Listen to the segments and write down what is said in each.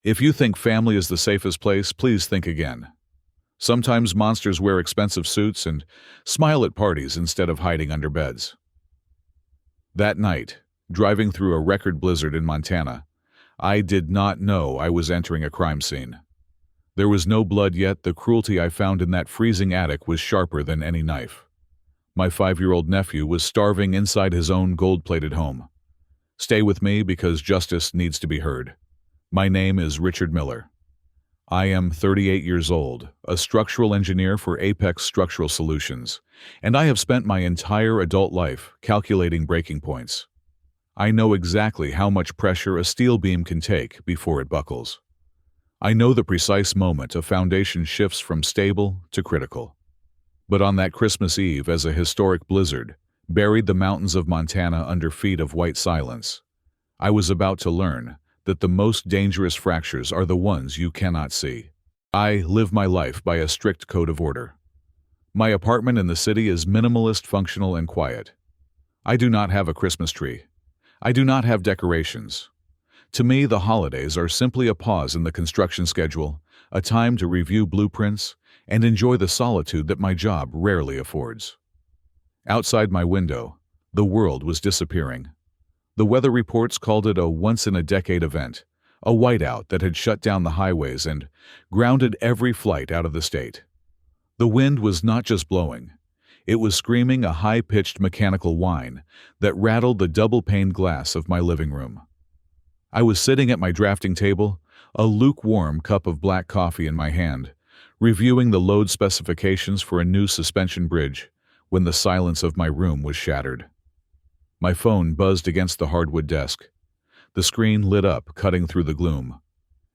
If you think family is the safest place, please think again. Sometimes monsters wear expensive suits and smile at parties instead of hiding under beds. That night, driving through a record blizzard in Montana, I did not know I was entering a crime scene. There was no blood, yet the cruelty I found in that freezing attic was sharper than any knife. My 5-year-old nephew was starving inside his own gold-plated home. Stay with me because justice needs to be heard. My name is Richard Miller. I am 38 years old, a structural engineer for Apex Structural Solutions, and I have spent my entire adult life calculating breaking points. I know exactly how much pressure a steel beam can take before it buckles. I know the precise moment a foundation shifts from stable to critical. But on that Christmas Eve, as a historic blizzard buried the mountains of Montana under feet of white silence, I was about to learn that the most dangerous fractures are the ones you cannot see. I live my life by a strict code of order. My apartment in the city is minimalist, functional, and quiet. I do not have a Christmas tree. I do not have decorations. To me, the holidays are simply a pause in the construction schedule, a time to review blueprints, and enjoy the solitude that my job rarely affords. Outside my window, the world was disappearing. The weather reports called it a once-in-a-decade event, a whiteout that had shut down the highways and grounded every flight out of the state. The wind was not just blowing. It was screaming a high-pitched mechanical whine that rattled the double-paned glass of my living room. I was sitting at my drafting table, a lukewarm cup of black coffee in my hand, reviewing the load specifications for a new suspension bridge, when the silence of my room was shattered. My phone buzzed against the hardwood desk. The screen lit up, cutting through the gloom.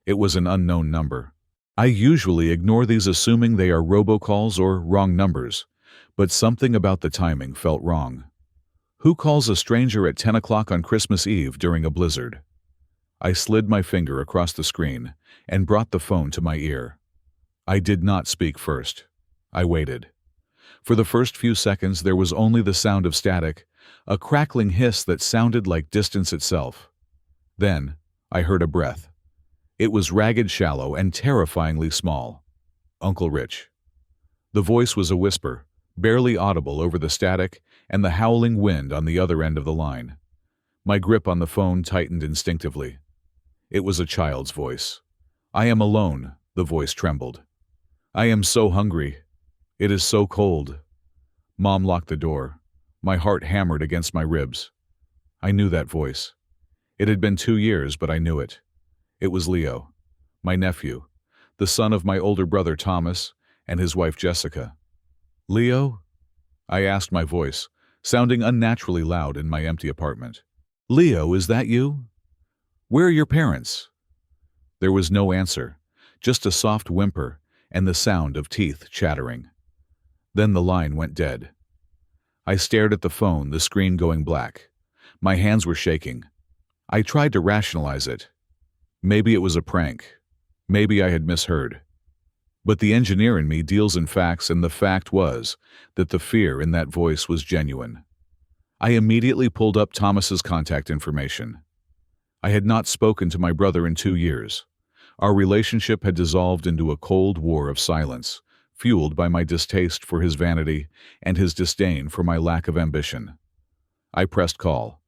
It was an unknown number. I usually ignore these, assuming they are robocalls or wrong numbers, but something about the timing felt wrong. Who calls a stranger at 10 o'clock on Christmas Eve during a blizzard? I slid my finger across the screen and brought the phone to my ear. I did not speak first. I waited. For the first few seconds, there was only the sound of static, a crackling hiss that sounded like distance itself. Then, I heard a breath. It was ragged, shallow, and terrifyingly small. Uncle Rich. The voice was a whisper, barely audible over the static and the howling wind on the other end of the line. My grip on the phone tightened instinctively. It was a child's voice. "I am alone," the voice trembled. "I am so hungry. It is so cold." Mom locked the door. My heart hammered against my ribs. I knew that voice. It had been 2 years, but I knew it. It was Leo, my nephew, the son of my older brother Thomas and his wife Jessica. "Leo?" I asked, my voice sounding unnaturally loud in my empty apartment. "Leo, is that you? Where are your parents?" There was no answer, just a soft whimper and the sound of teeth chattering. Then the line went dead. I stared at the phone, the screen going black. My hands were shaking. I tried to rationalize it. Maybe it was a prank. Maybe I had misheard. But the engineer in me deals in facts, and the fact was that the fear in that voice was genuine. I immediately pulled up Thomas's contact information. I had not spoken to my brother in 2 years. Our relationship had dissolved into a cold war of silence, fueled by my distaste for his vanity and his disdain for my lack of ambition. I pressed call.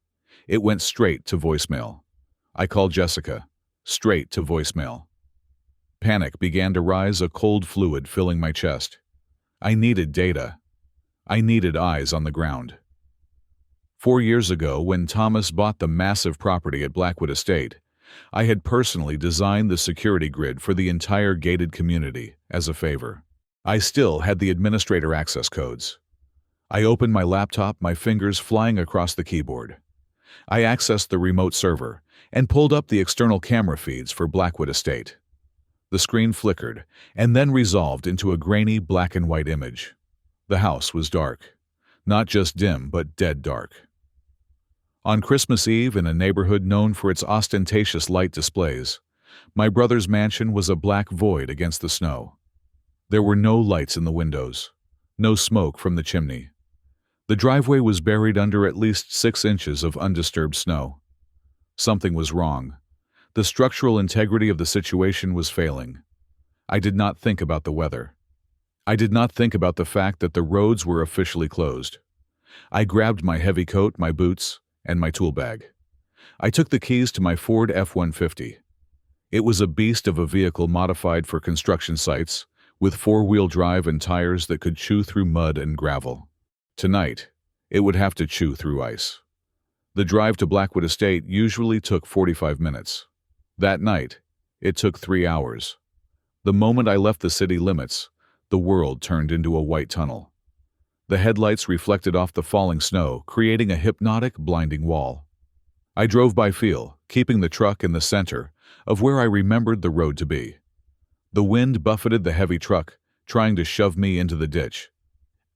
It went straight to voicemail. I called Jessica. Straight to voicemail. Panic began to rise, a cold fluid filling my chest. I needed data. I needed eyes on the ground. 4 years ago, when Thomas bought the massive property at Blackwood Estate, I had personally designed the security grid for the entire gated community as a favor. I still had the administrator access codes. I opened my laptop, my fingers flying across the keyboard. I accessed the remote server and pulled up the external camera feeds for Blackwood Estate. The screen flickered and then resolved into a grainy black and white image. The house was dark. Not just dim, but dead dark. On Christmas Eve, in a neighborhood known for its ostentatious light displays, my brother's mansion was a black void against the snow. There were no lights in the windows, no smoke from the chimney. The driveway was buried under at least 6 inches of undisturbed snow. Something was wrong. The structural integrity of the situation was failing. I did not think about the weather. I did not think about the fact that the roads were officially closed. I grabbed my heavy coat, my boots, and my tool bag. I took the keys to my Ford F-150. It was a beast of a vehicle modified for construction sites, with four-wheel drive and tires that could chew through mud and gravel. Tonight, it would have to chew through ice. The drive to Blackwood Estate usually took 45 minutes. That night, it took 3 hours. The moment I left the city limits, the world turned into a white tunnel. The headlights reflected off the falling snow, creating a hypnotic, blinding wall. I drove by feel, keeping the truck in the center of where I remembered the road to be. The wind buffeted the heavy truck, trying to shove me into the ditch.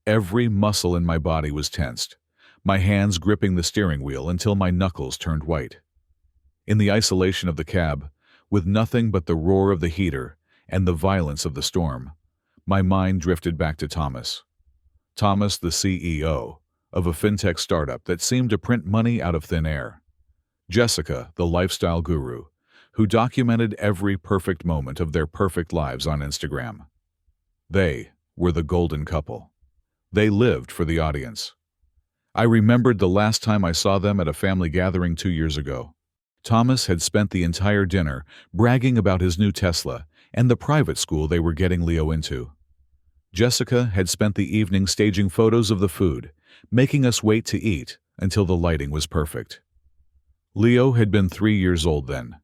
Every muscle in my body was tensed, my hands gripping the steering wheel until my knuckles turned white. In the isolation of the cab, with nothing but the roar of the heater and the violence of the storm, my mind drifted back to Thomas. Thomas, the CEO of a fintech startup that seemed to print money out of thin air. Jessica, the lifestyle guru, who documented every perfect moment of their perfect lives on Instagram. They were the golden couple. They lived for the audience. I remembered the last time I saw them at a family gathering 2 years ago. Thomas had spent the entire dinner bragging about his new Tesla and the private school they were getting Leo into. Jessica had spent the evening staging photos of the food, making us wait to eat until the lighting was perfect. Leo had been 3 years old then.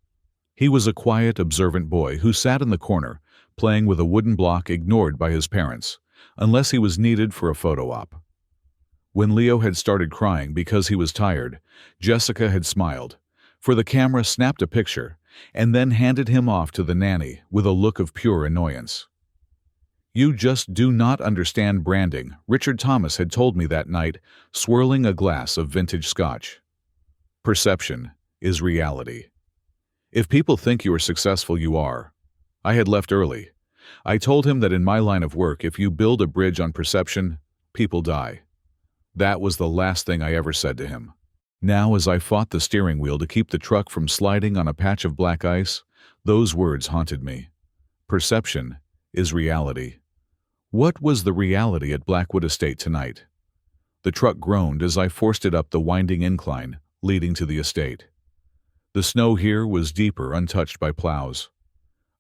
He was a quiet, observant boy who sat in the corner, playing with a wooden block ignored by his parents, unless he was needed for a photo op. When Leo had started crying because he was tired, Jessica had smiled, for the camera snapped a picture, and then handed him off to the nanny with a look of pure annoyance. "You just do not understand branding," Richard Thomas had told me that night, swirling a glass of vintage scotch. Perception is reality. If people think you are successful, you are. I had left early. I told him that in my line of work, if you build a bridge on perception, people die. That was the last thing I ever said to him. Now, as I fought the steering wheel to keep the truck from sliding on a patch of black ice, those words haunted me. Perception is reality. What was the reality at Blackwood Estate tonight? The truck groaned as I forced it up the winding incline leading to the estate. The snow here was deeper, untouched by plows.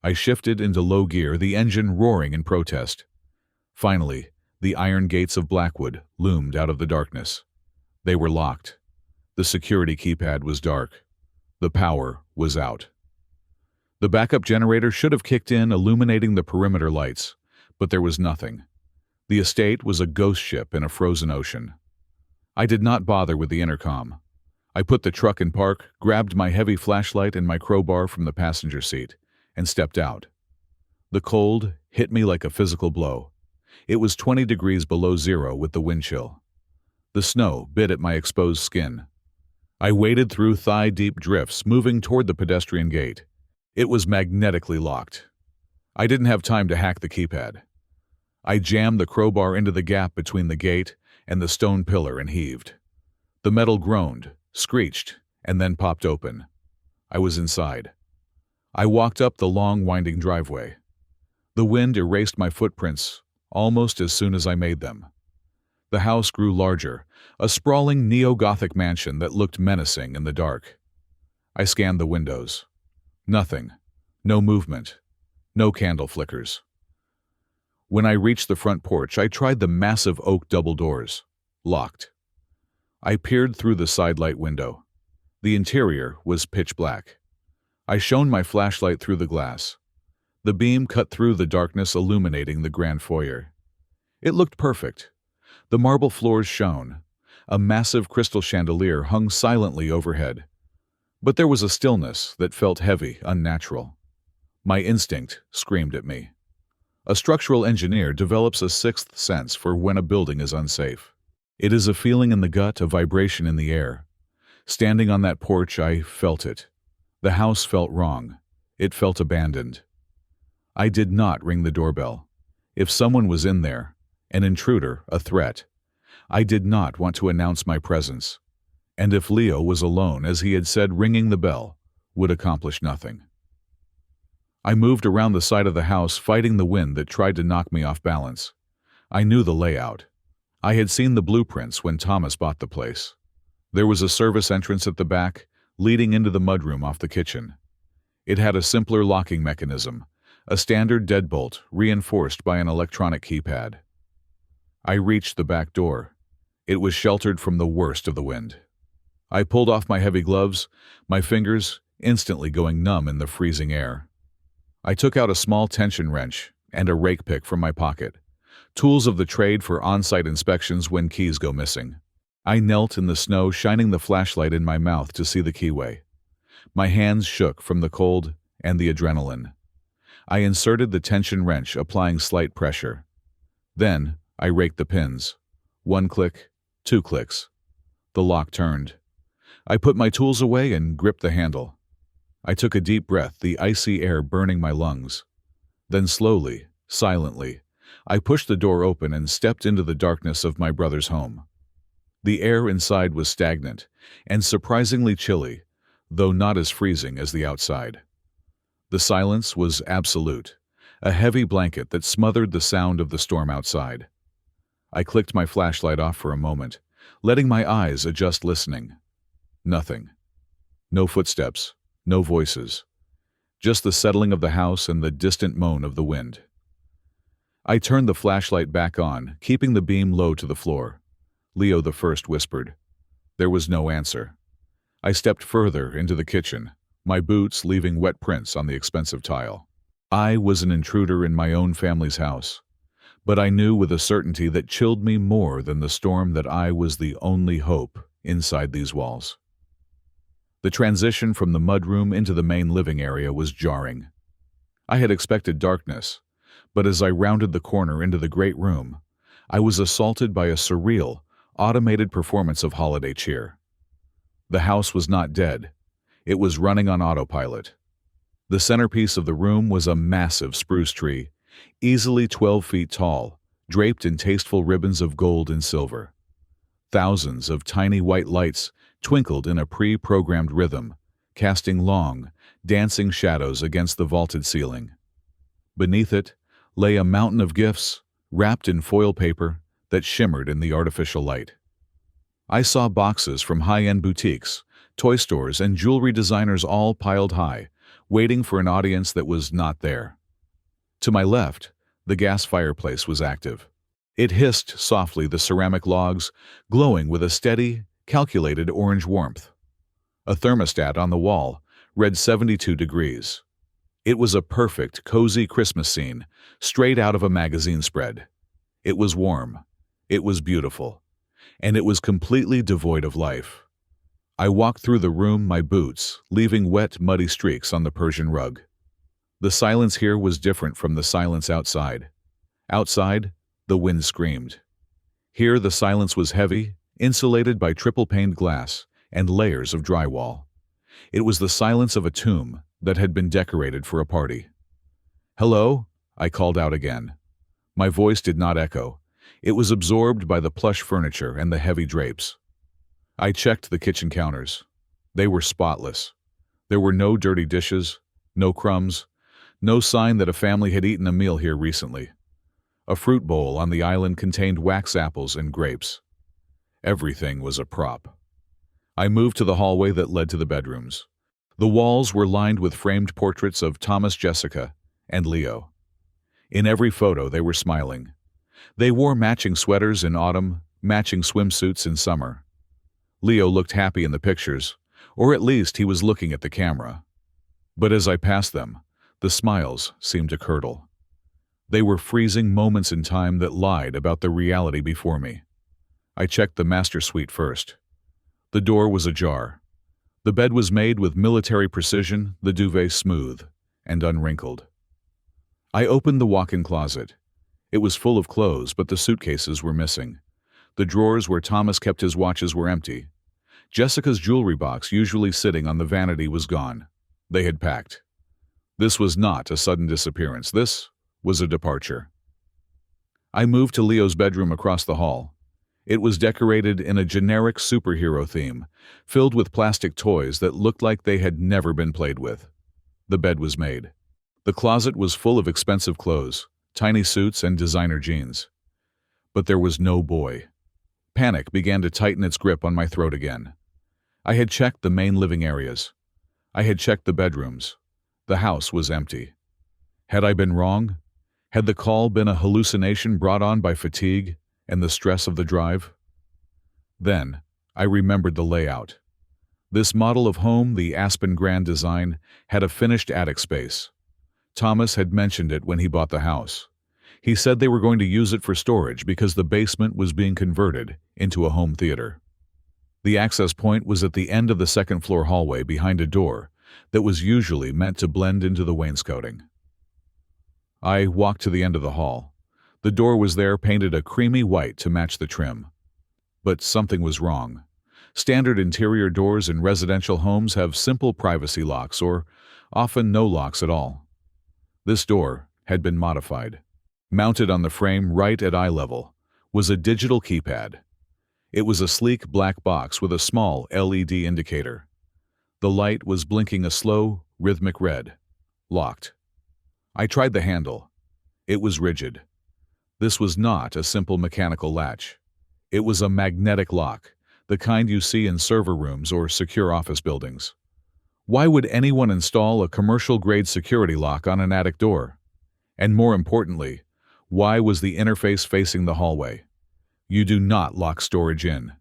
I shifted into low gear, the engine roaring in protest. Finally, the iron gates of Blackwood loomed out of the darkness. They were locked. The security keypad was dark. The power was out. The backup generator should have kicked in, illuminating the perimeter lights, but there was nothing. The estate was a ghost ship in a frozen ocean. I did not bother with the intercom. I put the truck in park, grabbed my heavy flashlight and my crowbar from the passenger seat, and stepped out. The cold hit me like a physical blow. It was 20 degrees below zero with the wind chill. The snow bit at my exposed skin. I waded through thigh-deep drifts, moving toward the pedestrian gate. It was magnetically locked. I didn't have time to hack the keypad. I jammed the crowbar into the gap between the gate and the stone pillar and heaved. The metal groaned, screeched, and then popped open. I was inside. I walked up the long, winding driveway. The wind erased my footprints almost as soon as I made them. The house grew larger, a sprawling neo-Gothic mansion that looked menacing in the dark. I scanned the windows. Nothing. No movement. No candle flickers. When I reached the front porch, I tried the massive oak double doors. Locked. I peered through the sidelight window. The interior was pitch black. I shone my flashlight through the glass. The beam cut through the darkness, illuminating the grand foyer. It looked perfect. The marble floors shone. A massive crystal chandelier hung silently overhead. But there was a stillness that felt heavy, unnatural. My instinct screamed at me. A structural engineer develops a sixth sense for when a building is unsafe. It is a feeling in the gut, a vibration in the air. Standing on that porch, I felt it. The house felt wrong. It felt abandoned. I did not ring the doorbell. If someone was in there, an intruder, a threat, I did not want to announce my presence. And if Leo was alone, as he had said, ringing the bell, would accomplish nothing. I moved around the side of the house, fighting the wind that tried to knock me off balance. I knew the layout. I had seen the blueprints when Thomas bought the place. There was a service entrance at the back, leading into the mudroom off the kitchen. It had a simpler locking mechanism, a standard deadbolt reinforced by an electronic keypad. I reached the back door. It was sheltered from the worst of the wind. I pulled off my heavy gloves, my fingers instantly going numb in the freezing air. I took out a small tension wrench and a rake pick from my pocket, tools of the trade for on-site inspections when keys go missing. I knelt in the snow, shining the flashlight in my mouth to see the keyway. My hands shook from the cold and the adrenaline. I inserted the tension wrench, applying slight pressure. Then I raked the pins. 1 click, 2 clicks. The lock turned. I put my tools away and gripped the handle. I took a deep breath, the icy air burning my lungs. Then slowly, silently, I pushed the door open and stepped into the darkness of my brother's home. The air inside was stagnant and surprisingly chilly, though not as freezing as the outside. The silence was absolute, a heavy blanket that smothered the sound of the storm outside. I clicked my flashlight off for a moment, letting my eyes adjust, listening. Nothing. No footsteps, no voices. Just the settling of the house and the distant moan of the wind. I turned the flashlight back on, keeping the beam low to the floor. Leo the first whispered. There was no answer. I stepped further into the kitchen, my boots leaving wet prints on the expensive tile. I was an intruder in my own family's house, but I knew with a certainty that chilled me more than the storm that I was the only hope inside these walls. The transition from the mudroom into the main living area was jarring. I had expected darkness, but as I rounded the corner into the great room, I was assaulted by a surreal, automated performance of holiday cheer. The house was not dead. It was running on autopilot. The centerpiece of the room was a massive spruce tree, easily 12 feet tall, draped in tasteful ribbons of gold and silver. Thousands of tiny white lights twinkled in a pre-programmed rhythm, casting long, dancing shadows against the vaulted ceiling. Beneath it lay a mountain of gifts, wrapped in foil paper, that shimmered in the artificial light. I saw boxes from high-end boutiques, toy stores, and jewelry designers all piled high, waiting for an audience that was not there. To my left, the gas fireplace was active. It hissed softly, the ceramic logs glowing with a steady, calculated orange warmth. A thermostat on the wall read 72 degrees. It was a perfect, cozy Christmas scene, straight out of a magazine spread. It was warm, it was beautiful, and it was completely devoid of life. I walked through the room, my boots leaving wet, muddy streaks on the Persian rug. The silence here was different from the silence outside. Outside, the wind screamed. Here the silence was heavy, insulated by triple-paned glass and layers of drywall. It was the silence of a tomb that had been decorated for a party. "Hello?" I called out again. My voice did not echo. It was absorbed by the plush furniture and the heavy drapes. I checked the kitchen counters. They were spotless. There were no dirty dishes, no crumbs, no sign that a family had eaten a meal here recently. A fruit bowl on the island contained wax apples and grapes. Everything was a prop. I moved to the hallway that led to the bedrooms. The walls were lined with framed portraits of Thomas, Jessica, and Leo. In every photo, they were smiling. They wore matching sweaters in autumn, matching swimsuits in summer. Leo looked happy in the pictures, or at least he was looking at the camera. But as I passed them, the smiles seemed to curdle. They were freezing moments in time that lied about the reality before me. I checked the master suite first. The door was ajar. The bed was made with military precision, the duvet smooth and unwrinkled. I opened the walk-in closet. It was full of clothes, but the suitcases were missing. The drawers where Thomas kept his watches were empty. Jessica's jewelry box, usually sitting on the vanity, was gone. They had packed. This was not a sudden disappearance. This was a departure. I moved to Leo's bedroom across the hall. It was decorated in a generic superhero theme, filled with plastic toys that looked like they had never been played with. The bed was made. The closet was full of expensive clothes, tiny suits, and designer jeans. But there was no boy. Panic began to tighten its grip on my throat again. I had checked the main living areas. I had checked the bedrooms. The house was empty. Had I been wrong? Had the call been a hallucination brought on by fatigue and the stress of the drive? Then, I remembered the layout. This model of home, the Aspen Grand design, had a finished attic space. Thomas had mentioned it when he bought the house. He said they were going to use it for storage because the basement was being converted into a home theater. The access point was at the end of the second-floor hallway behind a door that was usually meant to blend into the wainscoting. I walked to the end of the hall. The door was there, painted a creamy white to match the trim. But something was wrong. Standard interior doors in residential homes have simple privacy locks or often no locks at all. This door had been modified. Mounted on the frame right at eye level was a digital keypad. It was a sleek black box with a small LED indicator. The light was blinking a slow, rhythmic red. Locked. I tried the handle. It was rigid. This was not a simple mechanical latch. It was a magnetic lock, the kind you see in server rooms or secure office buildings. Why would anyone install a commercial-grade security lock on an attic door? And more importantly, why was the interface facing the hallway? You do not lock storage in.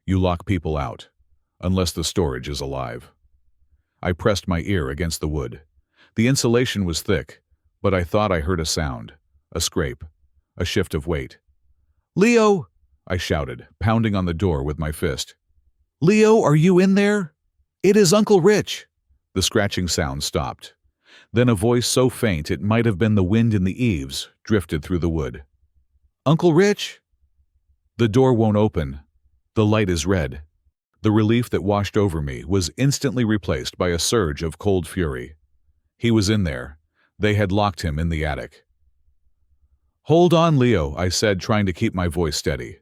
You lock people out, unless the storage is alive. I pressed my ear against the wood. The insulation was thick, but I thought I heard a sound, a scrape, a shift of weight. "Leo!" I shouted, pounding on the door with my fist. "Leo, are you in there? It is Uncle Rich." The scratching sound stopped. Then a voice so faint it might have been the wind in the eaves drifted through the wood. "Uncle Rich?" "The door won't open. The light is red." The relief that washed over me was instantly replaced by a surge of cold fury. He was in there. They had locked him in the attic. "Hold on, Leo," I said, trying to keep my voice steady.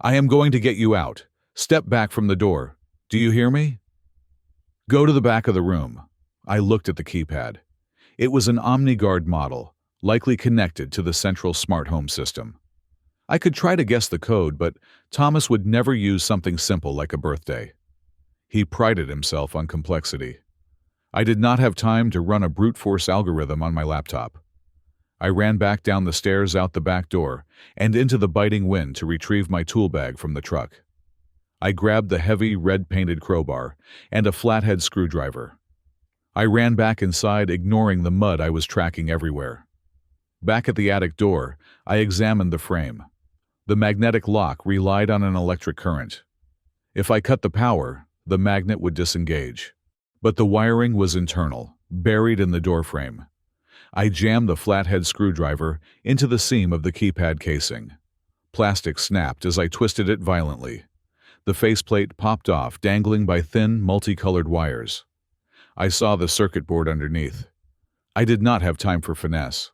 "I am going to get you out. Step back from the door. Do you hear me?" "Go to the back of the room." I looked at the keypad. It was an OmniGuard model, likely connected to the central smart home system. I could try to guess the code, but Thomas would never use something simple like a birthday. He prided himself on complexity. I did not have time to run a brute force algorithm on my laptop. I ran back down the stairs out the back door and into the biting wind to retrieve my tool bag from the truck. I grabbed the heavy, red-painted crowbar and a flathead screwdriver. I ran back inside, ignoring the mud I was tracking everywhere. Back at the attic door, I examined the frame. The magnetic lock relied on an electric current. If I cut the power, the magnet would disengage. But the wiring was internal, buried in the doorframe. I jammed the flathead screwdriver into the seam of the keypad casing. Plastic snapped as I twisted it violently. The faceplate popped off, dangling by thin, multicolored wires. I saw the circuit board underneath. I did not have time for finesse.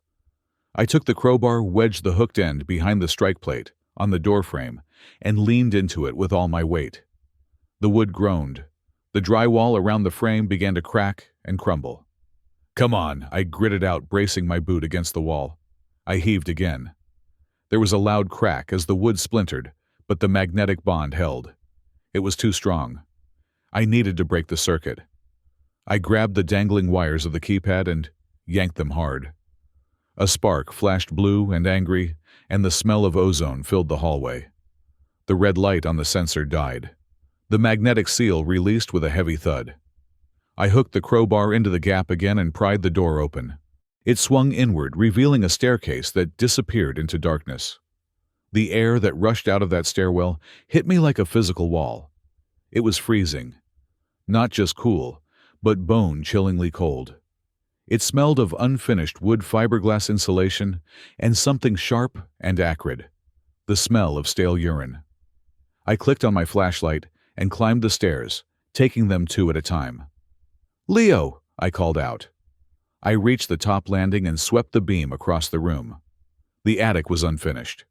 I took the crowbar, wedged the hooked end behind the strike plate on the doorframe, and leaned into it with all my weight. The wood groaned. The drywall around the frame began to crack and crumble. "Come on," I gritted out, bracing my boot against the wall. I heaved again. There was a loud crack as the wood splintered, but the magnetic bond held. It was too strong. I needed to break the circuit. I grabbed the dangling wires of the keypad and yanked them hard. A spark flashed blue and angry, and the smell of ozone filled the hallway. The red light on the sensor died. The magnetic seal released with a heavy thud. I hooked the crowbar into the gap again and pried the door open. It swung inward, revealing a staircase that disappeared into darkness. The air that rushed out of that stairwell hit me like a physical wall. It was freezing. Not just cool, but bone-chillingly cold. It smelled of unfinished wood fiberglass insulation and something sharp and acrid, the smell of stale urine. I clicked on my flashlight and climbed the stairs, taking them two at a time. "Leo!" I called out. I reached the top landing and swept the beam across the room. The attic was unfinished.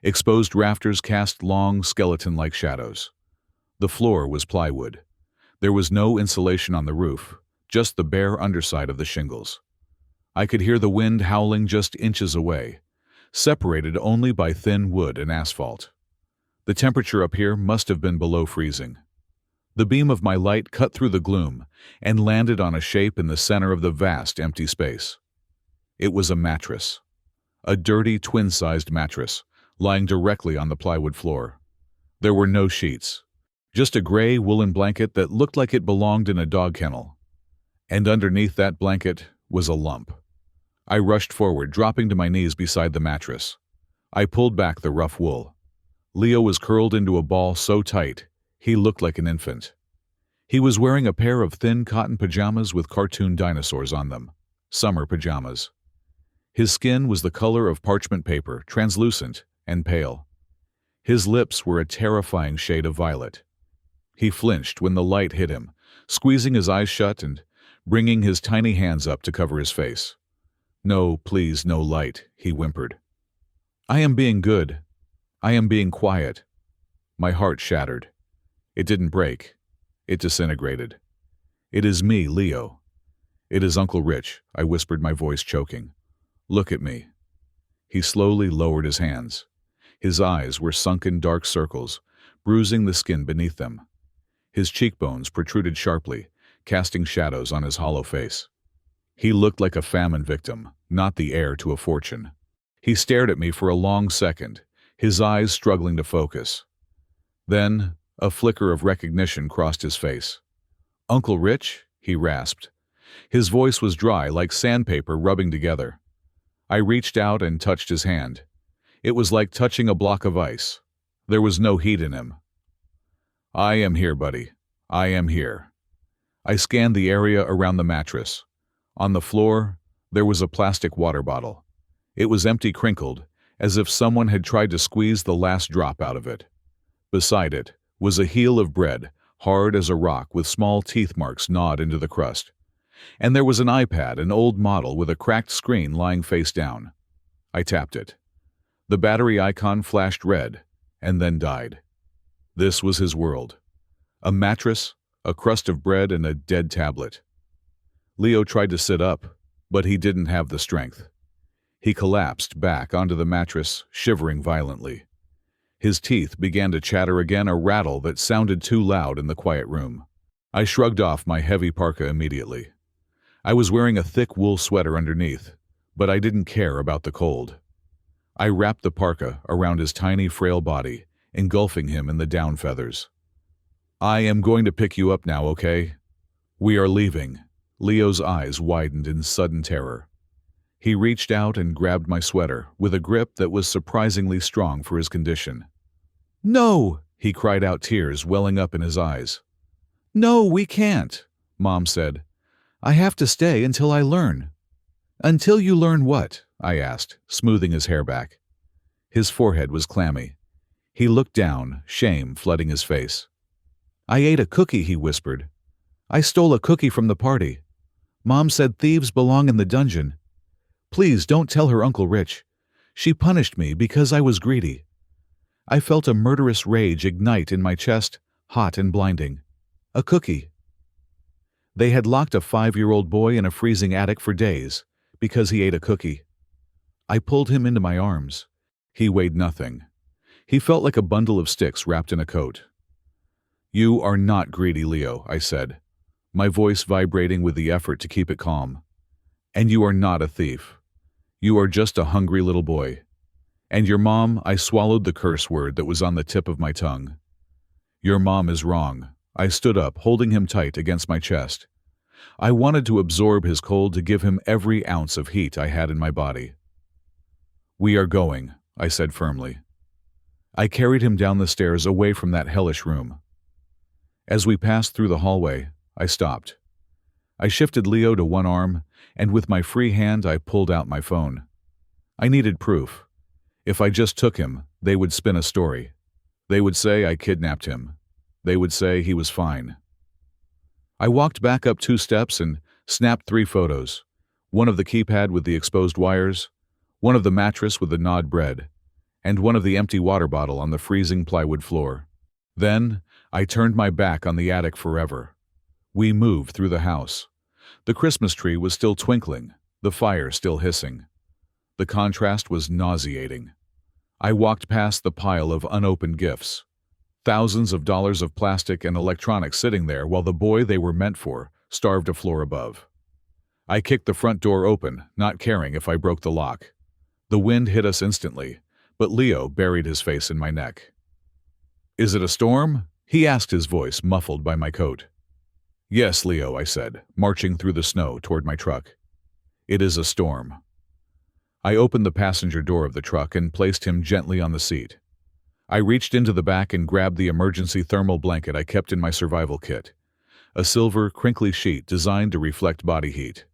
Exposed rafters cast long, skeleton-like shadows. The floor was plywood. There was no insulation on the roof, just the bare underside of the shingles. I could hear the wind howling just inches away, separated only by thin wood and asphalt. The temperature up here must have been below freezing. The beam of my light cut through the gloom and landed on a shape in the center of the vast empty space. It was a mattress. A dirty, twin-sized mattress, lying directly on the plywood floor. There were no sheets, just a gray woolen blanket that looked like it belonged in a dog kennel. And underneath that blanket was a lump. I rushed forward, dropping to my knees beside the mattress. I pulled back the rough wool. Leo was curled into a ball so tight, he looked like an infant. He was wearing a pair of thin cotton pajamas with cartoon dinosaurs on them. Summer pajamas. His skin was the color of parchment paper, translucent and pale. His lips were a terrifying shade of violet. He flinched when the light hit him, squeezing his eyes shut and bringing his tiny hands up to cover his face. "No, please, no light," he whimpered. "I am being good. I am being quiet." My heart shattered. It didn't break. It disintegrated. "It is me, Leo. It is Uncle Rich," I whispered, my voice choking. "Look at me." He slowly lowered his hands. His eyes were sunken dark circles, bruising the skin beneath them. His cheekbones protruded sharply, casting shadows on his hollow face. He looked like a famine victim, not the heir to a fortune. He stared at me for a long second, his eyes struggling to focus. Then, a flicker of recognition crossed his face. "Uncle Rich?" he rasped. His voice was dry, like sandpaper rubbing together. I reached out and touched his hand. It was like touching a block of ice. There was no heat in him. "I am here, buddy. I am here." I scanned the area around the mattress. On the floor, there was a plastic water bottle. It was empty, crinkled, as if someone had tried to squeeze the last drop out of it. Beside it was a heel of bread, hard as a rock with small teeth marks gnawed into the crust. And there was an iPad, an old model with a cracked screen lying face down. I tapped it. The battery icon flashed red, and then died. This was his world. A mattress, a crust of bread, and a dead tablet. Leo tried to sit up, but he didn't have the strength. He collapsed back onto the mattress, shivering violently. His teeth began to chatter again, a rattle that sounded too loud in the quiet room. I shrugged off my heavy parka immediately. I was wearing a thick wool sweater underneath, but I didn't care about the cold. I wrapped the parka around his tiny, frail body, engulfing him in the down feathers. "I am going to pick you up now, okay? We are leaving." Leo's eyes widened in sudden terror. He reached out and grabbed my sweater with a grip that was surprisingly strong for his condition. "No!" he cried out, tears welling up in his eyes. "No, we can't," Mom said. "I have to stay until I learn." "Until you learn what?" I asked, smoothing his hair back. His forehead was clammy. He looked down, shame flooding his face. "I ate a cookie," he whispered. "I stole a cookie from the party. Mom said thieves belong in the dungeon. Please don't tell her, Uncle Rich. She punished me because I was greedy." I felt a murderous rage ignite in my chest, hot and blinding. A cookie. They had locked a 5-year-old boy in a freezing attic for days because he ate a cookie. I pulled him into my arms. He weighed nothing. He felt like a bundle of sticks wrapped in a coat. "You are not greedy, Leo," I said, my voice vibrating with the effort to keep it calm. "And you are not a thief. You are just a hungry little boy. And your mom," I swallowed the curse word that was on the tip of my tongue. "Your mom is wrong." I stood up, holding him tight against my chest. I wanted to absorb his cold, to give him every ounce of heat I had in my body. "We are going," I said firmly. I carried him down the stairs away from that hellish room. As we passed through the hallway, I stopped. I shifted Leo to one arm, and with my free hand I pulled out my phone. I needed proof. If I just took him, they would spin a story. They would say I kidnapped him. They would say he was fine. I walked back up 2 steps and snapped 3 photos. One of the keypad with the exposed wires, one of the mattress with the gnawed bread, and one of the empty water bottle on the freezing plywood floor. Then, I turned my back on the attic forever. We moved through the house. The Christmas tree was still twinkling, the fire still hissing. The contrast was nauseating. I walked past the pile of unopened gifts. Thousands of dollars of plastic and electronics sitting there while the boy they were meant for starved a floor above. I kicked the front door open, not caring if I broke the lock. The wind hit us instantly, but Leo buried his face in my neck. "Is it a storm?" he asked, his voice muffled by my coat. "Yes, Leo," I said, marching through the snow toward my truck. "It is a storm." I opened the passenger door of the truck and placed him gently on the seat. I reached into the back and grabbed the emergency thermal blanket I kept in my survival kit, a silver, crinkly sheet designed to reflect body heat.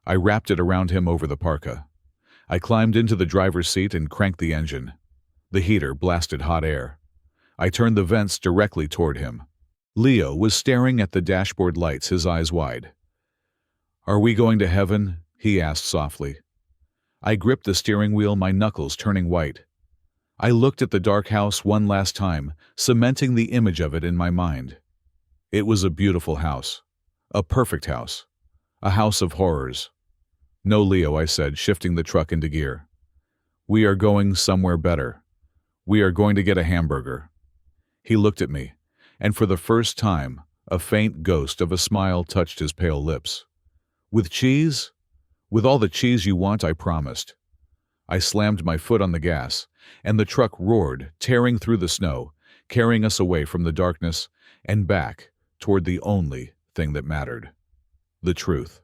I wrapped it around him over the parka. I climbed into the driver's seat and cranked the engine. The heater blasted hot air. I turned the vents directly toward him. Leo was staring at the dashboard lights, his eyes wide. "Are we going to heaven?" he asked softly. I gripped the steering wheel, my knuckles turning white. I looked at the dark house one last time, cementing the image of it in my mind. It was a beautiful house. A perfect house. A house of horrors. "No, Leo," I said, shifting the truck into gear. "We are going somewhere better. We are going to get a hamburger." He looked at me, and for the first time, a faint ghost of a smile touched his pale lips. "With cheese?" "With all the cheese you want," I promised. I slammed my foot on the gas, and the truck roared, tearing through the snow, carrying us away from the darkness and back toward the only thing that mattered: the truth.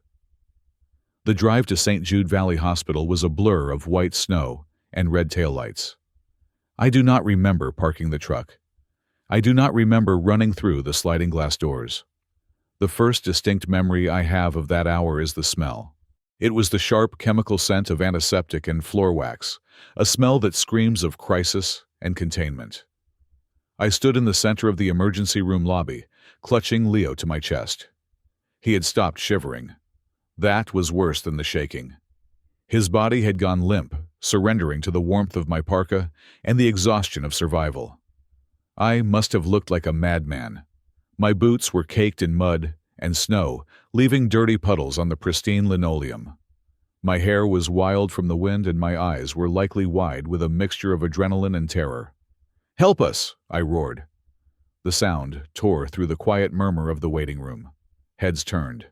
The drive to St. Jude Valley Hospital was a blur of white snow and red taillights. I do not remember parking the truck. I do not remember running through the sliding glass doors. The first distinct memory I have of that hour is the smell. It was the sharp chemical scent of antiseptic and floor wax, a smell that screams of crisis and containment. I stood in the center of the emergency room lobby, clutching Leo to my chest. He had stopped shivering. That was worse than the shaking. His body had gone limp, surrendering to the warmth of my parka and the exhaustion of survival. I must have looked like a madman. My boots were caked in mud and snow, leaving dirty puddles on the pristine linoleum. My hair was wild from the wind and my eyes were likely wide with a mixture of adrenaline and terror. "Help us!" I roared. The sound tore through the quiet murmur of the waiting room. Heads turned.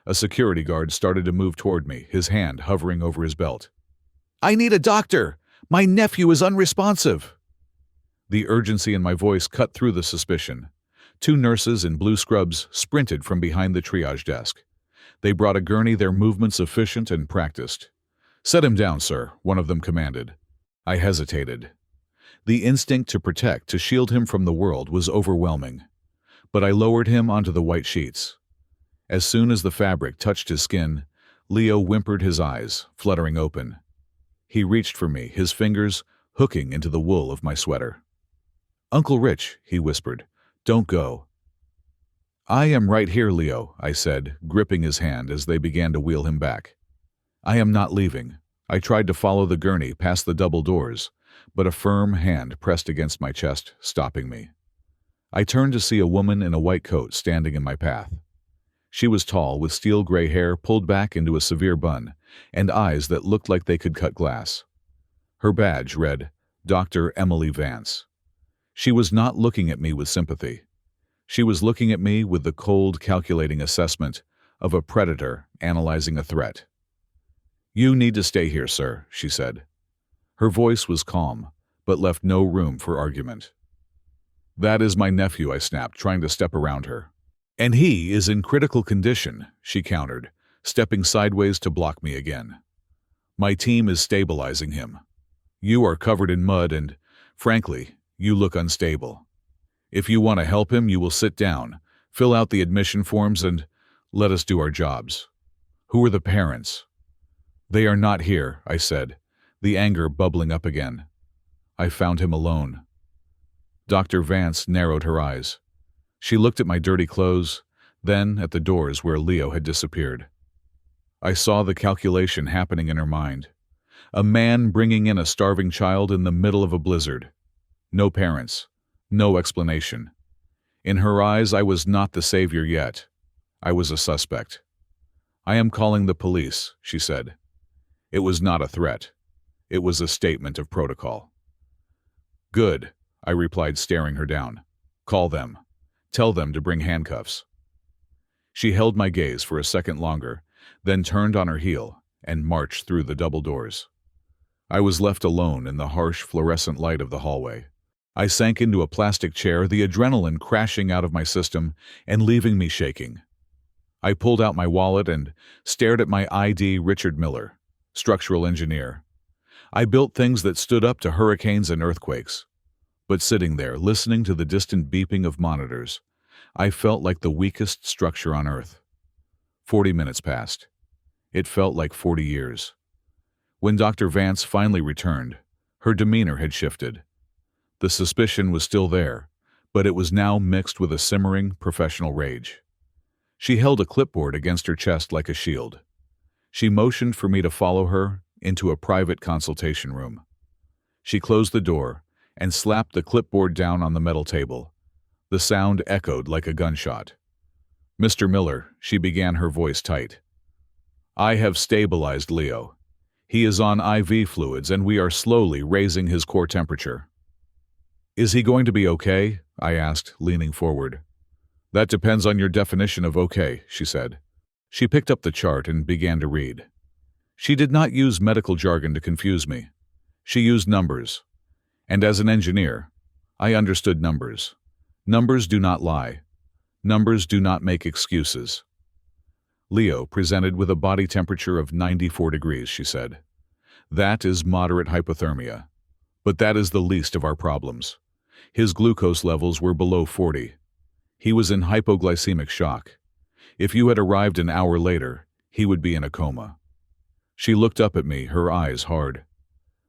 A security guard started to move toward me, his hand hovering over his belt. "I need a doctor! My nephew is unresponsive!" The urgency in my voice cut through the suspicion. Two nurses in blue scrubs sprinted from behind the triage desk. They brought a gurney, their movements efficient and practiced. "Set him down, sir," one of them commanded. I hesitated. The instinct to protect, to shield him from the world, was overwhelming. But I lowered him onto the white sheets. As soon as the fabric touched his skin, Leo whimpered, his eyes fluttering open. He reached for me, his fingers hooking into the wool of my sweater. "Uncle Rich," he whispered, "don't go." "I am right here, Leo," I said, gripping his hand as they began to wheel him back. "I am not leaving." I tried to follow the gurney past the double doors, but a firm hand pressed against my chest, stopping me. I turned to see a woman in a white coat standing in my path. She was tall, with steel gray hair pulled back into a severe bun, and eyes that looked like they could cut glass. Her badge read, Dr. Emily Vance. She was not looking at me with sympathy. She was looking at me with the cold, calculating assessment of a predator analyzing a threat. "You need to stay here, sir," she said. Her voice was calm, but left no room for argument. "That is my nephew," I snapped, trying to step around her. "And he is in critical condition," she countered, stepping sideways to block me again. "My team is stabilizing him. You are covered in mud and, frankly, you look unstable. If you want to help him, you will sit down, fill out the admission forms, and let us do our jobs." "Who are the parents?" "They are not here," I said, the anger bubbling up again. "I found him alone." Dr. Vance narrowed her eyes. She looked at my dirty clothes, then at the doors where Leo had disappeared. I saw the calculation happening in her mind. A man bringing in a starving child in the middle of a blizzard. No parents. No explanation. In her eyes, I was not the savior yet. I was a suspect. "I am calling the police," she said. It was not a threat. It was a statement of protocol. "Good," I replied, staring her down. "Call them. Tell them to bring handcuffs." She held my gaze for a second longer, then turned on her heel and marched through the double doors. I was left alone in the harsh fluorescent light of the hallway. I sank into a plastic chair, the adrenaline crashing out of my system and leaving me shaking. I pulled out my wallet and stared at my ID, Richard Miller, structural engineer. I built things that stood up to hurricanes and earthquakes. But sitting there, listening to the distant beeping of monitors, I felt like the weakest structure on Earth. 40 minutes passed. It felt like 40 years. When Dr. Vance finally returned, her demeanor had shifted. The suspicion was still there, but it was now mixed with a simmering, professional rage. She held a clipboard against her chest like a shield. She motioned for me to follow her into a private consultation room. She closed the door and slapped the clipboard down on the metal table. The sound echoed like a gunshot. "Mr. Miller," she began, her voice tight. "I have stabilized Leo. He is on IV fluids and we are slowly raising his core temperature." "Is he going to be okay?" I asked, leaning forward. "That depends on your definition of okay," she said. She picked up the chart and began to read. She did not use medical jargon to confuse me. She used numbers. And as an engineer, I understood numbers. Numbers do not lie. Numbers do not make excuses. Leo presented with a body temperature of 94 degrees, she said. "That is moderate hypothermia. But that is the least of our problems. His glucose levels were below 40. He was in hypoglycemic shock. If you had arrived an hour later, he would be in a coma." She looked up at me, her eyes hard.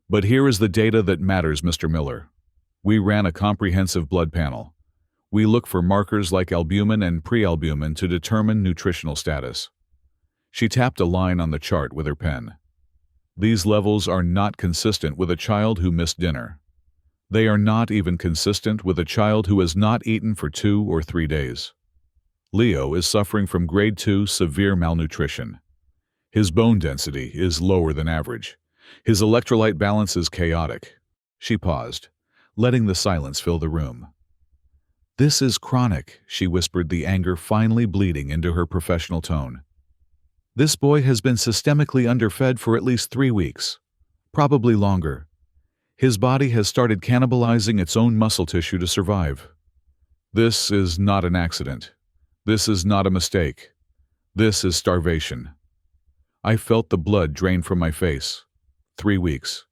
"But here is the data that matters, Mr. Miller. We ran a comprehensive blood panel. We look for markers like albumin and prealbumin to determine nutritional status." She tapped a line on the chart with her pen. "These levels are not consistent with a child who missed dinner. They are not even consistent with a child who has not eaten for 2 or 3 days. Leo is suffering from grade 2 severe malnutrition. His bone density is lower than average. His electrolyte balance is chaotic." She paused, letting the silence fill the room. "This is chronic," she whispered, the anger finally bleeding into her professional tone. "This boy has been systemically underfed for at least 3 weeks, probably longer. His body has started cannibalizing its own muscle tissue to survive. This is not an accident. This is not a mistake. This is starvation." I felt the blood drain from my face. 3 weeks.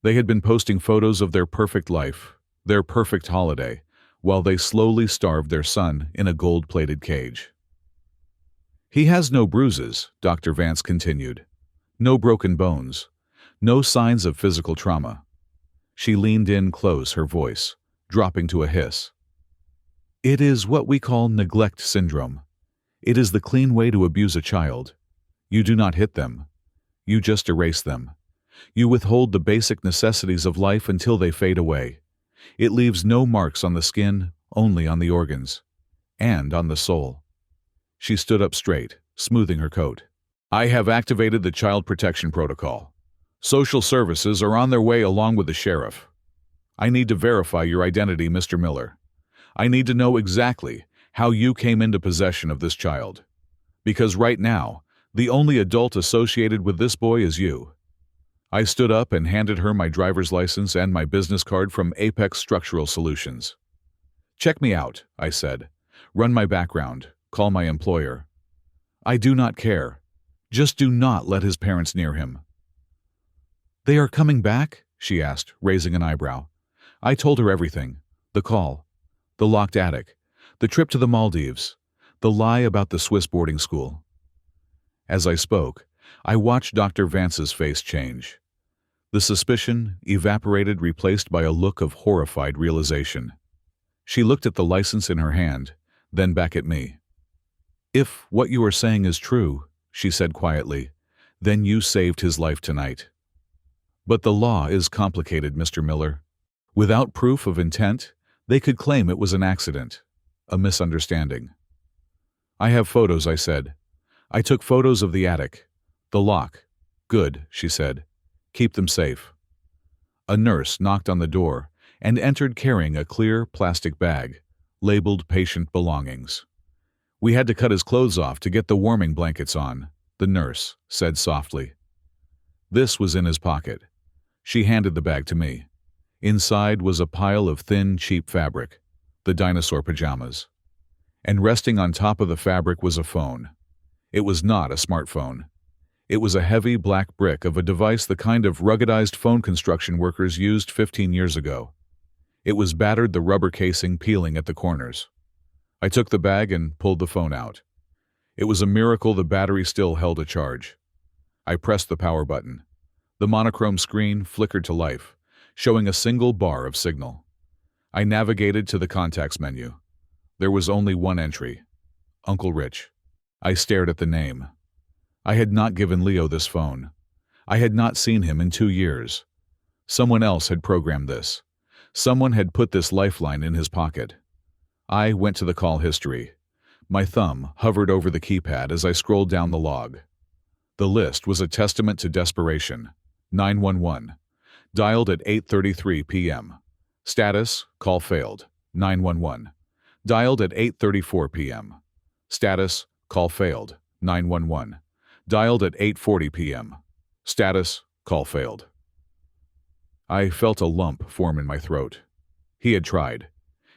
They had been posting photos of their perfect life, their perfect holiday, while they slowly starved their son in a gold-plated cage. "He has no bruises," Dr. Vance continued. "No broken bones. No signs of physical trauma." She leaned in close, her voice dropping to a hiss. "It is what we call neglect syndrome. It is the clean way to abuse a child. You do not hit them. You just erase them. You withhold the basic necessities of life until they fade away. It leaves no marks on the skin, only on the organs. And on the soul." She stood up straight, smoothing her coat. "I have activated the child protection protocol. Social services are on their way along with the sheriff. I need to verify your identity, Mr. Miller. I need to know exactly how you came into possession of this child. Because right now, the only adult associated with this boy is you." I stood up and handed her my driver's license and my business card from Apex Structural Solutions. "Check me out," I said. "Run my background. Call my employer. I do not care. Just do not let his parents near him." "They are coming back?" she asked, raising an eyebrow. I told her everything. The call. The locked attic. The trip to the Maldives. The lie about the Swiss boarding school. As I spoke, I watched Dr. Vance's face change. The suspicion evaporated, replaced by a look of horrified realization. She looked at the license in her hand, then back at me. "If what you are saying is true," she said quietly, "then you saved his life tonight." But the law is complicated, Mr. Miller. Without proof of intent, they could claim it was an accident, a misunderstanding. I have photos, I said. I took photos of the attic. The lock. Good, she said. Keep them safe. A nurse knocked on the door and entered carrying a clear plastic bag, labeled patient belongings. We had to cut his clothes off to get the warming blankets on, the nurse said softly. This was in his pocket. She handed the bag to me. Inside was a pile of thin, cheap fabric, the dinosaur pajamas. And resting on top of the fabric was a phone. It was not a smartphone. It was a heavy black brick of a device the kind of ruggedized phone construction workers used 15 years ago. It was battered, the rubber casing peeling at the corners. I took the bag and pulled the phone out. It was a miracle the battery still held a charge. I pressed the power button. The monochrome screen flickered to life, showing a single bar of signal. I navigated to the contacts menu. There was only one entry, Uncle Rich. I stared at the name. I had not given Leo this phone. I had not seen him in 2 years. Someone else had programmed this. Someone had put this lifeline in his pocket. I went to the call history. My thumb hovered over the keypad as I scrolled down the log. The list was a testament to desperation. 911. Dialed at 8:33 p.m. Status, call failed. 911. Dialed at 8:34 p.m. Status, call failed. 911. Dialed at 8:40 p.m. Status, call failed. I felt a lump form in my throat. He had tried.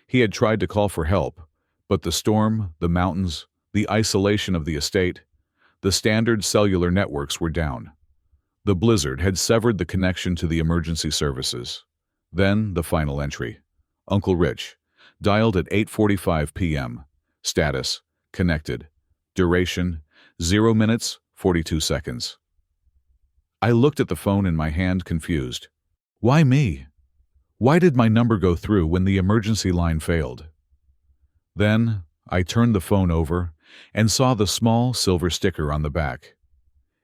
He had tried to call for help, but the storm, the mountains, the isolation of the estate, the standard cellular networks were down. The blizzard had severed the connection to the emergency services. Then the final entry. Uncle Rich. Dialed at 8:45 p.m. Status, connected. Duration, 0 minutes, 42 seconds. I looked at the phone in my hand, confused. Why me? Why did my number go through when the emergency line failed? Then I turned the phone over and saw the small silver sticker on the back.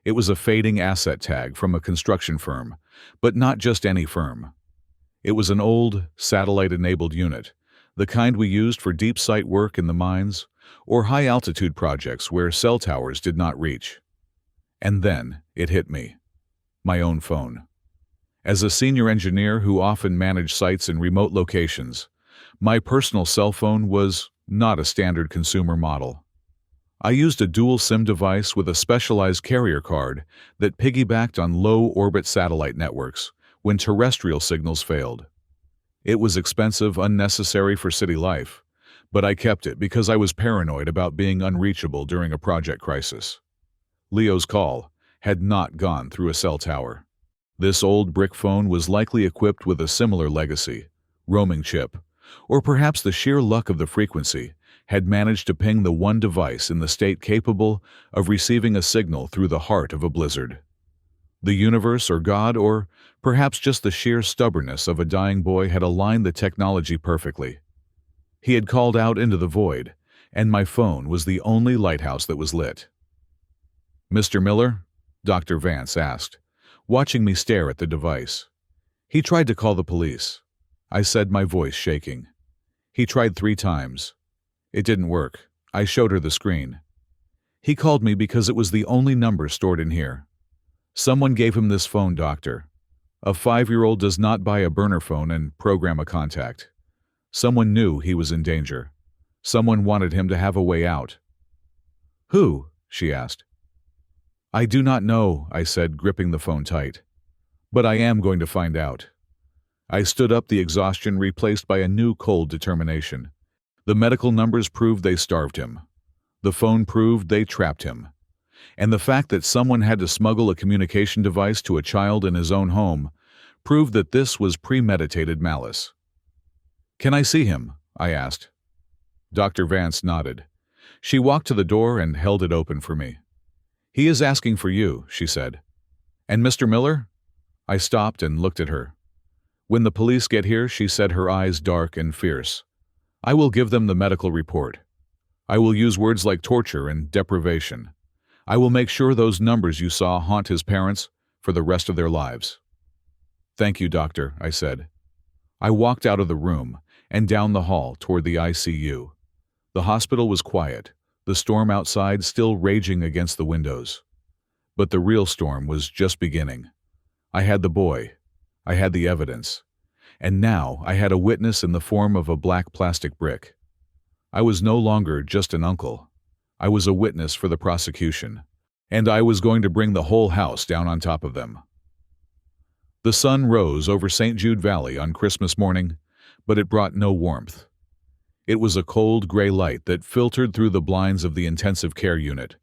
It was a fading asset tag from a construction firm, but not just any firm. It was an old, satellite-enabled unit, the kind we used for deep site work in the mines or high-altitude projects where cell towers did not reach. And then it hit me. My own phone. As a senior engineer who often managed sites in remote locations, my personal cell phone was not a standard consumer model. I used a dual SIM device with a specialized carrier card that piggybacked on low-orbit satellite networks when terrestrial signals failed. It was expensive, unnecessary for city life, but I kept it because I was paranoid about being unreachable during a project crisis. Leo's call had not gone through a cell tower. This old brick phone was likely equipped with a similar legacy, roaming chip, or perhaps the sheer luck of the frequency had managed to ping the one device in the state capable of receiving a signal through the heart of a blizzard. The universe or God, or perhaps just the sheer stubbornness of a dying boy, had aligned the technology perfectly. He had called out into the void, and my phone was the only lighthouse that was lit. "Mr. Miller?" Dr. Vance asked, watching me stare at the device. He tried to call the police. I said, my voice shaking. He tried 3 times. It didn't work. I showed her the screen. He called me because it was the only number stored in here. Someone gave him this phone, doctor. A 5-year-old does not buy a burner phone and program a contact. Someone knew he was in danger. Someone wanted him to have a way out. "Who?" she asked. "I do not know," I said, gripping the phone tight. "But I am going to find out." I stood up, the exhaustion replaced by a new cold determination. The medical numbers proved they starved him. The phone proved they trapped him. And the fact that someone had to smuggle a communication device to a child in his own home proved that this was premeditated malice. "Can I see him?" I asked. Dr. Vance nodded. She walked to the door and held it open for me. "He is asking for you," she said. "And Mr. Miller?" I stopped and looked at her. "When the police get here," she said, her eyes dark and fierce, "I will give them the medical report. I will use words like torture and deprivation. I will make sure those numbers you saw haunt his parents for the rest of their lives." "Thank you, doctor," I said. I walked out of the room and down the hall toward the ICU. The hospital was quiet, the storm outside still raging against the windows. But the real storm was just beginning. I had the boy. I had the evidence. And now I had a witness in the form of a black plastic brick. I was no longer just an uncle. I was a witness for the prosecution. And I was going to bring the whole house down on top of them. The sun rose over St. Jude Valley on Christmas morning, but it brought no warmth. It was a cold gray light that filtered through the blinds of the intensive care unit,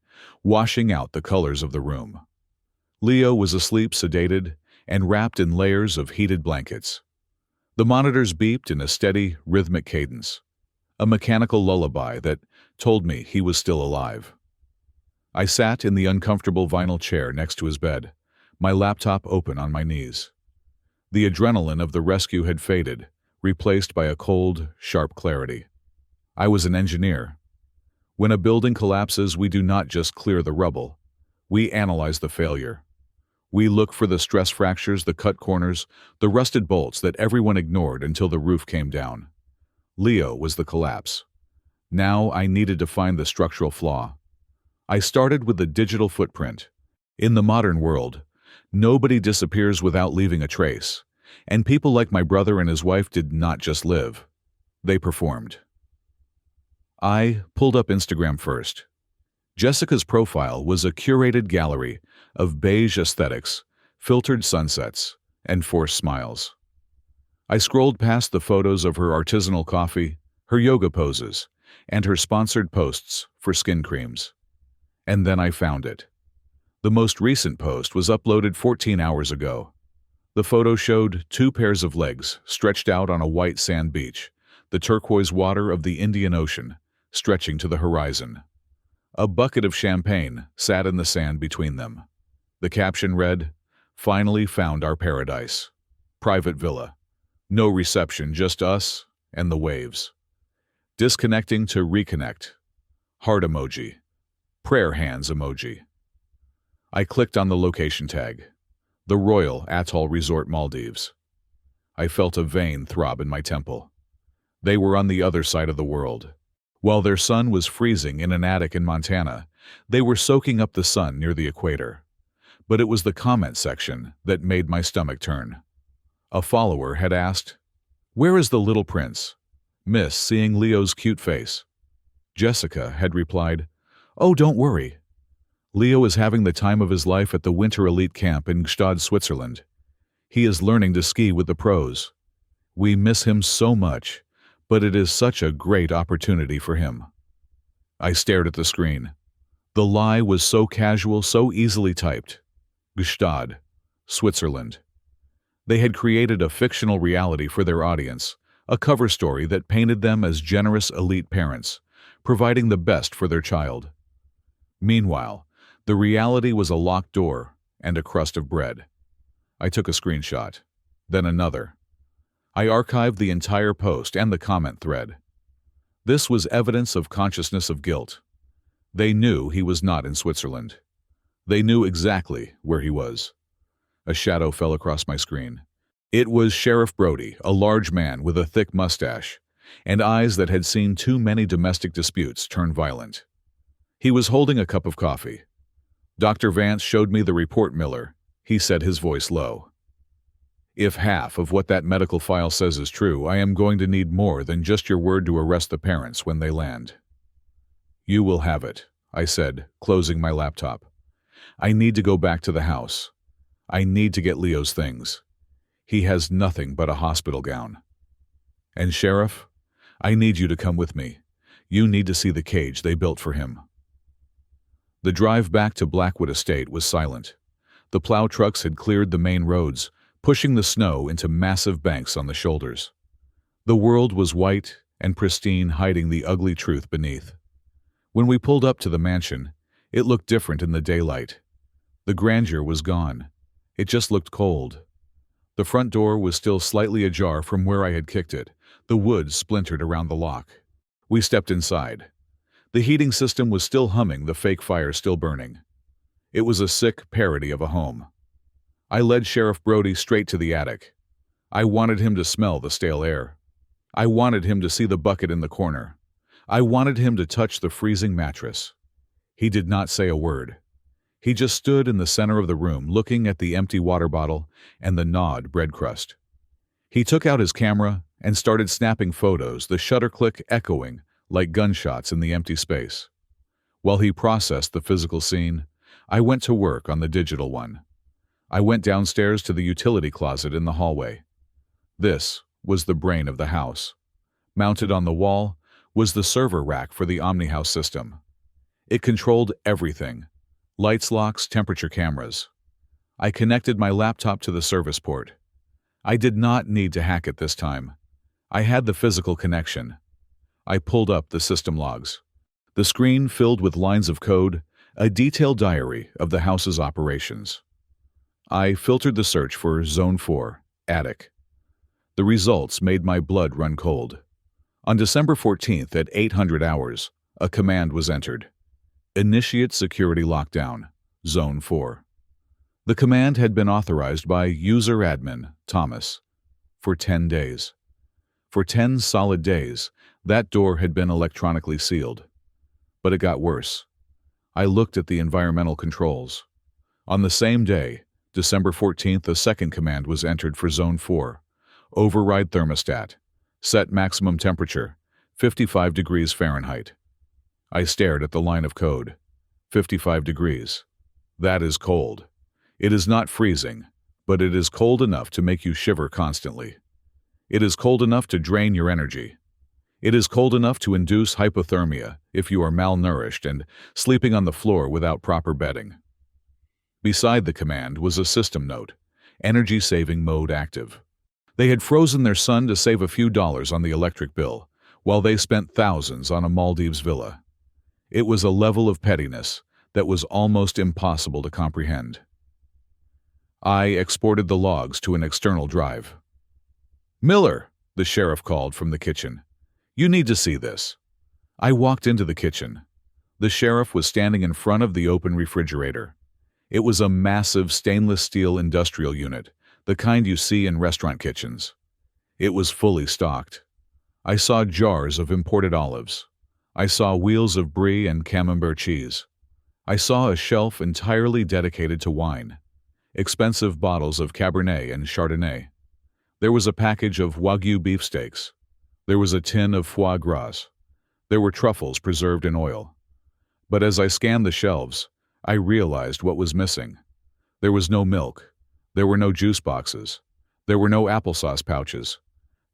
washing out the colors of the room. Leo was asleep, sedated, and wrapped in layers of heated blankets. The monitors beeped in a steady, rhythmic cadence, a mechanical lullaby that told me he was still alive. I sat in the uncomfortable vinyl chair next to his bed, my laptop open on my knees. The adrenaline of the rescue had faded, replaced by a cold, sharp clarity. I was an engineer. When a building collapses, we do not just clear the rubble. We analyze the failure. We look for the stress fractures, the cut corners, the rusted bolts that everyone ignored until the roof came down. Leo was the collapse. Now I needed to find the structural flaw. I started with the digital footprint. In the modern world, nobody disappears without leaving a trace, and people like my brother and his wife did not just live. They performed. I pulled up Instagram first. Jessica's profile was a curated gallery of beige aesthetics, filtered sunsets, and forced smiles. I scrolled past the photos of her artisanal coffee, her yoga poses, and her sponsored posts for skin creams. And then I found it. The most recent post was uploaded 14 hours ago. The photo showed 2 pairs of legs stretched out on a white sand beach, the turquoise water of the Indian Ocean stretching to the horizon. A bucket of champagne sat in the sand between them. The caption read, "Finally found our paradise. Private villa. No reception, just us and the waves. Disconnecting to reconnect. Heart emoji. Prayer hands emoji." I clicked on the location tag. The Royal Atoll Resort, Maldives. I felt a vein throb in my temple. They were on the other side of the world. While their sun was freezing in an attic in Montana, they were soaking up the sun near the equator. But it was the comment section that made my stomach turn. A follower had asked, "Where is the little prince? Miss seeing Leo's cute face." Jessica had replied, "Oh, don't worry. Leo is having the time of his life at the Winter Elite Camp in Gstaad, Switzerland. He is learning to ski with the pros. We miss him so much, but it is such a great opportunity for him." I stared at the screen. The lie was so casual, so easily typed. Gstaad, Switzerland. They had created a fictional reality for their audience, a cover story that painted them as generous elite parents, providing the best for their child. Meanwhile, the reality was a locked door and a crust of bread. I took a screenshot, then another. I archived the entire post and the comment thread. This was evidence of consciousness of guilt. They knew he was not in Switzerland. They knew exactly where he was. A shadow fell across my screen. It was Sheriff Brody, a large man with a thick mustache, and eyes that had seen too many domestic disputes turn violent. He was holding a cup of coffee. "Dr. Vance showed me the report, Miller," he said, his voice low. "If half of what that medical file says is true, I am going to need more than just your word to arrest the parents when they land." "You will have it," I said, closing my laptop. "I need to go back to the house. I need to get Leo's things. He has nothing but a hospital gown. And Sheriff, I need you to come with me. You need to see the cage they built for him." The drive back to Blackwood Estate was silent. The plow trucks had cleared the main roads, pushing the snow into massive banks on the shoulders. The world was white and pristine, hiding the ugly truth beneath. When we pulled up to the mansion, it looked different in the daylight. The grandeur was gone. It just looked cold. The front door was still slightly ajar from where I had kicked it, the wood splintered around the lock. We stepped inside. The heating system was still humming, the fake fire still burning. It was a sick parody of a home. I led Sheriff Brody straight to the attic. I wanted him to smell the stale air. I wanted him to see the bucket in the corner. I wanted him to touch the freezing mattress. He did not say a word. He just stood in the center of the room looking at the empty water bottle and the gnawed bread crust. He took out his camera and started snapping photos, the shutter click echoing like gunshots in the empty space. While he processed the physical scene, I went to work on the digital one. I went downstairs to the utility closet in the hallway. This was the brain of the house. Mounted on the wall was the server rack for the OmniHouse system. It controlled everything: lights, locks, temperature cameras. I connected my laptop to the service port. I did not need to hack it this time. I had the physical connection. I pulled up the system logs. The screen filled with lines of code, a detailed diary of the house's operations. I filtered the search for Zone 4, Attic. The results made my blood run cold. On December 14th at 800 hours, a command was entered. Initiate security lockdown, Zone 4. The command had been authorized by user admin Thomas for 10 days. For 10 solid days, that door had been electronically sealed. But it got worse. I looked at the environmental controls. On the same day, December 14th, a second command was entered for Zone 4. Override thermostat. Set maximum temperature, 55 degrees Fahrenheit. I stared at the line of code. 55 degrees. That is cold. It is not freezing, but it is cold enough to make you shiver constantly. It is cold enough to drain your energy. It is cold enough to induce hypothermia if you are malnourished and sleeping on the floor without proper bedding. Beside the command was a system note: energy saving mode active. They had frozen their sun to save a few dollars on the electric bill, while they spent thousands on a Maldives villa. It was a level of pettiness that was almost impossible to comprehend. I exported the logs to an external drive. "Miller," the sheriff called from the kitchen. "You need to see this." I walked into the kitchen. The sheriff was standing in front of the open refrigerator. It was a massive stainless steel industrial unit, the kind you see in restaurant kitchens. It was fully stocked. I saw jars of imported olives. I saw wheels of brie and camembert cheese. I saw a shelf entirely dedicated to wine. Expensive bottles of Cabernet and Chardonnay. There was a package of Wagyu beefsteaks. There was a tin of foie gras. There were truffles preserved in oil. But as I scanned the shelves, I realized what was missing. There was no milk. There were no juice boxes. There were no applesauce pouches.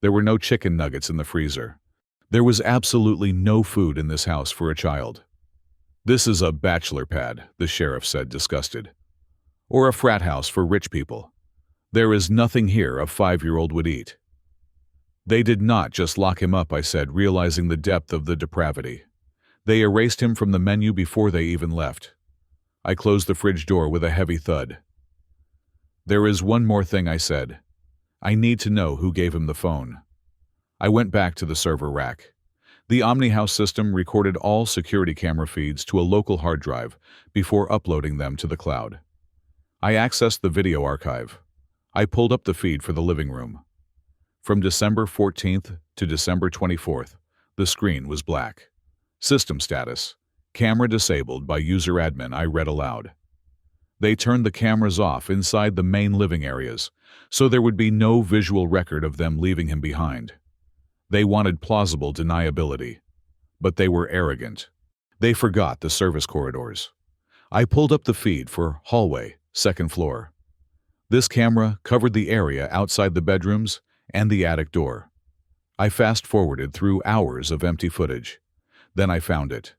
There were no chicken nuggets in the freezer. There was absolutely no food in this house for a child. "This is a bachelor pad," the sheriff said, disgusted. "Or a frat house for rich people. There is nothing here a 5-year-old would eat." "They did not just lock him up," I said, realizing the depth of the depravity. "They erased him from the menu before they even left." I closed the fridge door with a heavy thud. "There is one more thing," I said. "I need to know who gave him the phone." I went back to the server rack. The OmniHouse system recorded all security camera feeds to a local hard drive before uploading them to the cloud. I accessed the video archive. I pulled up the feed for the living room. From December 14th to December 24th, the screen was black. System status: camera disabled by user admin, I read aloud. They turned the cameras off inside the main living areas, so there would be no visual record of them leaving him behind. They wanted plausible deniability, but they were arrogant. They forgot the service corridors. I pulled up the feed for hallway, second floor. This camera covered the area outside the bedrooms and the attic door. I fast-forwarded through hours of empty footage. Then I found it.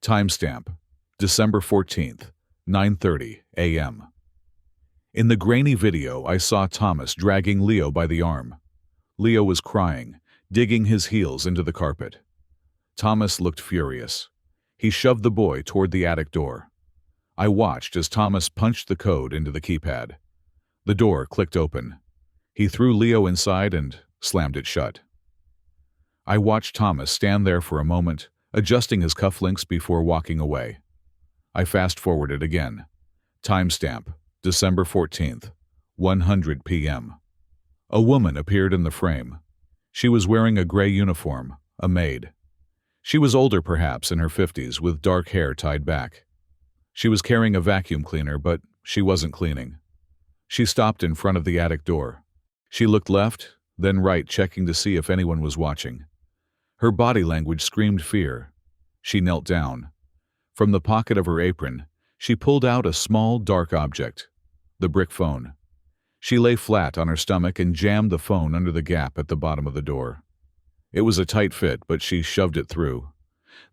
Timestamp: December 14th, 9:30 a.m. In the grainy video, I saw Thomas dragging Leo by the arm. Leo was crying, digging his heels into the carpet. Thomas looked furious. He shoved the boy toward the attic door. I watched as Thomas punched the code into the keypad. The door clicked open. He threw Leo inside and slammed it shut. I watched Thomas stand there for a moment, adjusting his cufflinks before walking away. I fast-forwarded again. Timestamp: December 14th, 100 p.m. A woman appeared in the frame. She was wearing a gray uniform, a maid. She was older perhaps, in her 50s, with dark hair tied back. She was carrying a vacuum cleaner, but she wasn't cleaning. She stopped in front of the attic door. She looked left, then right, checking to see if anyone was watching. Her body language screamed fear. She knelt down. From the pocket of her apron, she pulled out a small, dark object, the brick phone. She lay flat on her stomach and jammed the phone under the gap at the bottom of the door. It was a tight fit, but she shoved it through.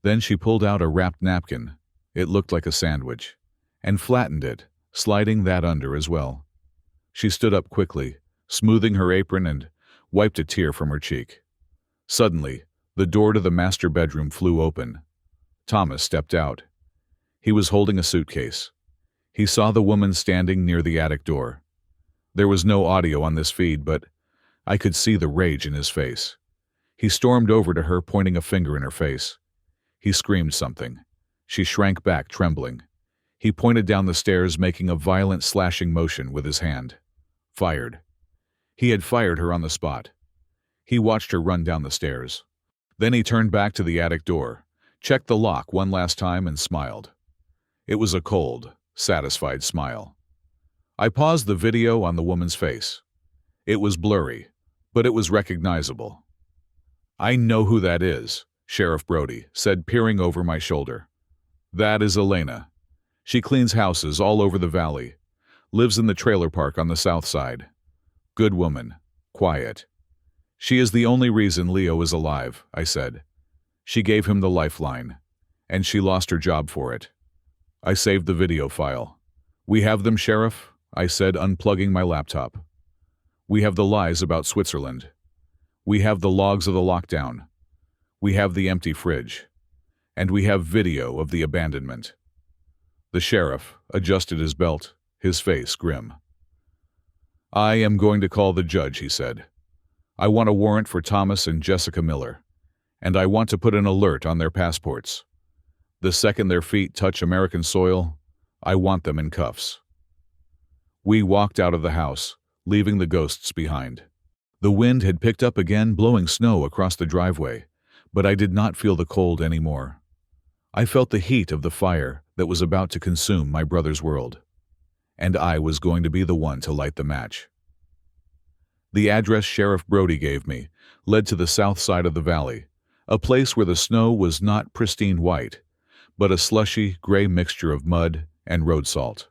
Then she pulled out a wrapped napkin. It looked like a sandwich, and flattened it, sliding that under as well. She stood up quickly, smoothing her apron, and wiped a tear from her cheek. Suddenly, the door to the master bedroom flew open. Thomas stepped out. He was holding a suitcase. He saw the woman standing near the attic door. There was no audio on this feed, but I could see the rage in his face. He stormed over to her, pointing a finger in her face. He screamed something. She shrank back, trembling. He pointed down the stairs, making a violent slashing motion with his hand. Fired. He had fired her on the spot. He watched her run down the stairs. Then he turned back to the attic door, checked the lock one last time, and smiled. It was a cold, satisfied smile. I paused the video on the woman's face. It was blurry, but it was recognizable. "I know who that is," Sheriff Brody said, peering over my shoulder. "That is Elena. She cleans houses all over the valley, lives in the trailer park on the south side. Good woman, quiet. She is the only reason Leo is alive," I said. "She gave him the lifeline, and she lost her job for it." I saved the video file. "We have them, Sheriff," I said, unplugging my laptop. "We have the lies about Switzerland. We have the logs of the lockdown. We have the empty fridge. And we have video of the abandonment." The sheriff adjusted his belt, his face grim. "I am going to call the judge," he said. "I want a warrant for Thomas and Jessica Miller, and I want to put an alert on their passports. The second their feet touch American soil, I want them in cuffs." We walked out of the house, leaving the ghosts behind. The wind had picked up again, blowing snow across the driveway, but I did not feel the cold anymore. I felt the heat of the fire that was about to consume my brother's world, and I was going to be the one to light the match. The address Sheriff Brody gave me led to the south side of the valley, a place where the snow was not pristine white, but a slushy, gray mixture of mud and road salt.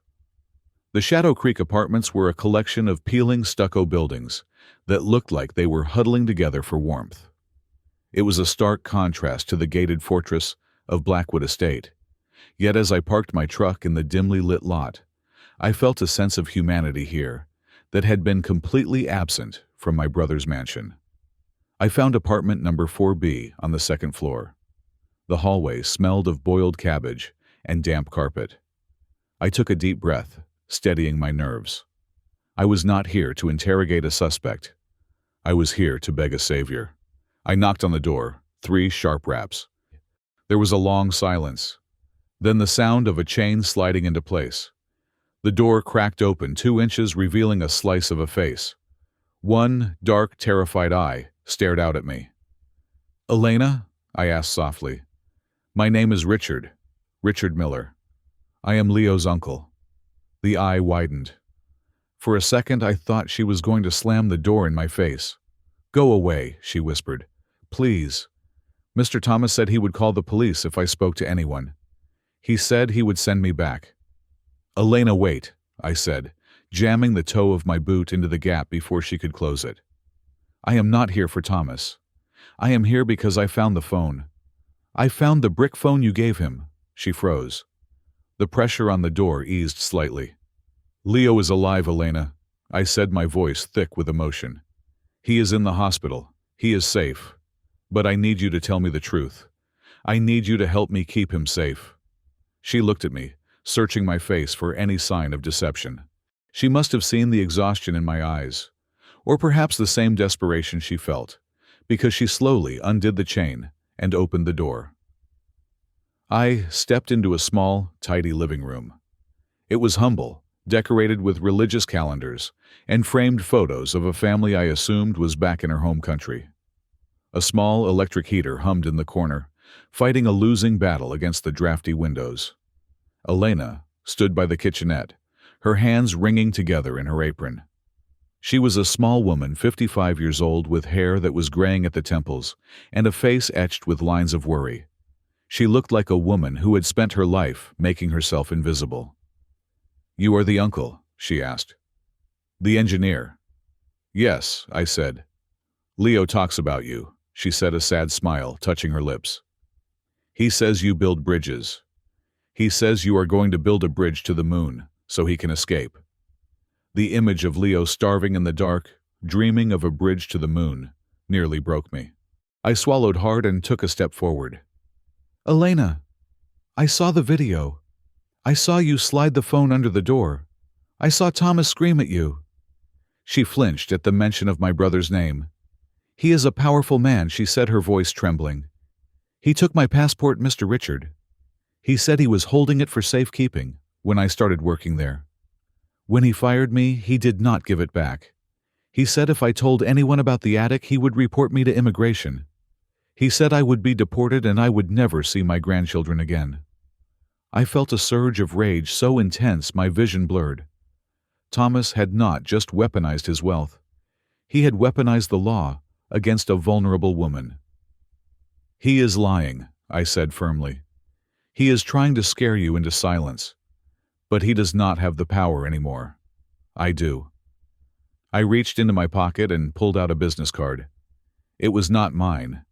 The Shadow Creek apartments were a collection of peeling stucco buildings that looked like they were huddling together for warmth. It was a stark contrast to the gated fortress of Blackwood Estate, yet as I parked my truck in the dimly lit lot, I felt a sense of humanity here that had been completely absent from my brother's mansion. I found apartment number 4B on the second floor. The hallway smelled of boiled cabbage and damp carpet. I took a deep breath, steadying my nerves. I was not here to interrogate a suspect. I was here to beg a savior. I knocked on the door, 3 sharp raps. There was a long silence, then the sound of a chain sliding into place. The door cracked open 2 inches, revealing a slice of a face. One dark, terrified eye stared out at me. "Elena?" I asked softly. "My name is Richard Miller. I am Leo's uncle." The eye widened. For a second, I thought she was going to slam the door in my face. "Go away," she whispered. "Please. Mr. Thomas said he would call the police if I spoke to anyone. He said he would send me back." "Elena, wait," I said, jamming the toe of my boot into the gap before she could close it. "I am not here for Thomas. I am here because I found the phone. I found the brick phone you gave him." She froze. The pressure on the door eased slightly. "Leo is alive, Elena," I said, my voice thick with emotion. "He is in the hospital. He is safe. But I need you to tell me the truth. I need you to help me keep him safe." She looked at me, searching my face for any sign of deception. She must have seen the exhaustion in my eyes, or perhaps the same desperation she felt, because she slowly undid the chain and opened the door. I stepped into a small, tidy living room. It was humble, decorated with religious calendars and framed photos of a family I assumed was back in her home country. A small electric heater hummed in the corner, fighting a losing battle against the drafty windows. Elena stood by the kitchenette, her hands wringing together in her apron. She was a small woman, 55 years old, with hair that was graying at the temples and a face etched with lines of worry. She looked like a woman who had spent her life making herself invisible. "You are the uncle?" she asked. "The engineer." "Yes," I said. "Leo talks about you," she said, a sad smile touching her lips. "He says you build bridges. He says you are going to build a bridge to the moon so he can escape." The image of Leo starving in the dark, dreaming of a bridge to the moon, nearly broke me. I swallowed hard and took a step forward. "Elena, I saw the video. I saw you slide the phone under the door. I saw Thomas scream at you." She flinched at the mention of my brother's name. "He is a powerful man," she said, her voice trembling. "He took my passport, Mr. Richard. He said he was holding it for safekeeping when I started working there. When he fired me, he did not give it back. He said if I told anyone about the attic, he would report me to immigration. He said I would be deported and I would never see my grandchildren again." I felt a surge of rage so intense my vision blurred. Thomas had not just weaponized his wealth. He had weaponized the law against a vulnerable woman. "He is lying," I said firmly. "He is trying to scare you into silence. But he does not have the power anymore. I do." I reached into my pocket and pulled out a business card. It was not mine.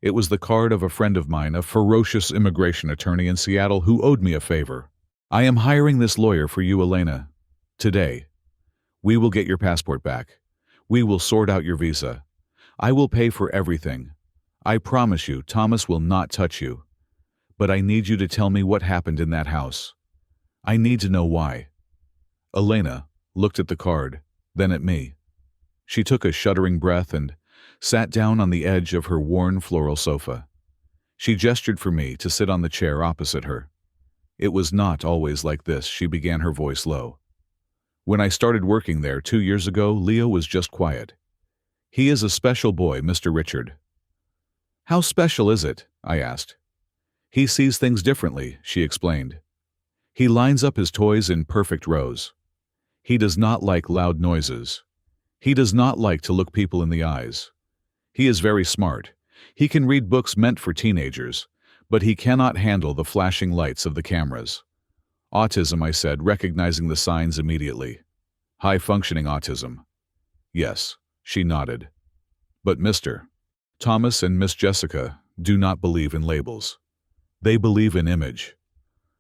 It was the card of a friend of mine, a ferocious immigration attorney in Seattle who owed me a favor. "I am hiring this lawyer for you, Elena. Today. We will get your passport back. We will sort out your visa. I will pay for everything. I promise you, Thomas will not touch you. But I need you to tell me what happened in that house. I need to know why." Elena looked at the card, then at me. She took a shuddering breath and sat down on the edge of her worn floral sofa. She gestured for me to sit on the chair opposite her. "It was not always like this," she began, her voice low. "When I started working there 2 years ago, Leo was just quiet. He is a special boy, Mr. Richard." "How special is it?" I asked. "He sees things differently," she explained. "He lines up his toys in perfect rows. He does not like loud noises. He does not like to look people in the eyes. He is very smart. He can read books meant for teenagers, but he cannot handle the flashing lights of the cameras." "Autism," I said, recognizing the signs immediately. "High-functioning autism." "Yes," she nodded. "But Mr. Thomas and Miss Jessica do not believe in labels. They believe in image."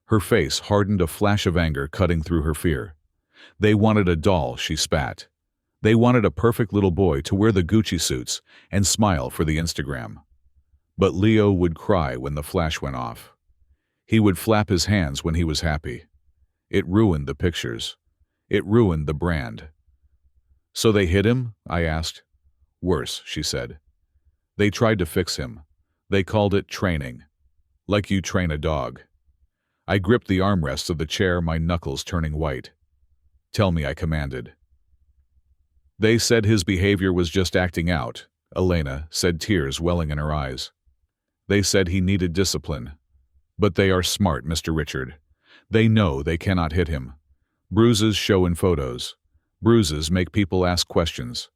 Her face hardened, a flash of anger cutting through her fear. "They wanted a doll," she spat. "They wanted a perfect little boy to wear the Gucci suits and smile for the Instagram." But Leo would cry when the flash went off. He would flap his hands when he was happy. It ruined the pictures. It ruined the brand. "So they hit him?" I asked. "Worse," she said. "They tried to fix him. They called it training. Like you train a dog." I gripped the armrests of the chair, my knuckles turning white. "Tell me," I commanded. "They said his behavior was just acting out," Elena said, tears welling in her eyes. "They said he needed discipline. But they are smart, Mr. Richard. They know they cannot hit him. Bruises show in photos. Bruises make people ask questions.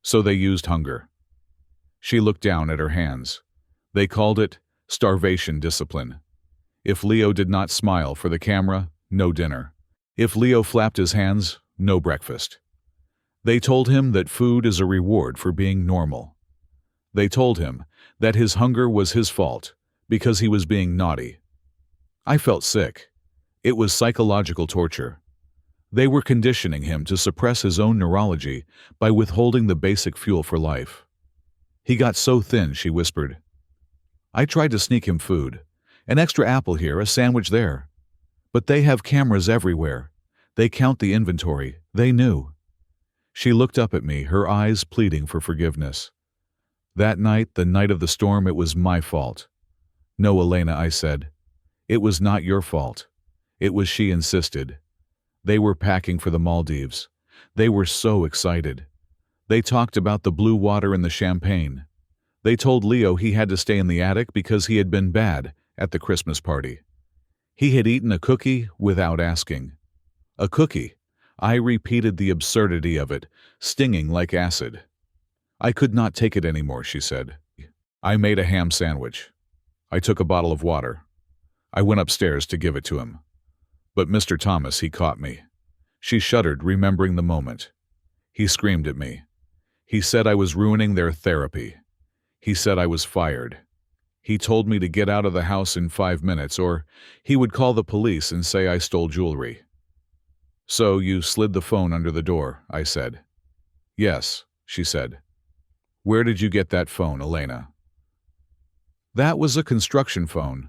So they used hunger." She looked down at her hands. "They called it starvation discipline. If Leo did not smile for the camera, no dinner. If Leo flapped his hands, no breakfast. They told him that food is a reward for being normal. They told him that his hunger was his fault because he was being naughty." I felt sick. It was psychological torture. They were conditioning him to suppress his own neurology by withholding the basic fuel for life. "He got so thin," she whispered. "I tried to sneak him food. An extra apple here, a sandwich there. But they have cameras everywhere. They count the inventory. They knew." She looked up at me, her eyes pleading for forgiveness. "That night, the night of the storm, it was my fault." "No, Elena," I said. "It was not your fault. It was she insisted. They were packing for the Maldives. They were so excited. They talked about the blue water and the champagne. They told Leo he had to stay in the attic because he had been bad at the Christmas party. He had eaten a cookie without asking. A cookie. I repeated the absurdity of it, stinging like acid. I could not take it anymore, she said. I made a ham sandwich. I took a bottle of water. I went upstairs to give it to him. But Mr. Thomas, he caught me. She shuddered, remembering the moment. He screamed at me. He said I was ruining their therapy. He said I was fired. He told me to get out of the house in 5 minutes, or he would call the police and say I stole jewelry. So you slid the phone under the door, I said. Yes, she said. Where did you get that phone, Elena? That was a construction phone.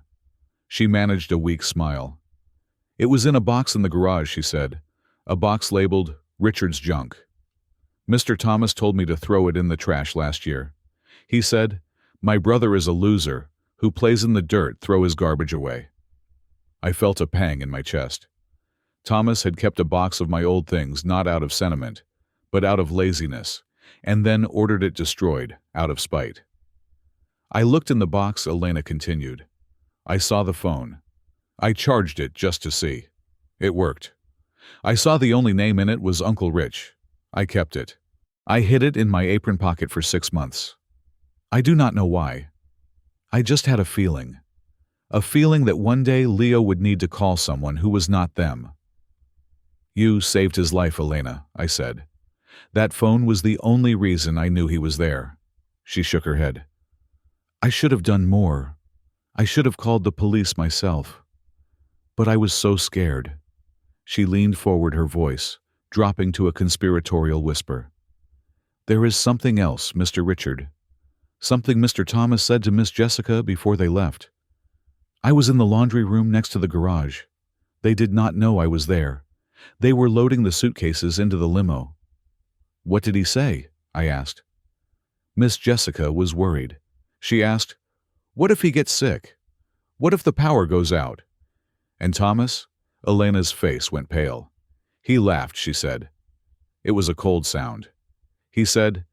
She managed a weak smile. It was in a box in the garage, she said. A box labeled Richard's junk. Mr. Thomas told me to throw it in the trash last year. He said, my brother is a loser who plays in the dirt, throw his garbage away. I felt a pang in my chest. Thomas had kept a box of my old things not out of sentiment, but out of laziness, and then ordered it destroyed out of spite. I looked in the box, Elena continued. I saw the phone. I charged it just to see. It worked. I saw the only name in it was Uncle Rich. I kept it. I hid it in my apron pocket for 6 months. I do not know why. I just had a feeling that one day Leo would need to call someone who was not them. You saved his life, Elena, I said. That phone was the only reason I knew he was there. She shook her head. I should have done more. I should have called the police myself. But I was so scared. She leaned forward, her voice dropping to a conspiratorial whisper. There is something else, Mr. Richard. Something Mr. Thomas said to Miss Jessica before they left. I was in the laundry room next to the garage. They did not know I was there. They were loading the suitcases into the limo. What did he say? I asked. Miss Jessica was worried. She asked, what if he gets sick? What if the power goes out? And Thomas? Elena's face went pale. He laughed, she said. It was a cold sound. He said,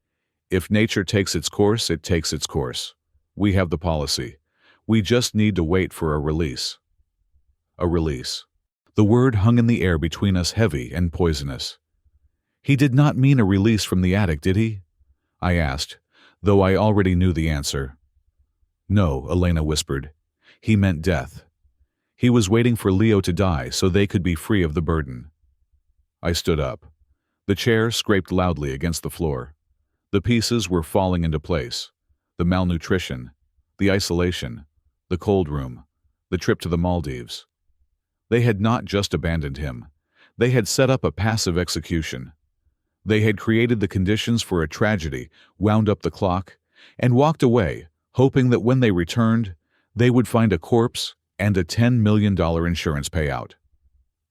if nature takes its course, it takes its course. We have the policy. We just need to wait for a release. A release. The word hung in the air between us, heavy and poisonous. He did not mean a release from the attic, did he? I asked, though I already knew the answer. No, Elena whispered. He meant death. He was waiting for Leo to die so they could be free of the burden. I stood up. The chair scraped loudly against the floor. The pieces were falling into place. The malnutrition, the isolation, the cold room, the trip to the Maldives. They had not just abandoned him. They had set up a passive execution. They had created the conditions for a tragedy, wound up the clock, and walked away, hoping that when they returned, they would find a corpse and a $10 million insurance payout.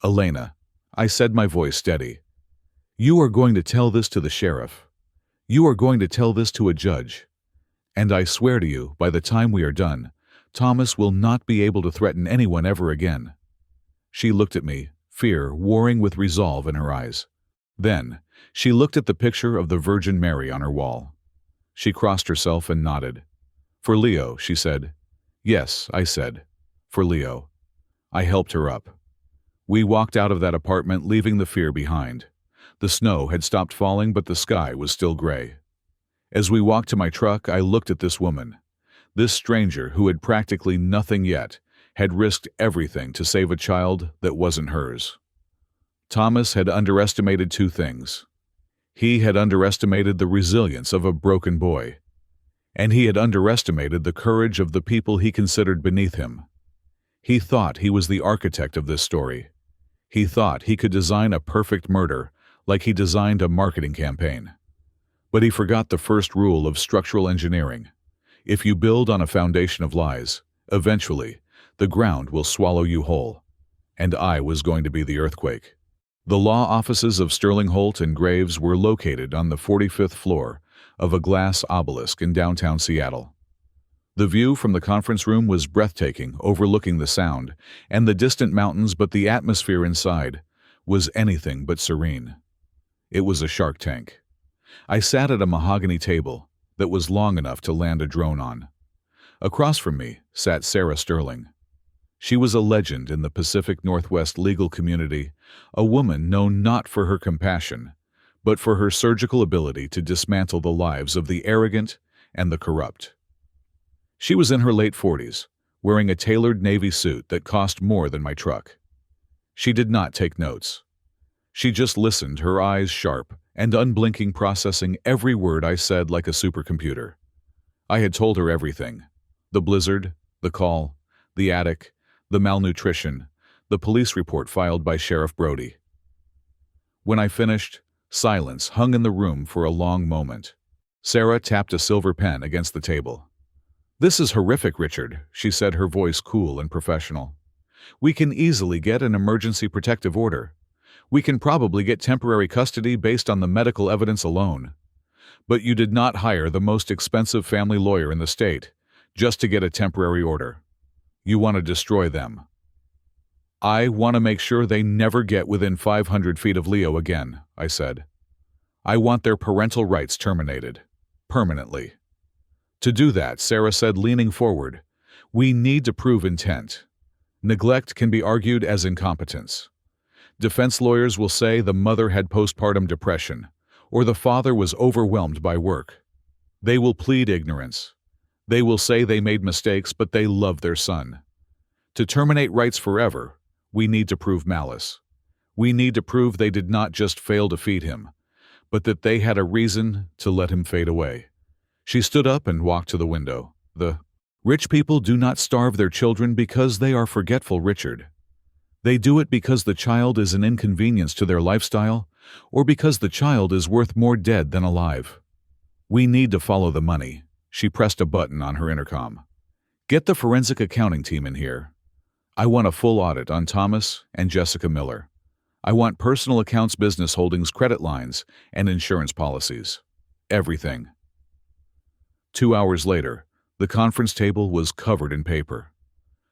Elena, I said, my voice steady. You are going to tell this to the sheriff. You are going to tell this to a judge. And I swear to you, by the time we are done, Thomas will not be able to threaten anyone ever again. She looked at me, fear warring with resolve in her eyes. Then, she looked at the picture of the Virgin Mary on her wall. She crossed herself and nodded. For Leo, she said. Yes, I said. For Leo. I helped her up. We walked out of that apartment, leaving the fear behind. The snow had stopped falling, but the sky was still gray. As we walked to my truck, I looked at this woman. This stranger who had practically nothing yet, had risked everything to save a child that wasn't hers. Thomas had underestimated 2 things. He had underestimated the resilience of a broken boy, and he had underestimated the courage of the people he considered beneath him. He thought he was the architect of this story. He thought he could design a perfect murder, like he designed a marketing campaign. But he forgot the first rule of structural engineering. If you build on a foundation of lies, eventually, the ground will swallow you whole. And I was going to be the earthquake. The law offices of Sterling Holt and Graves were located on the 45th floor of a glass obelisk in downtown Seattle. The view from the conference room was breathtaking, overlooking the sound and the distant mountains, but the atmosphere inside was anything but serene. It was a shark tank. I sat at a mahogany table that was long enough to land a drone on. Across from me sat Sarah Sterling. She was a legend in the Pacific Northwest legal community, a woman known not for her compassion, but for her surgical ability to dismantle the lives of the arrogant and the corrupt. She was in her late 40s, wearing a tailored navy suit that cost more than my truck. She did not take notes. She just listened, her eyes sharp and unblinking, processing every word I said like a supercomputer. I had told her everything: the blizzard, the call, the attic, the malnutrition, the police report filed by Sheriff Brody. When I finished, silence hung in the room for a long moment. Sarah tapped a silver pen against the table. "This is horrific, Richard," she said, her voice cool and professional. "We can easily get an emergency protective order. We can probably get temporary custody based on the medical evidence alone. But you did not hire the most expensive family lawyer in the state just to get a temporary order. You want to destroy them. I want to make sure they never get within 500 feet of Leo again," I said. "I want their parental rights terminated. Permanently." "To do that," Sarah said, leaning forward, "we need to prove intent. Neglect can be argued as incompetence. Defense lawyers will say the mother had postpartum depression, or the father was overwhelmed by work. They will plead ignorance. They will say they made mistakes, but they love their son. To terminate rights forever, we need to prove malice. We need to prove they did not just fail to feed him, but that they had a reason to let him fade away." She stood up and walked to the window. "The rich people do not starve their children because they are forgetful, Richard. They do it because the child is an inconvenience to their lifestyle, or because the child is worth more dead than alive. We need to follow the money." She pressed a button on her intercom. "Get the forensic accounting team in here. I want a full audit on Thomas and Jessica Miller. I want personal accounts, business holdings, credit lines, and insurance policies. Everything." 2 hours later, the conference table was covered in paper.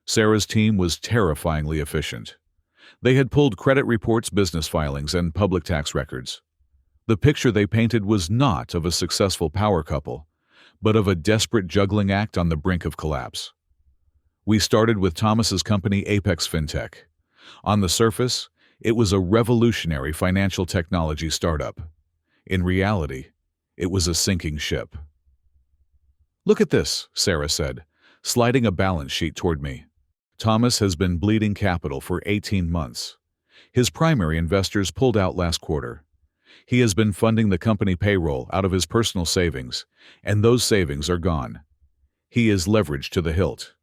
Sarah's team was terrifyingly efficient. They had pulled credit reports, business filings, and public tax records. The picture they painted was not of a successful power couple, but of a desperate juggling act on the brink of collapse. We started with Thomas's company, Apex FinTech. On the surface, it was a revolutionary financial technology startup. In reality, it was a sinking ship. "Look at this," Sarah said, sliding a balance sheet toward me. "Thomas has been bleeding capital for 18 months. His primary investors pulled out last quarter. He has been funding the company payroll out of his personal savings, and those savings are gone. He is leveraged to the hilt.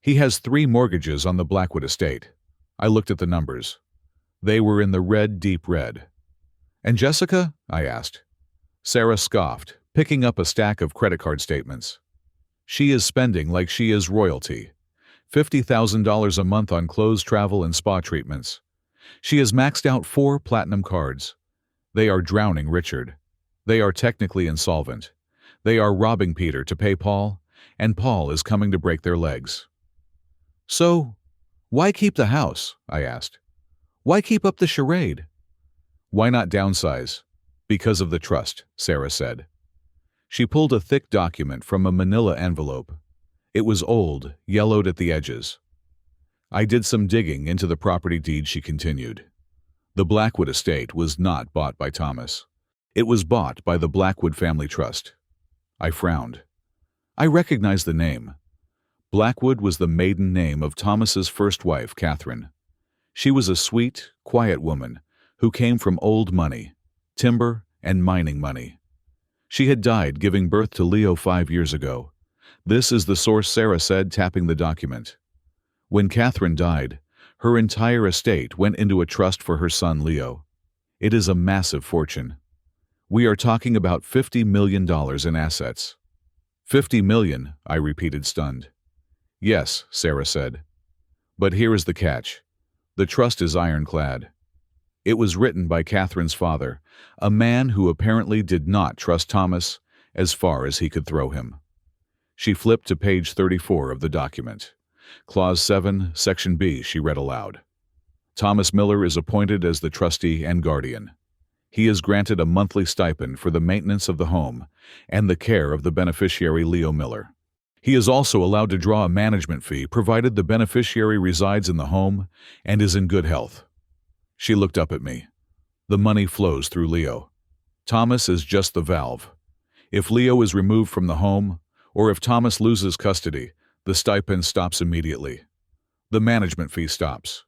He has 3 mortgages on the Blackwood estate." I looked at the numbers. They were in the red, deep red. "And Jessica?" I asked. Sarah scoffed, picking up a stack of credit card statements. "She is spending like she is royalty. $50,000 a month on clothes, travel, and spa treatments. She has maxed out 4 platinum cards. They are drowning Richard. They are technically insolvent. They are robbing Peter to pay Paul, and Paul is coming to break their legs." "So, why keep the house?" I asked. "Why keep up the charade?" "Why not downsize?" "Because of the trust," Sarah said. She pulled a thick document from a manila envelope. It was old, yellowed at the edges. "I did some digging into the property deed," she continued. "The Blackwood estate was not bought by Thomas. It was bought by the Blackwood Family Trust." I frowned. I recognized the name. Blackwood was the maiden name of Thomas's first wife, Catherine. She was a sweet, quiet woman who came from old money, timber and mining money. She had died giving birth to Leo 5 years ago. This is the source, Sarah said, tapping the document. When Catherine died, her entire estate went into a trust for her son Leo. It is a massive fortune. We are talking about $50 million in assets. $50 million, I repeated, stunned. "Yes," Sarah said. "But here is the catch. The trust is ironclad. It was written by Catherine's father, a man who apparently did not trust Thomas as far as he could throw him." She flipped to page 34 of the document. Clause 7, Section B, she read aloud. Thomas Miller is appointed as the trustee and guardian. He is granted a monthly stipend for the maintenance of the home and the care of the beneficiary Leo Miller. He is also allowed to draw a management fee provided the beneficiary resides in the home and is in good health. She looked up at me. The money flows through Leo. Thomas is just the valve. If Leo is removed from the home, or if Thomas loses custody, the stipend stops immediately. The management fee stops.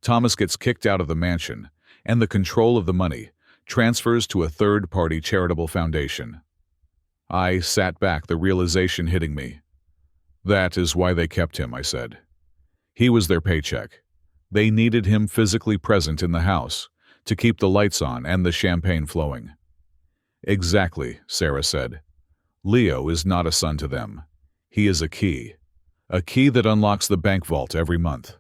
Thomas gets kicked out of the mansion, and the control of the money transfers to a third-party charitable foundation. I sat back, the realization hitting me. That is why they kept him, I said. He was their paycheck. They needed him physically present in the house to keep the lights on and the champagne flowing. Exactly, Sarah said. Leo is not a son to them. He is a key that unlocks the bank vault every month.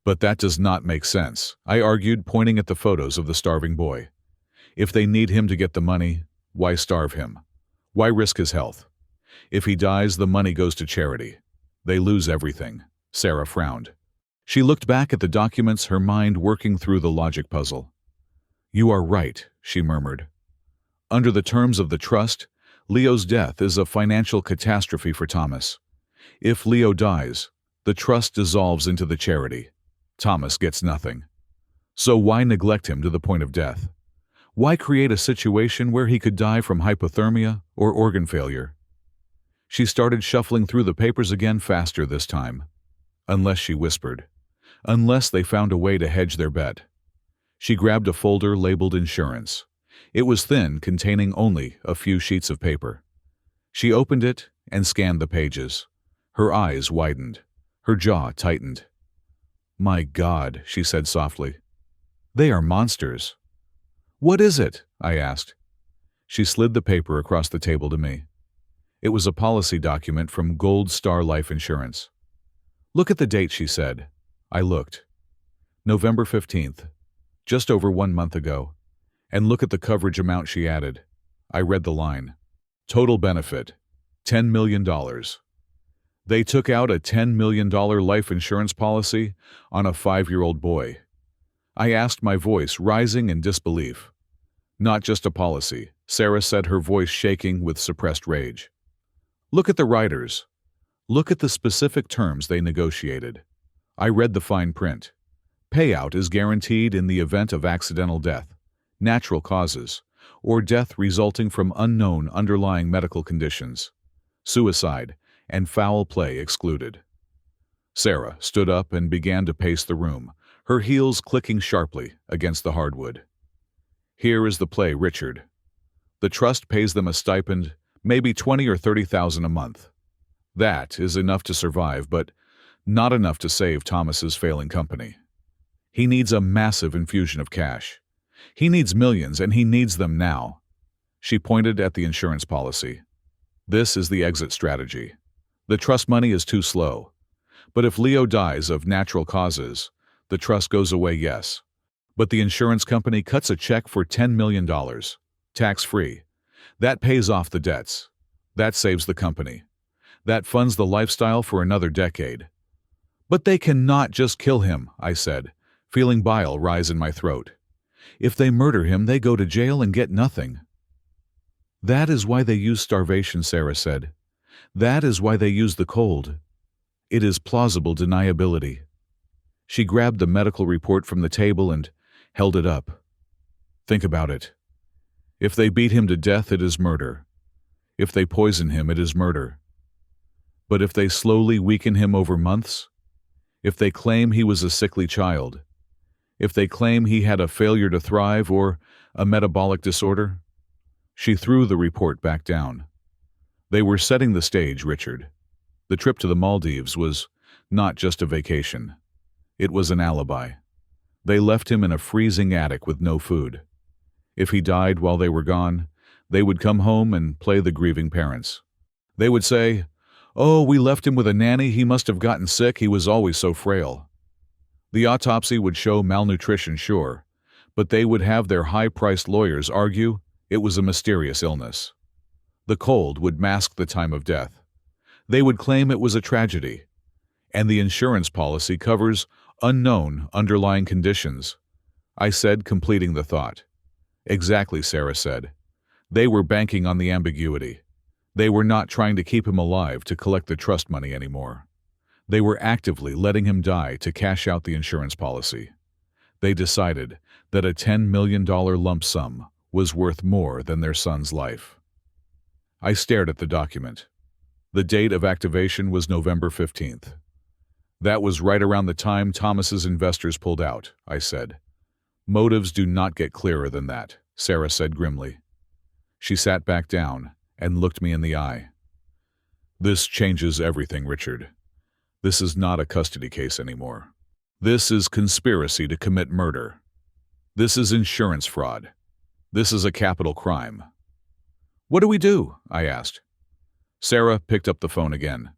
But that does not make sense, I argued, pointing at the photos of the starving boy. If they need him to get the money, why starve him? Why risk his health? If he dies, the money goes to charity. They lose everything. Sarah frowned. She looked back at the documents, her mind working through the logic puzzle. You are right, she murmured. Under the terms of the trust, Leo's death is a financial catastrophe for Thomas. If Leo dies, the trust dissolves into the charity. Thomas gets nothing. So why neglect him to the point of death? Why create a situation where he could die from hypothermia or organ failure? She started shuffling through the papers again, faster this time. Unless, she whispered. Unless they found a way to hedge their bet. She grabbed a folder labeled insurance. It was thin, containing only a few sheets of paper. She opened it and scanned the pages. Her eyes widened. Her jaw tightened. My God, she said softly. They are monsters. What is it? I asked. She slid the paper across the table to me. It was a policy document from Gold Star Life Insurance. Look at the date, she said. I looked. November 15th, just over 1 month ago. And look at the coverage amount she added. I read the line. Total benefit, $10 million. They took out a $10 million life insurance policy on a 5-year-old boy. I asked, my voice rising in disbelief. Not just a policy, Sarah said, her voice shaking with suppressed rage. Look at the writers. Look at the specific terms they negotiated. I read the fine print. Payout is guaranteed in the event of accidental death, natural causes, or death resulting from unknown underlying medical conditions. Suicide and foul play excluded. Sarah stood up and began to pace the room, her heels clicking sharply against the hardwood. Here is the play, Richard. The trust pays them a stipend, maybe $20,000 or $30,000 a month. That is enough to survive, but not enough to save Thomas's failing company. He needs a massive infusion of cash. He needs millions, and he needs them now. She pointed at the insurance policy. This is the exit strategy. The trust money is too slow. But if Leo dies of natural causes, the trust goes away, yes. But the insurance company cuts a check for $10 million, tax-free. That pays off the debts. That saves the company. That funds the lifestyle for another decade. But they cannot just kill him, I said, feeling bile rise in my throat. If they murder him, they go to jail and get nothing. That is why they use starvation, Sarah said. That is why they use the cold. It is plausible deniability. She grabbed the medical report from the table and held it up. Think about it. If they beat him to death, it is murder. If they poison him, it is murder. But if they slowly weaken him over months, if they claim he was a sickly child, if they claim he had a failure to thrive or a metabolic disorder, she threw the report back down. They were setting the stage, Richard. The trip to the Maldives was not just a vacation. It was an alibi. They left him in a freezing attic with no food. If he died while they were gone, they would come home and play the grieving parents. They would say, "Oh, we left him with a nanny. He must have gotten sick. He was always so frail." The autopsy would show malnutrition, sure, but they would have their high-priced lawyers argue it was a mysterious illness. The cold would mask the time of death. They would claim it was a tragedy, and the insurance policy covers Unknown underlying conditions, I said, completing the thought. Exactly, Sarah said. They were banking on the ambiguity. They were not trying to keep him alive to collect the trust money anymore. They were actively letting him die to cash out the insurance policy. They decided that a $10 million lump sum was worth more than their son's life. I stared at the document. The date of activation was November 15th. That was right around the time Thomas's investors pulled out, I said. Motives do not get clearer than that, Sarah said grimly. She sat back down and looked me in the eye. This changes everything, Richard. This is not a custody case anymore. This is conspiracy to commit murder. This is insurance fraud. This is a capital crime. What do we do? I asked. Sarah picked up the phone again.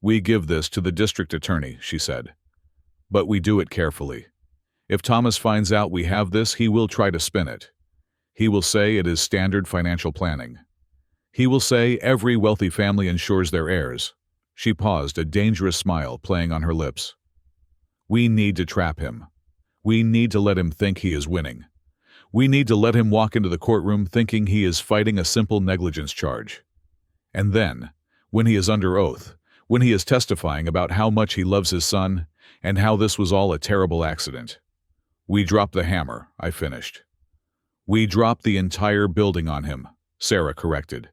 We give this to the district attorney, she said. But we do it carefully. If Thomas finds out we have this, he will try to spin it. He will say it is standard financial planning. He will say every wealthy family insures their heirs. She paused, a dangerous smile playing on her lips. We need to trap him. We need to let him think he is winning. We need to let him walk into the courtroom thinking he is fighting a simple negligence charge. And then, when he is under oath, when he is testifying about how much he loves his son and how this was all a terrible accident, we drop the hammer, I finished. We drop the entire building on him, Sarah corrected.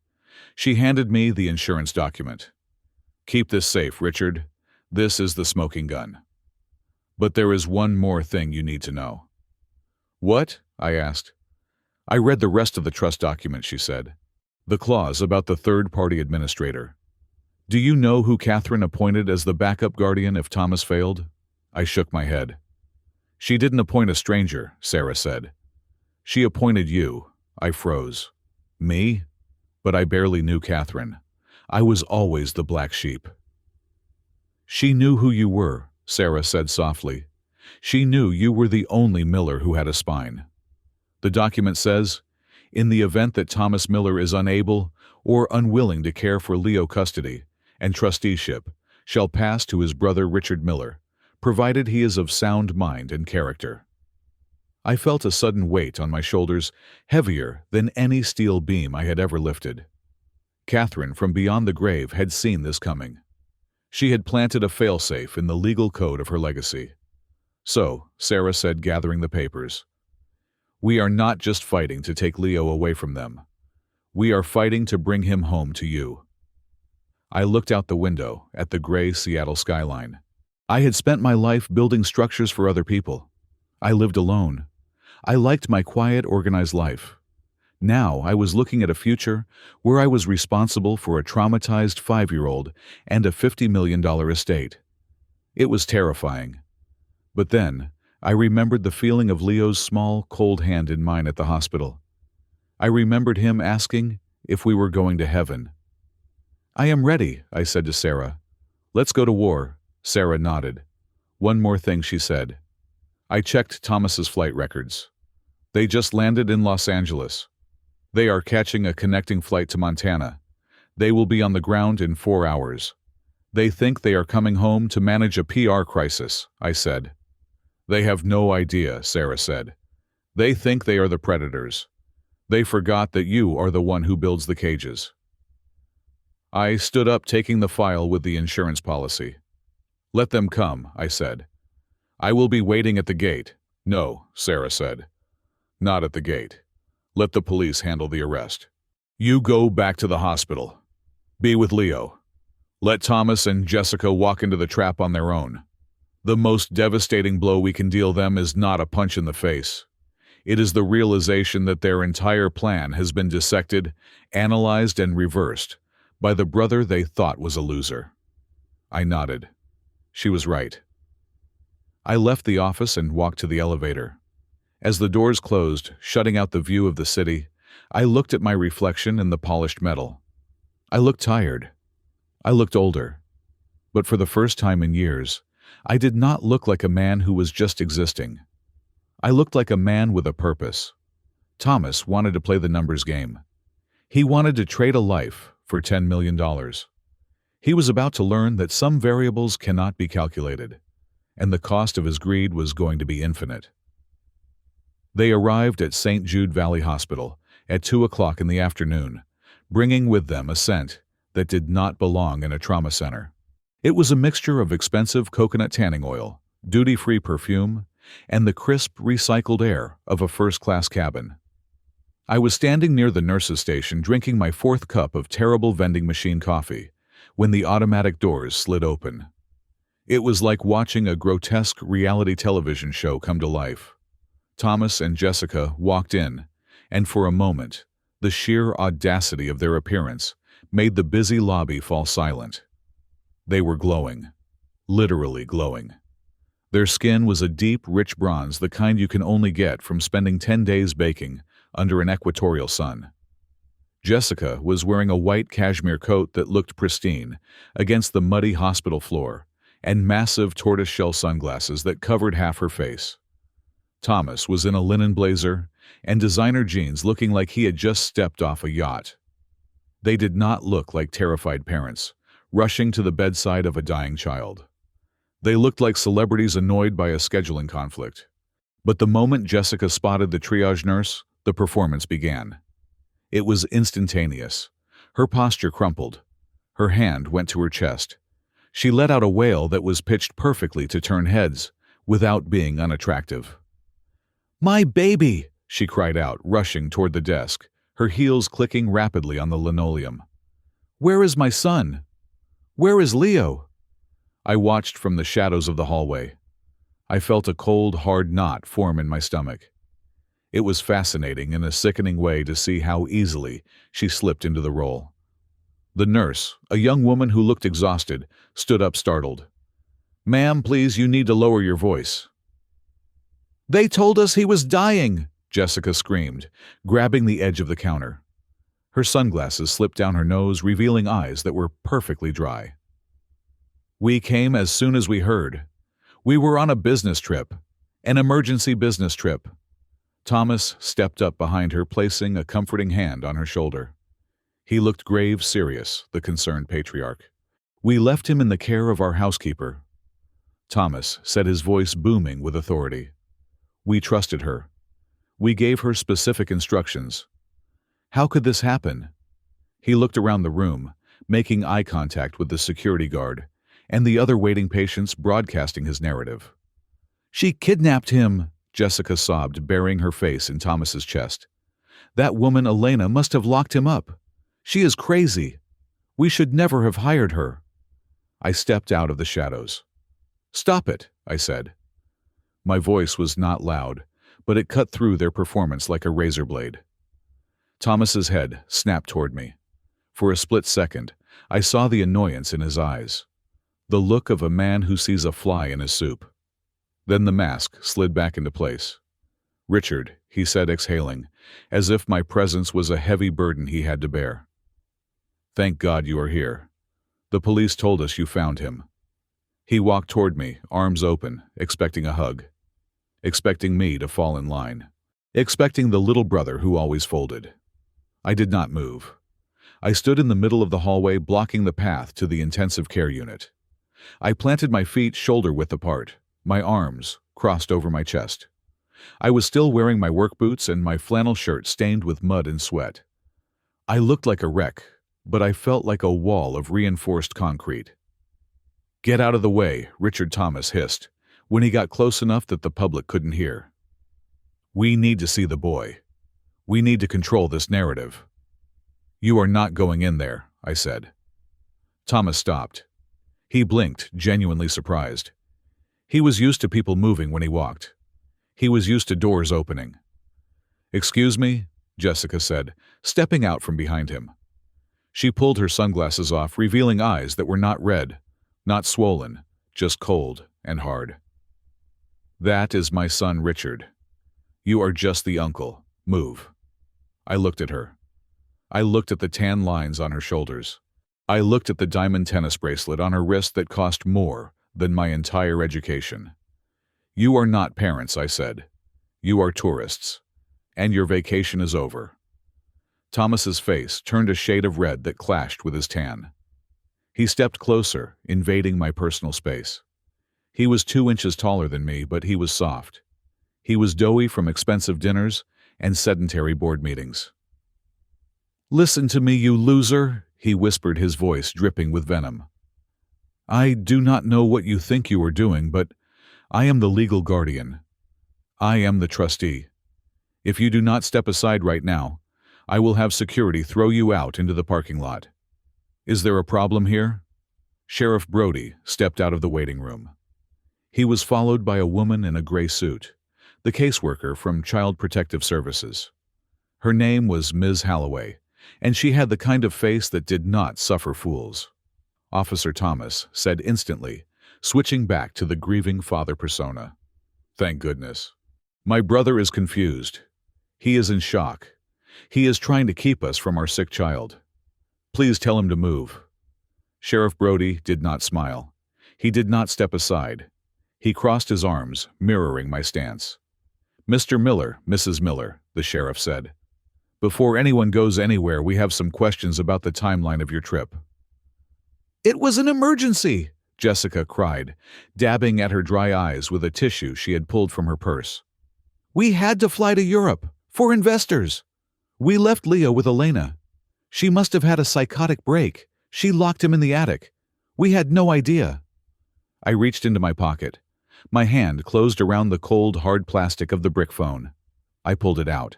She handed me the insurance document. Keep this safe, Richard. This is the smoking gun. But there is one more thing you need to know. What? I asked. I read the rest of the trust document, she said. The clause about the third-party administrator. Do you know who Catherine appointed as the backup guardian if Thomas failed? I shook my head. She didn't appoint a stranger, Sarah said. She appointed you. I froze. Me? But I barely knew Catherine. I was always the black sheep. She knew who you were, Sarah said softly. She knew you were the only Miller who had a spine. The document says, in the event that Thomas Miller is unable or unwilling to care for Leo custody and trusteeship, shall pass to his brother Richard Miller, provided he is of sound mind and character. I felt a sudden weight on my shoulders, heavier than any steel beam I had ever lifted. Catherine from beyond the grave had seen this coming. She had planted a failsafe in the legal code of her legacy. So, Sarah said, gathering the papers, we are not just fighting to take Leo away from them. We are fighting to bring him home to you. I looked out the window at the gray Seattle skyline. I had spent my life building structures for other people. I lived alone. I liked my quiet, organized life. Now I was looking at a future where I was responsible for a traumatized 5-year-old and a $50 million estate. It was terrifying. But then, I remembered the feeling of Leo's small, cold hand in mine at the hospital. I remembered him asking if we were going to heaven. I am ready, I said to Sarah. Let's go to war. Sarah nodded. One more thing, she said. I checked Thomas's flight records. They just landed in Los Angeles. They are catching a connecting flight to Montana. They will be on the ground in 4 hours. They think they are coming home to manage a PR crisis, I said. They have no idea, Sarah said. They think they are the predators. They forgot that you are the one who builds the cages. I stood up, taking the file with the insurance policy. Let them come, I said. I will be waiting at the gate. No, Sarah said. Not at the gate. Let the police handle the arrest. You go back to the hospital. Be with Leo. Let Thomas and Jessica walk into the trap on their own. The most devastating blow we can deal them is not a punch in the face. It is the realization that their entire plan has been dissected, analyzed, and reversed by the brother they thought was a loser. I nodded. She was right. I left the office and walked to the elevator. As the doors closed, shutting out the view of the city, I looked at my reflection in the polished metal. I looked tired. I looked older. But for the first time in years, I did not look like a man who was just existing. I looked like a man with a purpose. Thomas wanted to play the numbers game. He wanted to trade a life for $10 million. He was about to learn that some variables cannot be calculated, and the cost of his greed was going to be infinite. They arrived at St. Jude Valley Hospital at 2 o'clock in the afternoon, bringing with them a scent that did not belong in a trauma center. It was a mixture of expensive coconut tanning oil, duty-free perfume, and the crisp, recycled air of a first-class cabin. I was standing near the nurse's station drinking my 4th cup of terrible vending machine coffee when the automatic doors slid open. It was like watching a grotesque reality television show come to life. Thomas and Jessica walked in, and for a moment, the sheer audacity of their appearance made the busy lobby fall silent. They were glowing, literally glowing. Their skin was a deep, rich bronze, the kind you can only get from spending 10 days baking under an equatorial sun. Jessica was wearing a white cashmere coat that looked pristine against the muddy hospital floor, and massive tortoiseshell sunglasses that covered half her face. Thomas was in a linen blazer and designer jeans, looking like he had just stepped off a yacht. They did not look like terrified parents rushing to the bedside of a dying child. They looked like celebrities annoyed by a scheduling conflict. But the moment Jessica spotted the triage nurse, the performance began. It was instantaneous. Her posture crumpled. Her hand went to her chest. She let out a wail that was pitched perfectly to turn heads without being unattractive. "My baby!" she cried out, rushing toward the desk, her heels clicking rapidly on the linoleum. "Where is my son? Where is Leo?" I watched from the shadows of the hallway. I felt a cold, hard knot form in my stomach. It was fascinating in a sickening way to see how easily she slipped into the role. The nurse, a young woman who looked exhausted, stood up startled. "Ma'am, please, you need to lower your voice." "They told us he was dying!" Jessica screamed, grabbing the edge of the counter. Her sunglasses slipped down her nose, revealing eyes that were perfectly dry. "We came as soon as we heard. We were on a business trip, an emergency business trip." Thomas stepped up behind her, placing a comforting hand on her shoulder. He looked grave, serious, the concerned patriarch. "We left him in the care of our housekeeper." Thomas said, his voice booming with authority. "We trusted her. We gave her specific instructions. How could this happen?" He looked around the room, making eye contact with the security guard and the other waiting patients, broadcasting his narrative. "She kidnapped him," Jessica sobbed, burying her face in Thomas's chest. "That woman Elena must have locked him up. She is crazy. We should never have hired her." I stepped out of the shadows. "Stop it," I said. My voice was not loud, but it cut through their performance like a razor blade. Thomas's head snapped toward me. For a split second, I saw the annoyance in his eyes, the look of a man who sees a fly in his soup. Then the mask slid back into place. "Richard," he said, exhaling, as if my presence was a heavy burden he had to bear. "Thank God you are here. The police told us you found him." He walked toward me, arms open, expecting a hug. Expecting me to fall in line. Expecting the little brother who always folded. I did not move. I stood in the middle of the hallway, blocking the path to the intensive care unit. I planted my feet shoulder-width apart, my arms crossed over my chest. I was still wearing my work boots and my flannel shirt stained with mud and sweat. I looked like a wreck, but I felt like a wall of reinforced concrete. "Get out of the way," Richard Thomas hissed, when he got close enough that the public couldn't hear. "We need to see the boy. We need to control this narrative." "You are not going in there," I said. Thomas stopped. He blinked, genuinely surprised. He was used to people moving when he walked. He was used to doors opening. "Excuse me," Jessica said, stepping out from behind him. She pulled her sunglasses off, revealing eyes that were not red, not swollen, just cold and hard. "That is my son, Richard. You are just the uncle. Move." I looked at her. I looked at the tan lines on her shoulders. I looked at the diamond tennis bracelet on her wrist that cost more than my entire education. "You are not parents," I said. "You are tourists. And your vacation is over." Thomas's face turned a shade of red that clashed with his tan. He stepped closer, invading my personal space. He was 2 inches taller than me, but he was soft. He was doughy from expensive dinners and sedentary board meetings. "Listen to me, you loser," he whispered, his voice dripping with venom. "I do not know what you think you are doing, but I am the legal guardian. I am the trustee. If you do not step aside right now, I will have security throw you out into the parking lot. Is there a problem here?" Sheriff Brody stepped out of the waiting room. He was followed by a woman in a gray suit, the caseworker from Child Protective Services. Her name was Ms. Holloway, and she had the kind of face that did not suffer fools. Officer Thomas said instantly, switching back to the grieving father persona. "Thank goodness. My brother is confused. He is in shock. He is trying to keep us from our sick child. Please tell him to move." Sheriff Brody did not smile. He did not step aside. He crossed his arms, mirroring my stance. "Mr. Miller, Mrs. Miller," the sheriff said. "Before anyone goes anywhere, we have some questions about the timeline of your trip." "It was an emergency," Jessica cried, dabbing at her dry eyes with a tissue she had pulled from her purse. "We had to fly to Europe, for investors. We left Leo with Elena. She must have had a psychotic break. She locked him in the attic. We had no idea." I reached into my pocket. My hand closed around the cold, hard plastic of the brick phone. I pulled it out.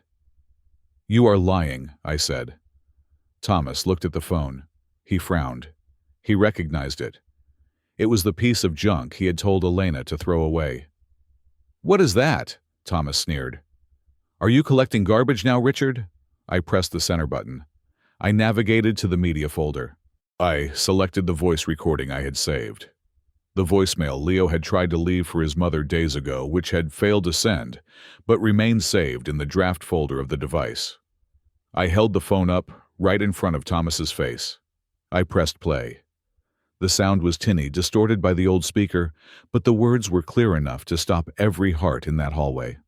"You are lying," I said. Thomas looked at the phone. He frowned. He recognized it. It was the piece of junk he had told Elena to throw away. "What is that?" Thomas sneered. "Are you collecting garbage now, Richard?" I pressed the center button. I navigated to the media folder. I selected the voice recording I had saved. The voicemail Leo had tried to leave for his mother days ago, which had failed to send, but remained saved in the draft folder of the device. I held the phone up, right in front of Thomas's face. I pressed play. The sound was tinny, distorted by the old speaker, but the words were clear enough to stop every heart in that hallway.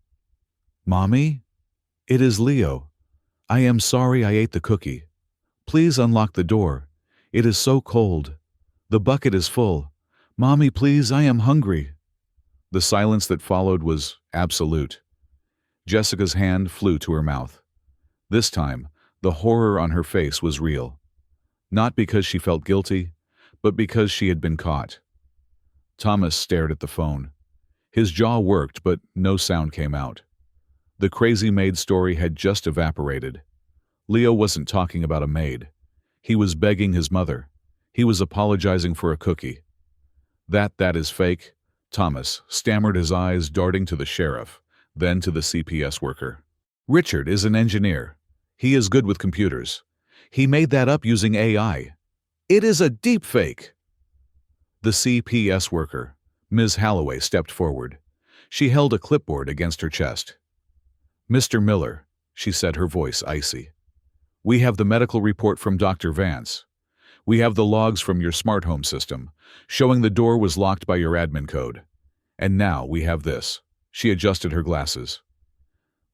"Mommy? It is Leo. I am sorry I ate the cookie. Please unlock the door. It is so cold. The bucket is full. Mommy, please, I am hungry." The silence that followed was absolute. Jessica's hand flew to her mouth. This time, the horror on her face was real. Not because she felt guilty, but because she had been caught. Thomas stared at the phone. His jaw worked, but no sound came out. The crazy maid story had just evaporated. Leo wasn't talking about a maid. He was begging his mother. He was apologizing for a cookie. That is fake," Thomas stammered, his eyes darting to the sheriff, then to the CPS worker. "Richard is an engineer. He is good with computers. He made that up using AI. It is a deep fake." The CPS worker, Ms. Holloway, stepped forward. She held a clipboard against her chest. "Mr. Miller," she said, her voice icy. "We have the medical report from Dr. Vance. We have the logs from your smart home system, showing the door was locked by your admin code. And now we have this." She adjusted her glasses.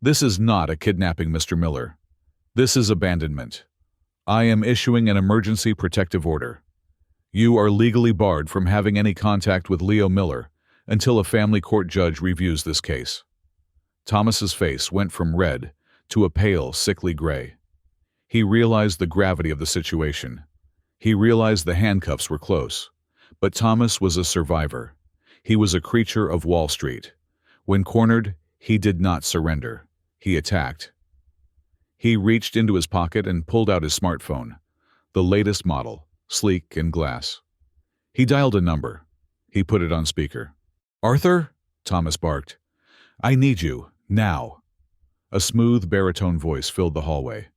"This is not a kidnapping, Mr. Miller. This is abandonment. I am issuing an emergency protective order. You are legally barred from having any contact with Leo Miller until a family court judge reviews this case." Thomas's face went from red to a pale, sickly gray. He realized the gravity of the situation. He realized the handcuffs were close. But Thomas was a survivor. He was a creature of Wall Street. When cornered, he did not surrender. He attacked. He reached into his pocket and pulled out his smartphone, the latest model, sleek and glass. He dialed a number. He put it on speaker. "Arthur?" Thomas barked. "I need you, now." A smooth baritone voice filled the hallway.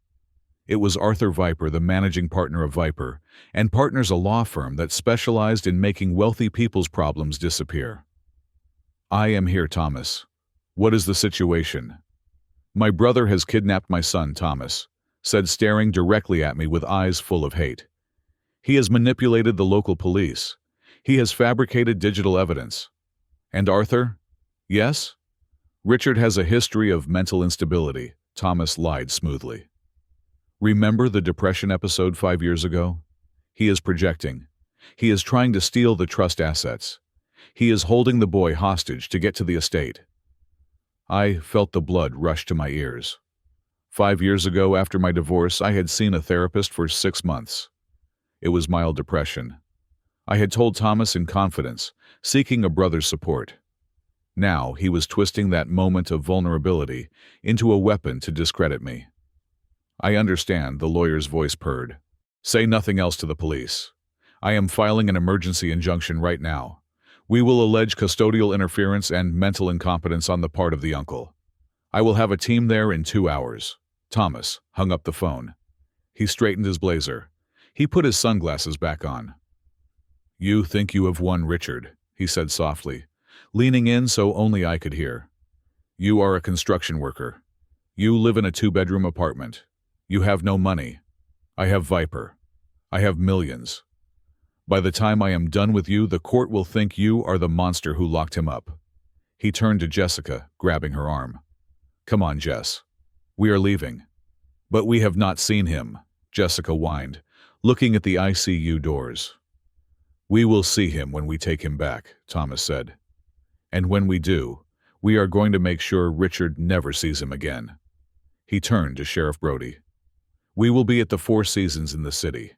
It was Arthur Viper, the managing partner of Viper, and Partners, a law firm that specialized in making wealthy people's problems disappear. "I am here, Thomas. What is the situation?" "My brother has kidnapped my son, Thomas," said, staring directly at me with eyes full of hate. "He has manipulated the local police. He has fabricated digital evidence. And Arthur? Yes? Richard has a history of mental instability," Thomas lied smoothly. "Remember the depression episode 5 years ago? He is projecting. He is trying to steal the trust assets. He is holding the boy hostage to get to the estate. I felt the blood rush to my ears. 5 years ago, after my divorce, I had seen a therapist for 6 months. It was mild depression. I had told Thomas in confidence, seeking a brother's support. Now he was twisting that moment of vulnerability into a weapon to discredit me. I understand, the lawyer's voice purred. Say nothing else to the police. I am filing an emergency injunction right now. We will allege custodial interference and mental incompetence on the part of the uncle. I will have a team there in 2 hours. Thomas hung up the phone. He straightened his blazer. He put his sunglasses back on. You think you have won, Richard, he said softly, leaning in so only I could hear. You are a construction worker. You live in a 2-bedroom apartment. You have no money. I have Viper. I have millions. By the time I am done with you, the court will think you are the monster who locked him up. He turned to Jessica, grabbing her arm. Come on, Jess. We are leaving. But we have not seen him, Jessica whined, looking at the ICU doors. We will see him when we take him back, Thomas said. And when we do, we are going to make sure Richard never sees him again. He turned to Sheriff Brody. We will be at the Four Seasons in the city.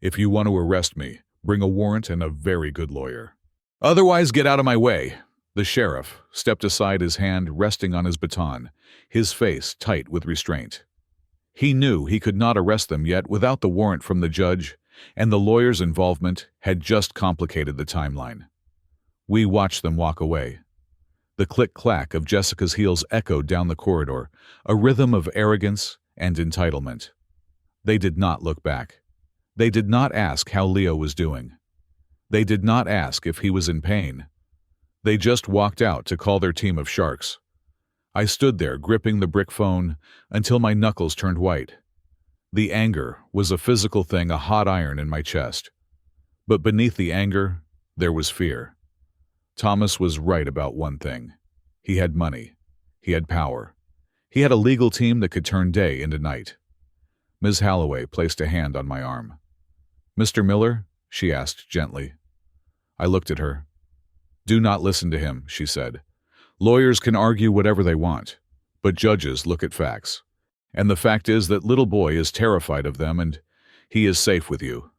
If you want to arrest me, bring a warrant and a very good lawyer. Otherwise, get out of my way. The sheriff stepped aside, his hand resting on his baton, his face tight with restraint. He knew he could not arrest them yet without the warrant from the judge, and the lawyer's involvement had just complicated the timeline. We watched them walk away. The click-clack of Jessica's heels echoed down the corridor, a rhythm of arrogance and entitlement. They did not look back. They did not ask how Leo was doing. They did not ask if he was in pain. They just walked out to call their team of sharks. I stood there gripping the brick phone until my knuckles turned white. The anger was a physical thing, a hot iron in my chest. But beneath the anger, there was fear. Thomas was right about one thing. He had money. He had power. He had a legal team that could turn day into night. Ms. Halloway placed a hand on my arm. Mr. Miller? She asked gently. I looked at her. Do not listen to him, she said. Lawyers can argue whatever they want, but judges look at facts. And the fact is that little boy is terrified of them, and he is safe with you.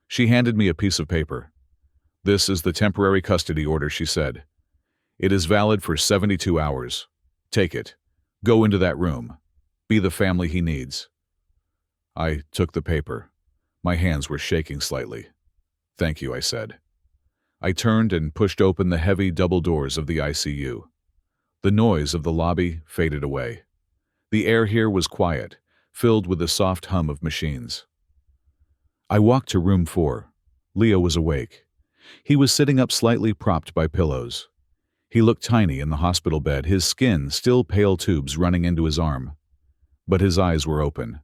She handed me a piece of paper. This is the temporary custody order, she said. It is valid for 72 hours. Take it. Go into that room. Be the family he needs. I took the paper. My hands were shaking slightly. Thank you, I said. I turned and pushed open the heavy double doors of the ICU. The noise of the lobby faded away. The air here was quiet, filled with the soft hum of machines. I walked to room 4. Leo was awake. He was sitting up slightly propped by pillows. He looked tiny in the hospital bed, his skin still pale tubes running into his arm. But his eyes were open.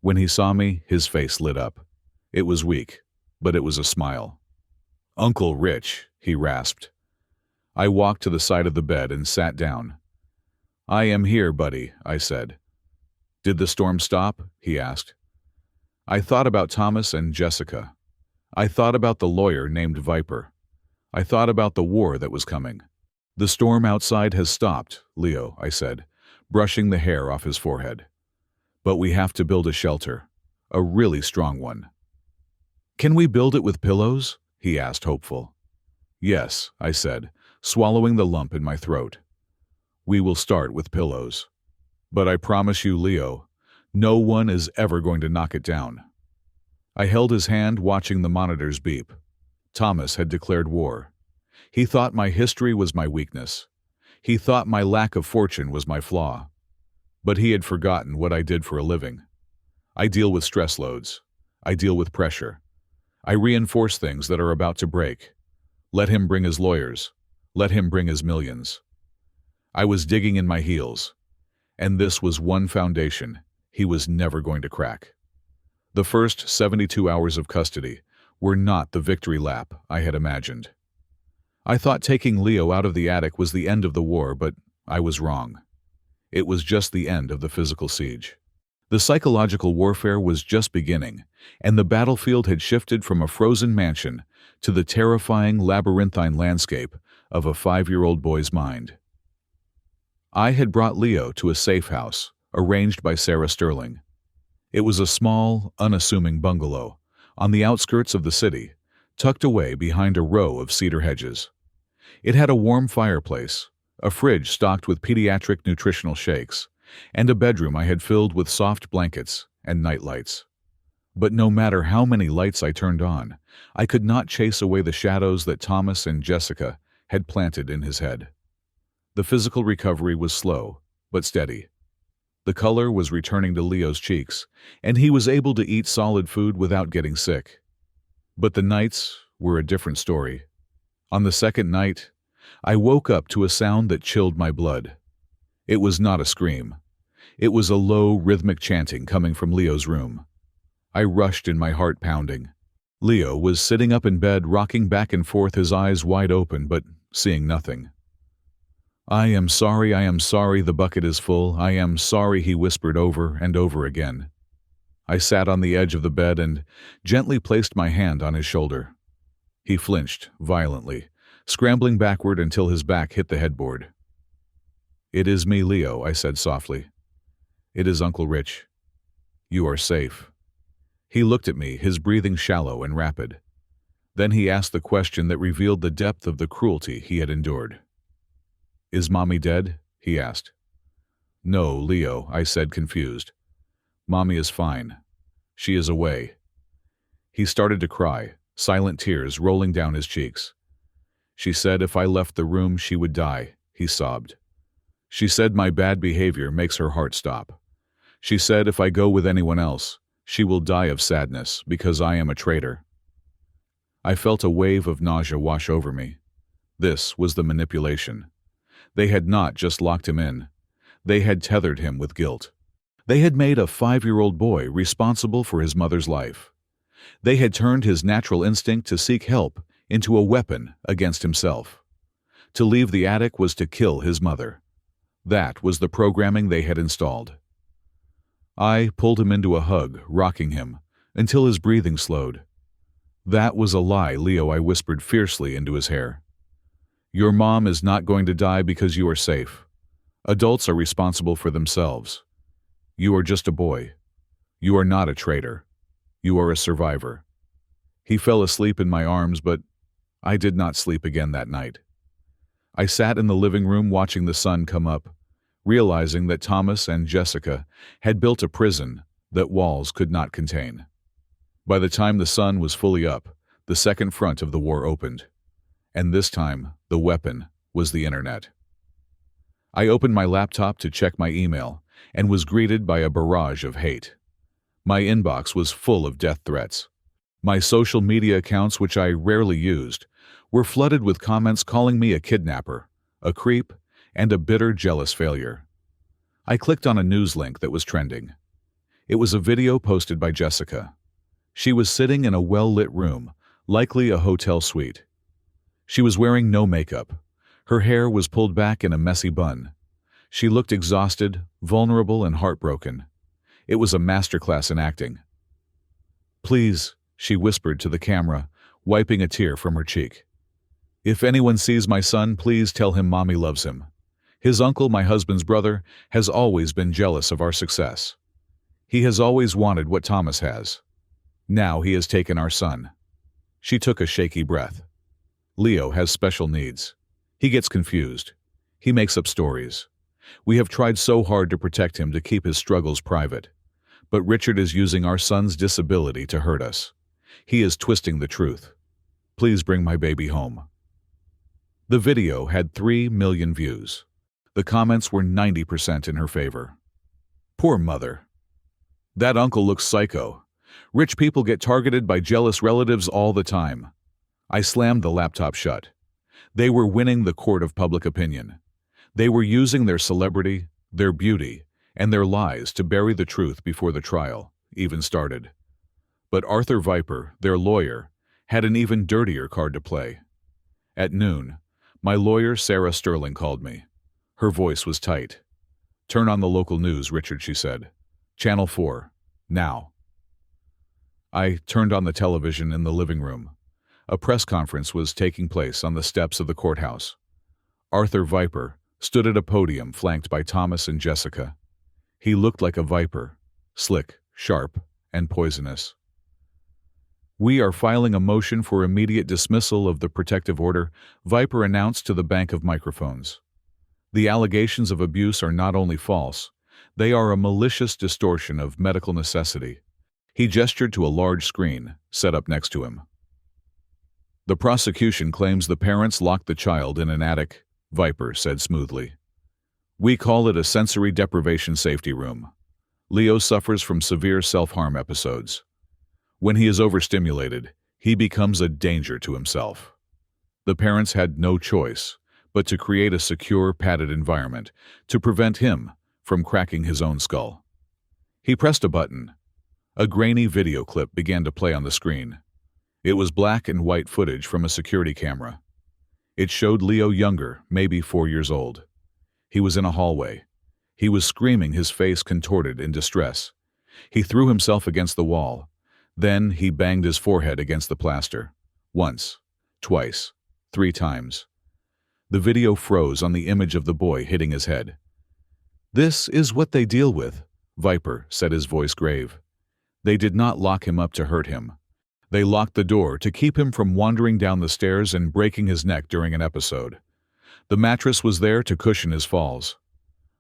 When he saw me, his face lit up. It was weak, but it was a smile. Uncle Rich, he rasped. I walked to the side of the bed and sat down. I am here, buddy, I said. Did the storm stop? He asked. I thought about Thomas and Jessica. I thought about the lawyer named Viper. I thought about the war that was coming. The storm outside has stopped, Leo, I said, brushing the hair off his forehead. But we have to build a shelter, a really strong one. Can we build it with pillows? He asked, hopeful. Yes, I said, swallowing the lump in my throat. We will start with pillows. But I promise you, Leo, no one is ever going to knock it down. I held his hand, watching the monitors beep. Thomas had declared war. He thought my history was my weakness. He thought my lack of fortune was my flaw. But he had forgotten what I did for a living. I deal with stress loads. I deal with pressure. I reinforce things that are about to break. Let him bring his lawyers. Let him bring his millions. I was digging in my heels. And this was one foundation he was never going to crack. The first 72 hours of custody were not the victory lap I had imagined. I thought taking Leo out of the attic was the end of the war, but I was wrong. It was just the end of the physical siege. The psychological warfare was just beginning, and the battlefield had shifted from a frozen mansion to the terrifying labyrinthine landscape of a 5-year-old boy's mind. I had brought Leo to a safe house, arranged by Sarah Sterling. It was a small, unassuming bungalow, on the outskirts of the city, tucked away behind a row of cedar hedges. It had a warm fireplace, a fridge stocked with pediatric nutritional shakes, and a bedroom I had filled with soft blankets and nightlights. But no matter how many lights I turned on, I could not chase away the shadows that Thomas and Jessica had planted in his head. The physical recovery was slow, but steady. The color was returning to Leo's cheeks, and he was able to eat solid food without getting sick. But the nights were a different story. On the second night, I woke up to a sound that chilled my blood. It was not a scream. It was a low, rhythmic chanting coming from Leo's room. I rushed in, my heart pounding. Leo was sitting up in bed, rocking back and forth, his eyes wide open, but seeing nothing. I am sorry, the bucket is full, I am sorry, he whispered over and over again. I sat on the edge of the bed and gently placed my hand on his shoulder. He flinched violently, scrambling backward until his back hit the headboard. It is me, Leo, I said softly. It is Uncle Rich. You are safe. He looked at me, his breathing shallow and rapid. Then he asked the question that revealed the depth of the cruelty he had endured. Is Mommy dead? He asked. No, Leo, I said, confused. Mommy is fine. She is away. He started to cry, silent tears rolling down his cheeks. She said if I left the room she would die, he sobbed. She said my bad behavior makes her heart stop. She said if I go with anyone else, she will die of sadness because I am a traitor. I felt a wave of nausea wash over me. This was the manipulation. They had not just locked him in. They had tethered him with guilt. They had made a 5-year-old boy responsible for his mother's life. They had turned his natural instinct to seek help into a weapon against himself. To leave the attic was to kill his mother. That was the programming they had installed. I pulled him into a hug, rocking him, until his breathing slowed. That was a lie, Leo, I whispered fiercely into his hair. Your mom is not going to die because you are safe. Adults are responsible for themselves. You are just a boy. You are not a traitor. You are a survivor. He fell asleep in my arms, but I did not sleep again that night. I sat in the living room watching the sun come up, realizing that Thomas and Jessica had built a prison that walls could not contain. By the time the sun was fully up, the second front of the war opened. And this time, the weapon was the internet. I opened my laptop to check my email and was greeted by a barrage of hate. My inbox was full of death threats. My social media accounts, which I rarely used, were flooded with comments calling me a kidnapper, a creep, and a bitter, jealous failure. I clicked on a news link that was trending. It was a video posted by Jessica. She was sitting in a well-lit room, likely a hotel suite. She was wearing no makeup. Her hair was pulled back in a messy bun. She looked exhausted, vulnerable, and heartbroken. It was a masterclass in acting. Please, she whispered to the camera, wiping a tear from her cheek. If anyone sees my son, please tell him Mommy loves him. His uncle, my husband's brother, has always been jealous of our success. He has always wanted what Thomas has. Now he has taken our son. She took a shaky breath. Leo has special needs. He gets confused. He makes up stories. We have tried so hard to protect him, to keep his struggles private. But Richard is using our son's disability to hurt us. He is twisting the truth. Please bring my baby home. The video had 3 million views. The comments were 90% in her favor. Poor mother. That uncle looks psycho. Rich people get targeted by jealous relatives all the time. I slammed the laptop shut. They were winning the court of public opinion. They were using their celebrity, their beauty, and their lies to bury the truth before the trial even started. But Arthur Viper, their lawyer, had an even dirtier card to play. At noon, my lawyer Sarah Sterling called me. Her voice was tight. Turn on the local news, Richard, she said. Channel 4. Now. I turned on the television in the living room. A press conference was taking place on the steps of the courthouse. Arthur Viper stood at a podium flanked by Thomas and Jessica. He looked like a viper, slick, sharp, and poisonous. "We are filing a motion for immediate dismissal of the protective order," Viper announced to the bank of microphones. "The allegations of abuse are not only false, they are a malicious distortion of medical necessity." He gestured to a large screen set up next to him. "The prosecution claims the parents locked the child in an attic," Viper said smoothly. "We call it a sensory deprivation safety room. Leo suffers from severe self-harm episodes. When he is overstimulated, he becomes a danger to himself. The parents had no choice but to create a secure, padded environment to prevent him from cracking his own skull." He pressed a button. A grainy video clip began to play on the screen. It was black and white footage from a security camera. It showed Leo younger, maybe 4 years old. He was in a hallway. He was screaming, his face contorted in distress. He threw himself against the wall. Then he banged his forehead against the plaster. Once, twice, 3 times. The video froze on the image of the boy hitting his head. "This is what they deal with," Viper said, his voice grave. "They did not lock him up to hurt him. They locked the door to keep him from wandering down the stairs and breaking his neck during an episode. The mattress was there to cushion his falls.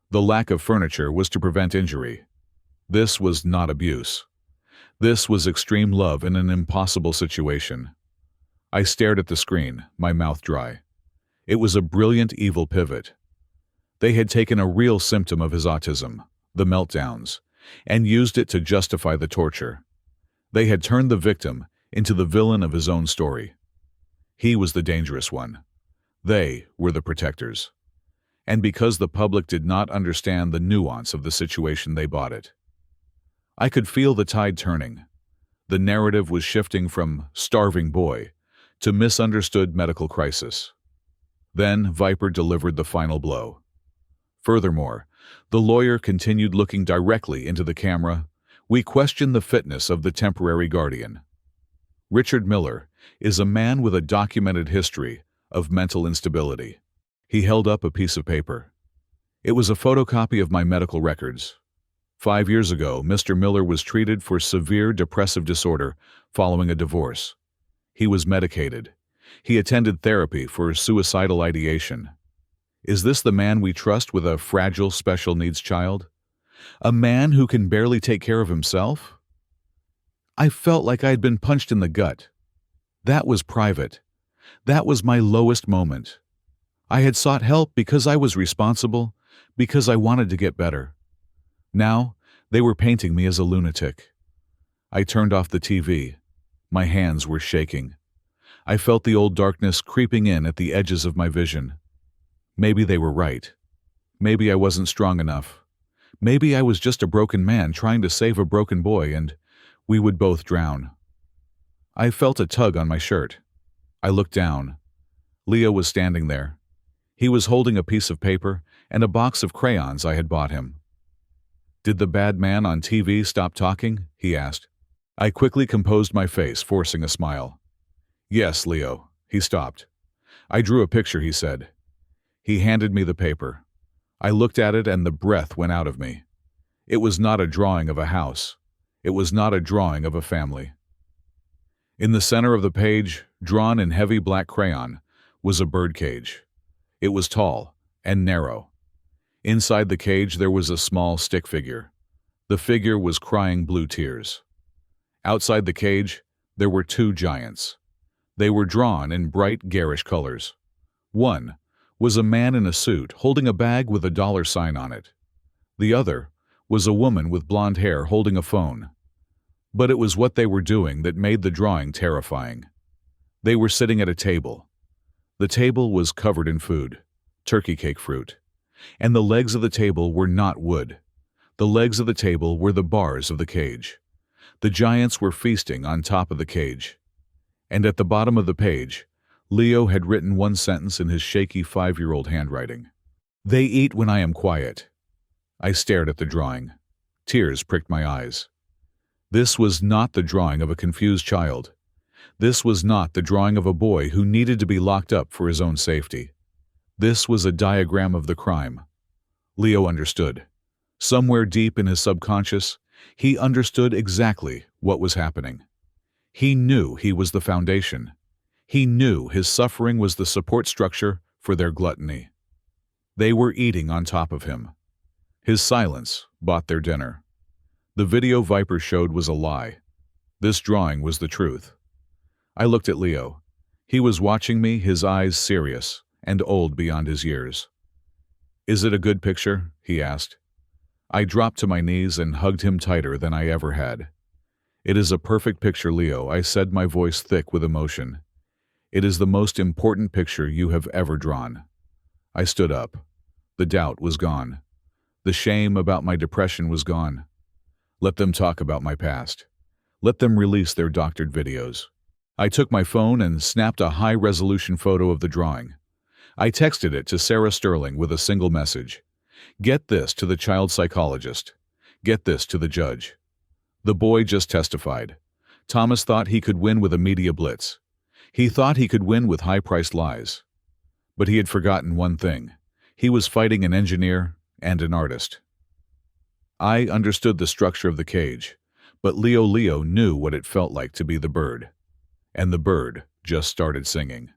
The lack of furniture was to prevent injury. This was not abuse. This was extreme love in an impossible situation." I stared at the screen, my mouth dry. It was a brilliant evil pivot. They had taken a real symptom of his autism, the meltdowns, and used it to justify the torture. They had turned the victim into the villain of his own story. He was the dangerous one. They were the protectors. And because the public did not understand the nuance of the situation, they bought it. I could feel the tide turning. The narrative was shifting from starving boy to misunderstood medical crisis. Then Viper delivered the final blow. Furthermore, the lawyer continued looking directly into the camera. "We question the fitness of the temporary guardian. Richard Miller is a man with a documented history of mental instability." He held up a piece of paper. It was a photocopy of my medical records. 5 years ago, Mr. Miller was treated for severe depressive disorder following a divorce. He was medicated. He attended therapy for suicidal ideation. Is this the man we trust with a fragile special needs child? A man who can barely take care of himself? I felt like I had been punched in the gut. That was private. That was my lowest moment. I had sought help because I was responsible, because I wanted to get better. Now, they were painting me as a lunatic. I turned off the TV. My hands were shaking. I felt the old darkness creeping in at the edges of my vision. Maybe they were right. Maybe I wasn't strong enough. Maybe I was just a broken man trying to save a broken boy, and we would both drown. I felt a tug on my shirt. I looked down. Leo was standing there. He was holding a piece of paper and a box of crayons I had bought him. "Did the bad man on TV stop talking?" he asked. I quickly composed my face, forcing a smile. "Yes, Leo, he stopped. I drew a picture," he said. He handed me the paper. I looked at it and the breath went out of me. It was not a drawing of a house. It was not a drawing of a family. In the center of the page, drawn in heavy black crayon, was a birdcage. It was tall and narrow. Inside the cage there was a small stick figure. The figure was crying blue tears. Outside the cage, there were 2 giants. They were drawn in bright, garish colors. One was a man in a suit holding a bag with a $sign on it. The other was a woman with blonde hair holding a phone. But it was what they were doing that made the drawing terrifying. They were sitting at a table. The table was covered in food, turkey cake fruit, and the legs of the table were not wood. The legs of the table were the bars of the cage. The giants were feasting on top of the cage. And at the bottom of the page, Leo had written one sentence in his shaky 5-year-old handwriting. "They eat when I am quiet." I stared at the drawing. Tears pricked my eyes. This was not the drawing of a confused child. This was not the drawing of a boy who needed to be locked up for his own safety. This was a diagram of the crime. Leo understood. Somewhere deep in his subconscious, he understood exactly what was happening. He knew he was the foundation. He knew his suffering was the support structure for their gluttony. They were eating on top of him. His silence bought their dinner. The video Viper showed was a lie. This drawing was the truth. I looked at Leo. He was watching me, his eyes serious and old beyond his years. "Is it a good picture?" he asked. I dropped to my knees and hugged him tighter than I ever had. "It is a perfect picture, Leo," I said, my voice thick with emotion. "It is the most important picture you have ever drawn." I stood up. The doubt was gone. The shame about my depression was gone. Let them talk about my past. Let them release their doctored videos. I took my phone and snapped a high-resolution photo of the drawing. I texted it to Sarah Sterling with a single message. "Get this to the child psychologist. Get this to the judge." The boy just testified. Thomas thought he could win with a media blitz. He thought he could win with high-priced lies. But he had forgotten one thing. He was fighting an engineer and an artist. I understood the structure of the cage, but Leo knew what it felt like to be the bird. And the bird just started singing.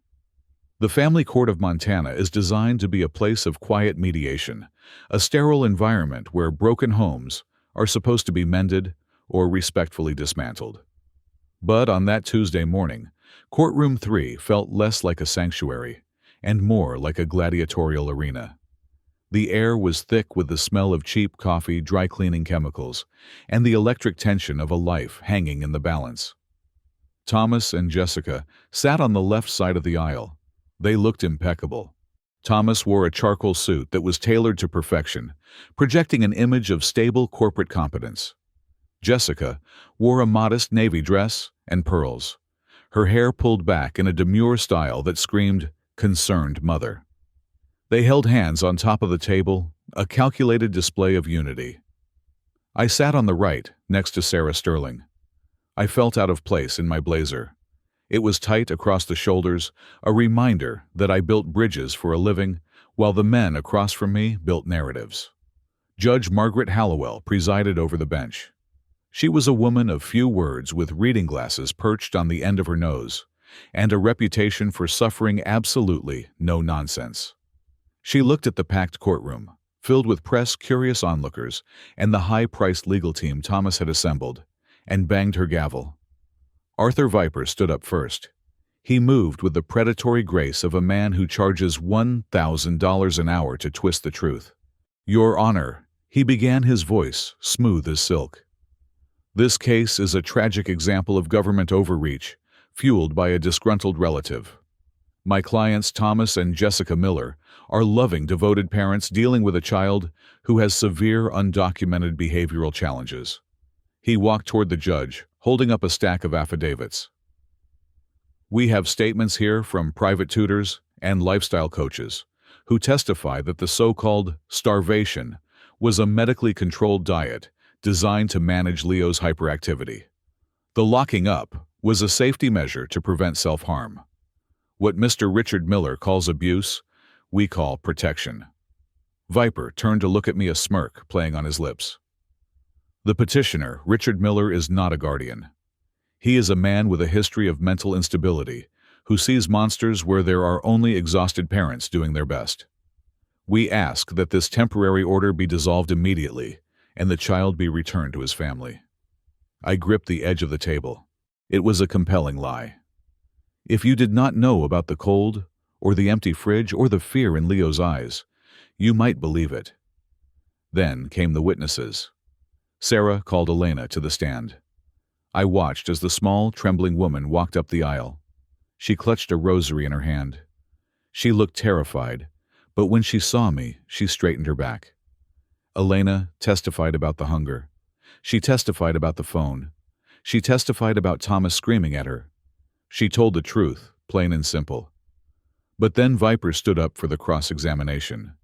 The family court of Montana is designed to be a place of quiet mediation, a sterile environment where broken homes are supposed to be mended or respectfully dismantled. But on that Tuesday morning, Courtroom 3 felt less like a sanctuary and more like a gladiatorial arena. The air was thick with the smell of cheap coffee, dry cleaning chemicals, and the electric tension of a life hanging in the balance. Thomas and Jessica sat on the left side of the aisle. They looked impeccable. Thomas wore a charcoal suit that was tailored to perfection, projecting an image of stable corporate competence. Jessica wore a modest navy dress and pearls, her hair pulled back in a demure style that screamed, "concerned mother." They held hands on top of the table, a calculated display of unity. I sat on the right, next to Sarah Sterling. I felt out of place in my blazer. It was tight across the shoulders, a reminder that I built bridges for a living, while the men across from me built narratives. Judge Margaret Hallowell presided over the bench. She was a woman of few words with reading glasses perched on the end of her nose, and a reputation for suffering absolutely no nonsense. She looked at the packed courtroom, filled with press-curious onlookers and the high-priced legal team Thomas had assembled, and banged her gavel. Arthur Viper stood up first. He moved with the predatory grace of a man who charges $1,000 an hour to twist the truth. "Your Honor," he began, his voice smooth as silk. "This case is a tragic example of government overreach, fueled by a disgruntled relative. My clients Thomas and Jessica Miller are loving, devoted parents dealing with a child who has severe undocumented behavioral challenges." He walked toward the judge, holding up a stack of affidavits. "We have statements here from private tutors and lifestyle coaches who testify that the so-called starvation was a medically controlled diet designed to manage Leo's hyperactivity. The locking up was a safety measure to prevent self-harm. What Mr. Richard Miller calls abuse, we call protection." Viper turned to look at me, a smirk playing on his lips. "The petitioner, Richard Miller, is not a guardian. He is a man with a history of mental instability who sees monsters where there are only exhausted parents doing their best. We ask that this temporary order be dissolved immediately and the child be returned to his family." I gripped the edge of the table. It was a compelling lie. If you did not know about the cold, or the empty fridge, or the fear in Leo's eyes, you might believe it. Then came the witnesses. Sarah called Elena to the stand. I watched as the small, trembling woman walked up the aisle. She clutched a rosary in her hand. She looked terrified, but when she saw me, she straightened her back. Elena testified about the hunger. She testified about the phone. She testified about Thomas screaming at her. She told the truth, plain and simple. But then Viper stood up for the cross-examination.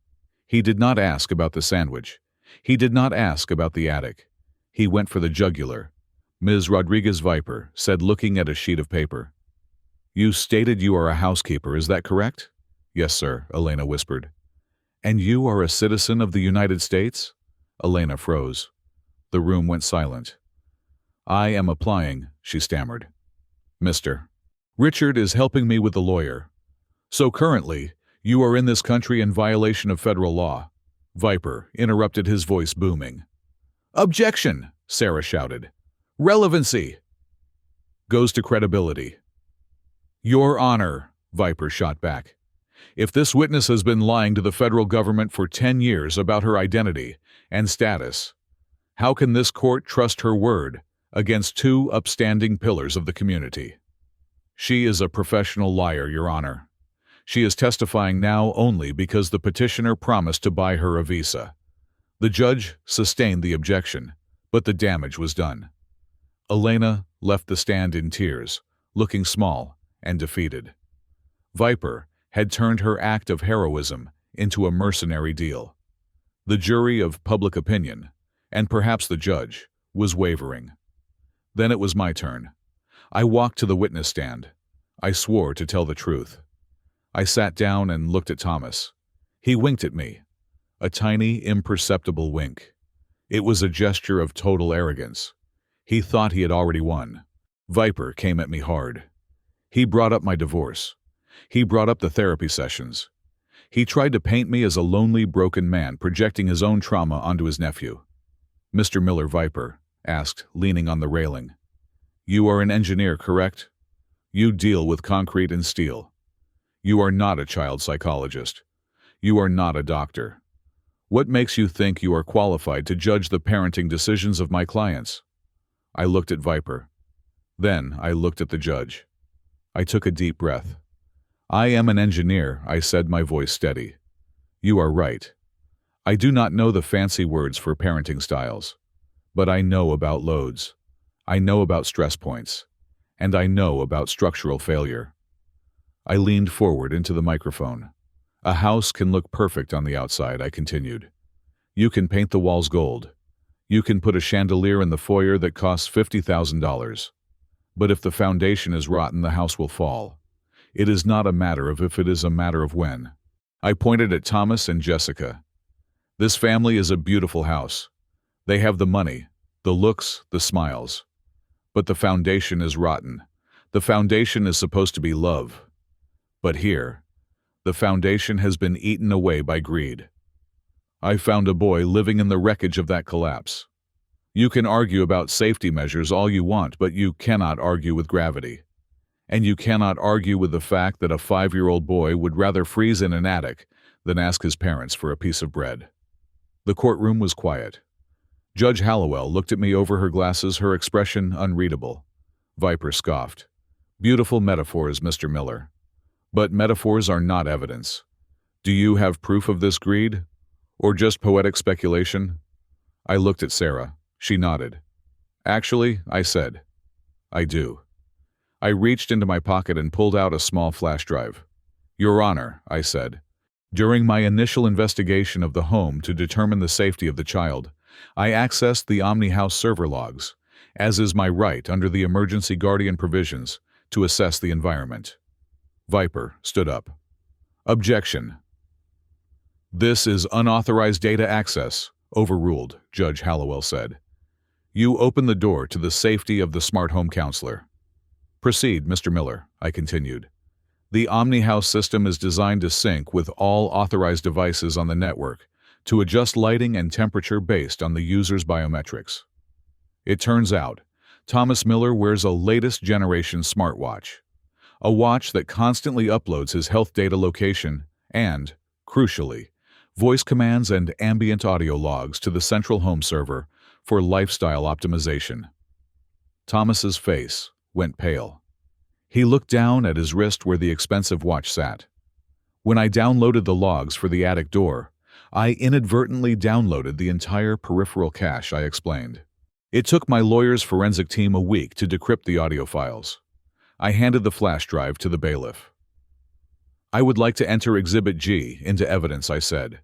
He did not ask about the sandwich. He did not ask about the attic. He went for the jugular. Ms. Rodriguez Viper said, looking at a sheet of paper. You stated you are a housekeeper, is that correct? Yes, sir, Elena whispered. And you are a citizen of the United States? Elena froze. The room went silent. I am applying, she stammered. Mr. Richard is helping me with the lawyer. So currently, you are in this country in violation of federal law. Viper interrupted, his voice booming. Objection, Sarah shouted. Relevancy goes to credibility. Your Honor, Viper shot back. If this witness has been lying to the federal government for 10 years about her identity and status, how can this court trust her word against two upstanding pillars of the community? She is a professional liar, Your Honor. She is testifying now only because the petitioner promised to buy her a visa. The judge sustained the objection, but the damage was done. Elena left the stand in tears, looking small and defeated. Viper had turned her act of heroism into a mercenary deal. The jury of public opinion, and perhaps the judge, was wavering. Then it was my turn. I walked to the witness stand. I swore to tell the truth. I sat down and looked at Thomas. He winked at me. A tiny, imperceptible wink. It was a gesture of total arrogance. He thought he had already won. Viper came at me hard. He brought up my divorce. He brought up the therapy sessions. He tried to paint me as a lonely, broken man projecting his own trauma onto his nephew. Mr. Miller, Viper asked, leaning on the railing. You are an engineer, correct? You deal with concrete and steel. You are not a child psychologist. You are not a doctor. What makes you think you are qualified to judge the parenting decisions of my clients? I looked at Viper. Then I looked at the judge. I took a deep breath. I am an engineer, I said, my voice steady. You are right. I do not know the fancy words for parenting styles, but I know about loads. I know about stress points, and I know about structural failure. I leaned forward into the microphone. A house can look perfect on the outside, I continued. You can paint the walls gold. You can put a chandelier in the foyer that costs $50,000. But if the foundation is rotten, the house will fall. It is not a matter of if, it is a matter of when. I pointed at Thomas and Jessica. This family is a beautiful house. They have the money, the looks, the smiles. But the foundation is rotten. The foundation is supposed to be love. But here, the foundation has been eaten away by greed. I found a boy living in the wreckage of that collapse. You can argue about safety measures all you want, but you cannot argue with gravity. And you cannot argue with the fact that a 5-year-old boy would rather freeze in an attic than ask his parents for a piece of bread. The courtroom was quiet. Judge Hallowell looked at me over her glasses, her expression unreadable. Viper scoffed. Beautiful metaphors, Mr. Miller. But metaphors are not evidence. Do you have proof of this greed? Or just poetic speculation? I looked at Sarah. She nodded. Actually, I said, I do. I reached into my pocket and pulled out a small flash drive. Your Honor, I said, during my initial investigation of the home to determine the safety of the child, I accessed the Omni House server logs, as is my right under the emergency guardian provisions, to assess the environment. Viper stood up. Objection. This is unauthorized data access, overruled, Judge Hallowell said. You open the door to the safety of the smart home counselor. Proceed, Mr. Miller, I continued. The Omni House system is designed to sync with all authorized devices on the network to adjust lighting and temperature based on the user's biometrics. It turns out, Thomas Miller wears a latest generation smartwatch, a watch that constantly uploads his health data location and, crucially, voice commands and ambient audio logs to the central home server for lifestyle optimization. Thomas's face went pale. He looked down at his wrist where the expensive watch sat. When I downloaded the logs for the attic door, I inadvertently downloaded the entire peripheral cache, I explained. It took my lawyer's forensic team a week to decrypt the audio files. I handed the flash drive to the bailiff. I would like to enter Exhibit G into evidence, I said.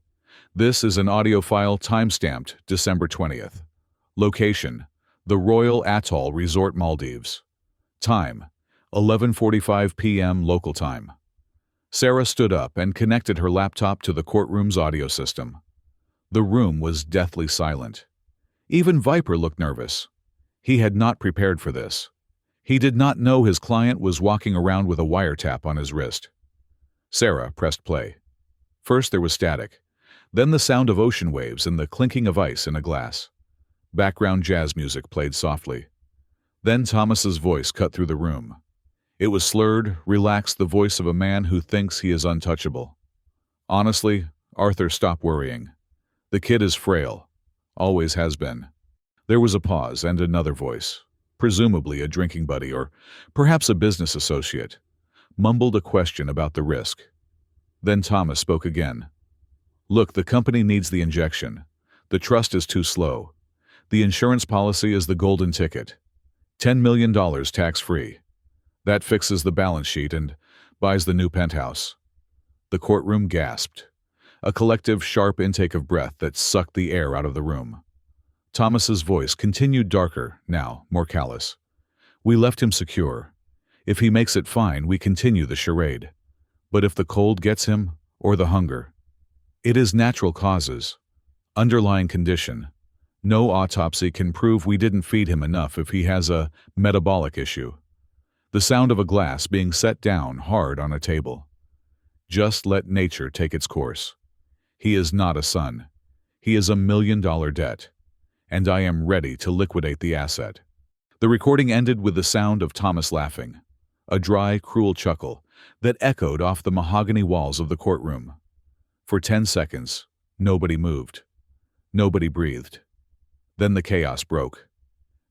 This is an audio file time-stamped December 20th. Location: the Royal Atoll Resort, Maldives. Time: 11:45 p.m. local time. Sarah stood up and connected her laptop to the courtroom's audio system. The room was deathly silent. Even Viper looked nervous. He had not prepared for this. He did not know his client was walking around with a wiretap on his wrist. Sarah pressed play. First there was static, then the sound of ocean waves and the clinking of ice in a glass. Background jazz music played softly. Then Thomas's voice cut through the room. It was slurred, relaxed, the voice of a man who thinks he is untouchable. Honestly, Arthur, stop worrying. The kid is frail. Always has been. There was a pause and another voice, presumably a drinking buddy or perhaps a business associate, mumbled a question about the risk. Then Thomas spoke again. Look, the company needs the injection. The trust is too slow. The insurance policy is the golden ticket. $10 million tax-free. That fixes the balance sheet and buys the new penthouse. The courtroom gasped. A collective, sharp intake of breath that sucked the air out of the room. Thomas's voice continued, darker, now more callous. We left him secure. If he makes it fine, we continue the charade. But if the cold gets him, or the hunger? It is natural causes. Underlying condition. No autopsy can prove we didn't feed him enough if he has a metabolic issue. The sound of a glass being set down hard on a table. Just let nature take its course. He is not a son. He is $1 million debt. And I am ready to liquidate the asset. The recording ended with the sound of Thomas laughing. A dry, cruel chuckle that echoed off the mahogany walls of the courtroom. For 10 seconds, nobody moved. Nobody breathed. Then the chaos broke.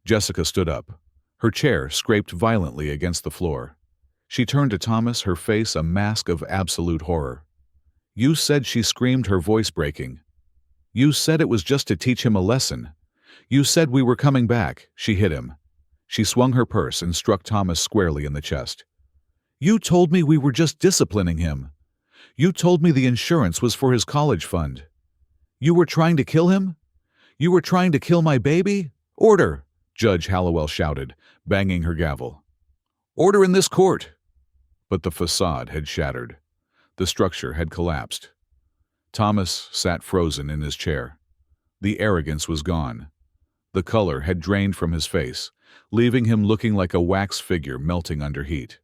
Jessica stood up. Her chair scraped violently against the floor. She turned to Thomas, her face a mask of absolute horror. You said, she screamed, her voice breaking. You said it was just to teach him a lesson. You said we were coming back. She hit him. She swung her purse and struck Thomas squarely in the chest. You told me we were just disciplining him. You told me the insurance was for his college fund. You were trying to kill him? You were trying to kill my baby? Order! Judge Hallowell shouted, banging her gavel. Order in this court! But the facade had shattered. The structure had collapsed. Thomas sat frozen in his chair. The arrogance was gone. The color had drained from his face, leaving him looking like a wax figure melting under heat.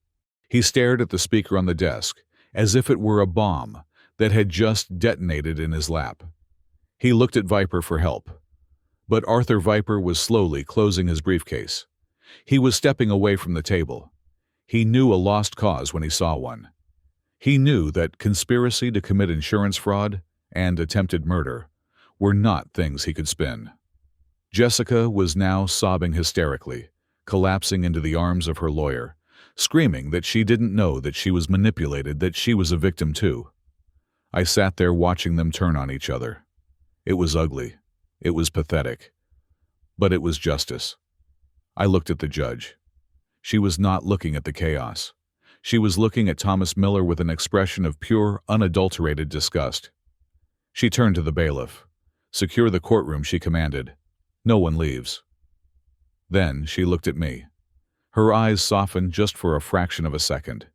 He stared at the speaker on the desk, as if it were a bomb that had just detonated in his lap. He looked at Viper for help. But Arthur Viper was slowly closing his briefcase. He was stepping away from the table. He knew a lost cause when he saw one. He knew that conspiracy to commit insurance fraud and attempted murder were not things he could spin. Jessica was now sobbing hysterically, collapsing into the arms of her lawyer, screaming that she didn't know that she was manipulated, that she was a victim too. I sat there watching them turn on each other. It was ugly. It was pathetic. But it was justice. I looked at the judge. She was not looking at the chaos. She was looking at Thomas Miller with an expression of pure, unadulterated disgust. She turned to the bailiff. Secure the courtroom, she commanded. No one leaves. Then she looked at me. Her eyes softened just for a fraction of a second.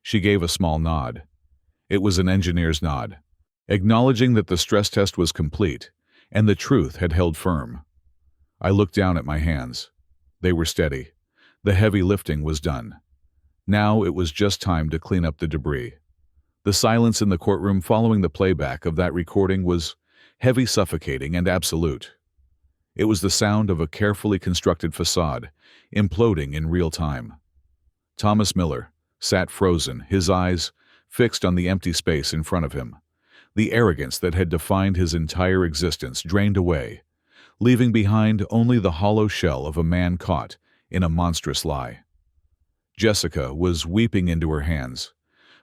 She gave a small nod. It was an engineer's nod, acknowledging that the stress test was complete and the truth had held firm. I looked down at my hands. They were steady. The heavy lifting was done. Now it was just time to clean up the debris. The silence in the courtroom following the playback of that recording was heavy, suffocating, and absolute. It was the sound of a carefully constructed facade, imploding in real time. Thomas Miller sat frozen, his eyes fixed on the empty space in front of him. The arrogance that had defined his entire existence drained away, leaving behind only the hollow shell of a man caught in a monstrous lie. Jessica was weeping into her hands,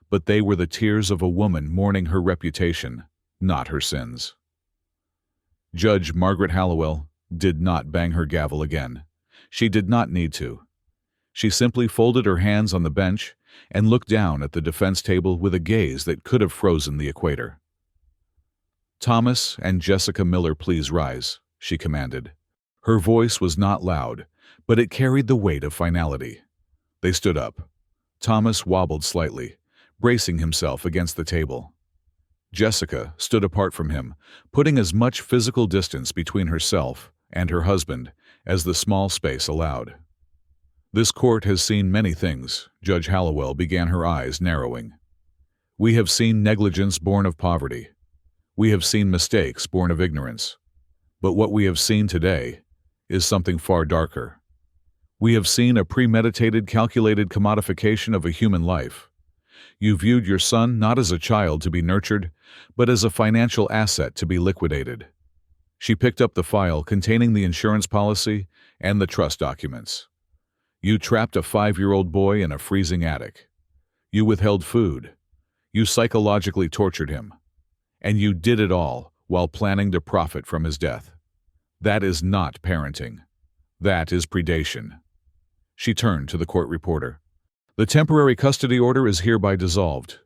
but they were the tears of a woman mourning her reputation, not her sins. Judge Margaret Hallowell did not bang her gavel again. She did not need to. She simply folded her hands on the bench and looked down at the defense table with a gaze that could have frozen the equator. Thomas and Jessica Miller, please rise, she commanded. Her voice was not loud, but it carried the weight of finality. They stood up. Thomas wobbled slightly, bracing himself against the table. Jessica stood apart from him, putting as much physical distance between herself and her husband as the small space allowed. "This court has seen many things," Judge Hallowell began, her eyes narrowing. "We have seen negligence born of poverty. We have seen mistakes born of ignorance. But what we have seen today is something far darker. We have seen a premeditated, calculated commodification of a human life. You viewed your son not as a child to be nurtured, but as a financial asset to be liquidated." She picked up the file containing the insurance policy and the trust documents. "You trapped a 5-year-old boy in a freezing attic. You withheld food. You psychologically tortured him. And you did it all while planning to profit from his death. That is not parenting. That is predation." She turned to the court reporter. "The temporary custody order is hereby dissolved.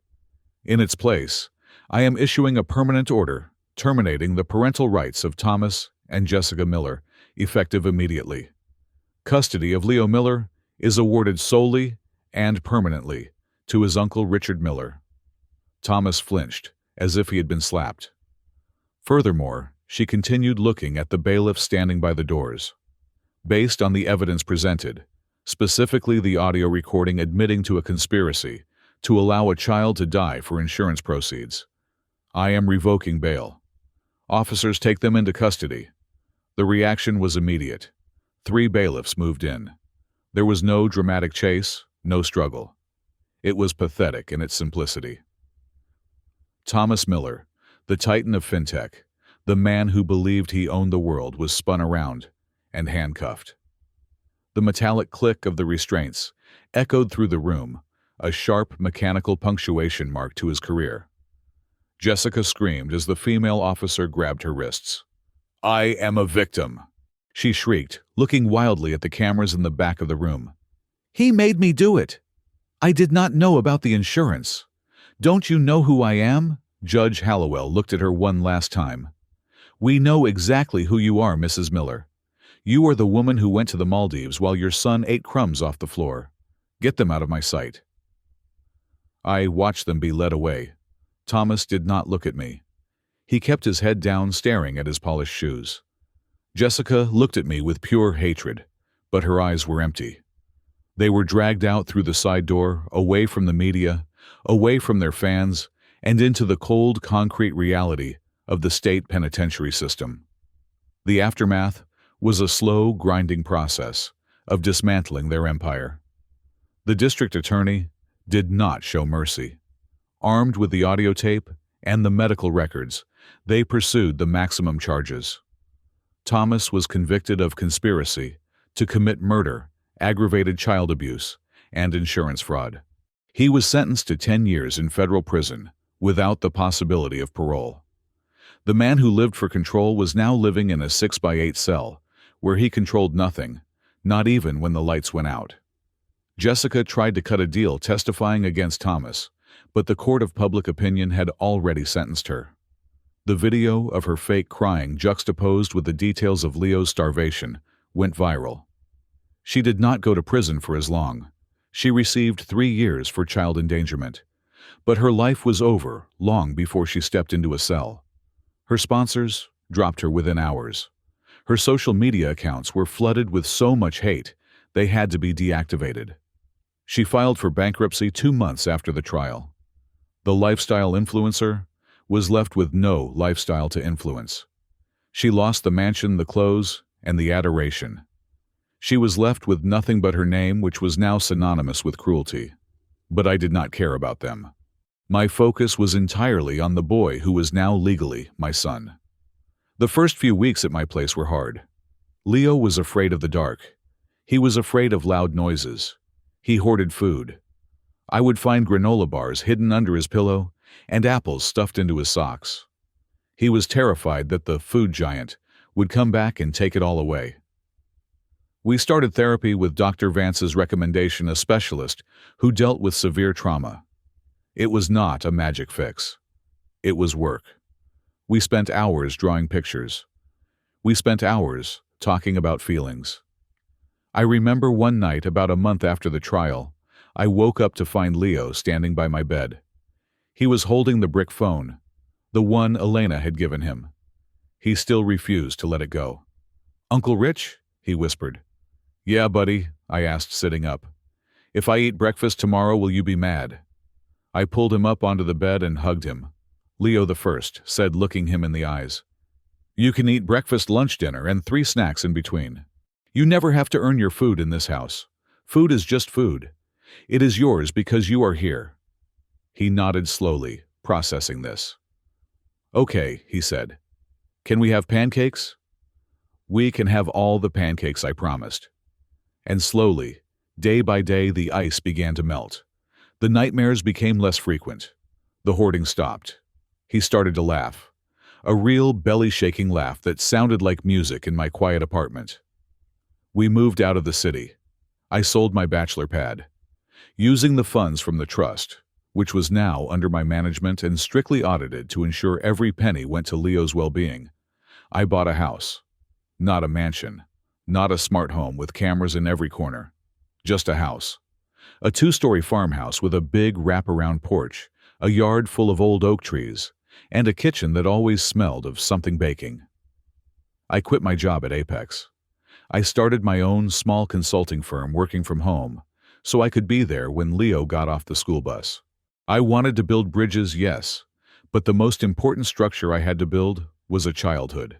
In its place, I am issuing a permanent order terminating the parental rights of Thomas and Jessica Miller, effective immediately. Custody of Leo Miller is awarded solely and permanently to his uncle Richard Miller." Thomas flinched, as if he had been slapped. Furthermore, she continued, looking at the bailiff standing by the doors. "Based on the evidence presented, specifically the audio recording admitting to a conspiracy to allow a child to die for insurance proceeds, I am revoking bail. Officers, take them into custody." The reaction was immediate. 3 bailiffs moved in. There was no dramatic chase, no struggle. It was pathetic in its simplicity. Thomas Miller, the titan of fintech, the man who believed he owned the world, was spun around and handcuffed. The metallic click of the restraints echoed through the room, a sharp mechanical punctuation mark to his career. Jessica screamed as the female officer grabbed her wrists. "I am a victim," she shrieked, looking wildly at the cameras in the back of the room. "He made me do it. I did not know about the insurance. Don't you know who I am?" Judge Hallowell looked at her one last time. "We know exactly who you are, Mrs. Miller. You are the woman who went to the Maldives while your son ate crumbs off the floor. Get them out of my sight." I watched them be led away. Thomas did not look at me. He kept his head down, staring at his polished shoes. Jessica looked at me with pure hatred, but her eyes were empty. They were dragged out through the side door, away from the media, away from their fans, and into the cold, concrete reality of the state penitentiary system. The aftermath was a slow, grinding process of dismantling their empire. The district attorney did not show mercy. Armed with the audio tape and the medical records, they pursued the maximum charges. Thomas was convicted of conspiracy to commit murder, aggravated child abuse, and insurance fraud. He was sentenced to 10 years in federal prison without the possibility of parole. The man who lived for control was now living in a 6x8 cell where he controlled nothing, not even when the lights went out. Jessica tried to cut a deal testifying against Thomas, but the court of public opinion had already sentenced her. The video of her fake crying, juxtaposed with the details of Leo's starvation, went viral. She did not go to prison for as long. She received 3 years for child endangerment. But her life was over long before she stepped into a cell. Her sponsors dropped her within hours. Her social media accounts were flooded with so much hate, they had to be deactivated. She filed for bankruptcy 2 months after the trial. The lifestyle influencer was left with no lifestyle to influence. She lost the mansion, the clothes, and the adoration. She was left with nothing but her name, which was now synonymous with cruelty. But I did not care about them. My focus was entirely on the boy who was now legally my son. The first few weeks at my place were hard. Leo was afraid of the dark. He was afraid of loud noises. He hoarded food. I would find granola bars hidden under his pillow and apples stuffed into his socks. He was terrified that the food giant would come back and take it all away. We started therapy with Dr. Vance's recommendation, a specialist who dealt with severe trauma. It was not a magic fix. It was work. We spent hours drawing pictures. We spent hours talking about feelings. I remember one night about a month after the trial, I woke up to find Leo standing by my bed. He was holding the brick phone, the one Elena had given him. He still refused to let it go. "Uncle Rich?" he whispered. "Yeah, buddy," I asked, sitting up. "If I eat breakfast tomorrow, will you be mad?" I pulled him up onto the bed and hugged him. Leo the first said, looking him in the eyes, "You can eat breakfast, lunch, dinner, and 3 snacks in between. You never have to earn your food in this house. Food is just food. It is yours because you are here." He nodded slowly, processing this. "Okay," he said. "Can we have pancakes?" "We can have all the pancakes I promised." And slowly, day by day, the ice began to melt. The nightmares became less frequent. The hoarding stopped. He started to laugh. A real belly-shaking laugh that sounded like music in my quiet apartment. We moved out of the city. I sold my bachelor pad. Using the funds from the trust, which was now under my management and strictly audited to ensure every penny went to Leo's well-being, I bought a house. Not a mansion. Not a smart home with cameras in every corner. Just a house. A 2-story farmhouse with a big wraparound porch, a yard full of old oak trees, and a kitchen that always smelled of something baking. I quit my job at Apex. I started my own small consulting firm working from home, so I could be there when Leo got off the school bus. I wanted to build bridges, yes, but the most important structure I had to build was a childhood.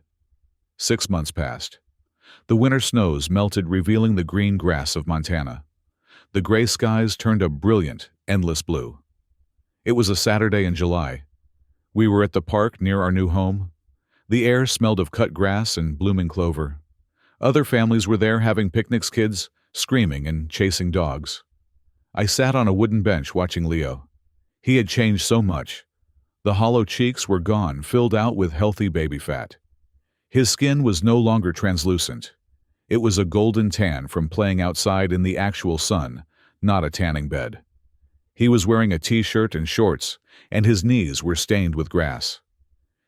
6 months passed. The winter snows melted, revealing the green grass of Montana. The gray skies turned a brilliant, endless blue. It was a Saturday in July. We were at the park near our new home. The air smelled of cut grass and blooming clover. Other families were there having picnics, kids screaming and chasing dogs. I sat on a wooden bench watching Leo. He had changed so much. The hollow cheeks were gone, filled out with healthy baby fat. His skin was no longer translucent. It was a golden tan from playing outside in the actual sun, not a tanning bed. He was wearing a t-shirt and shorts, and his knees were stained with grass.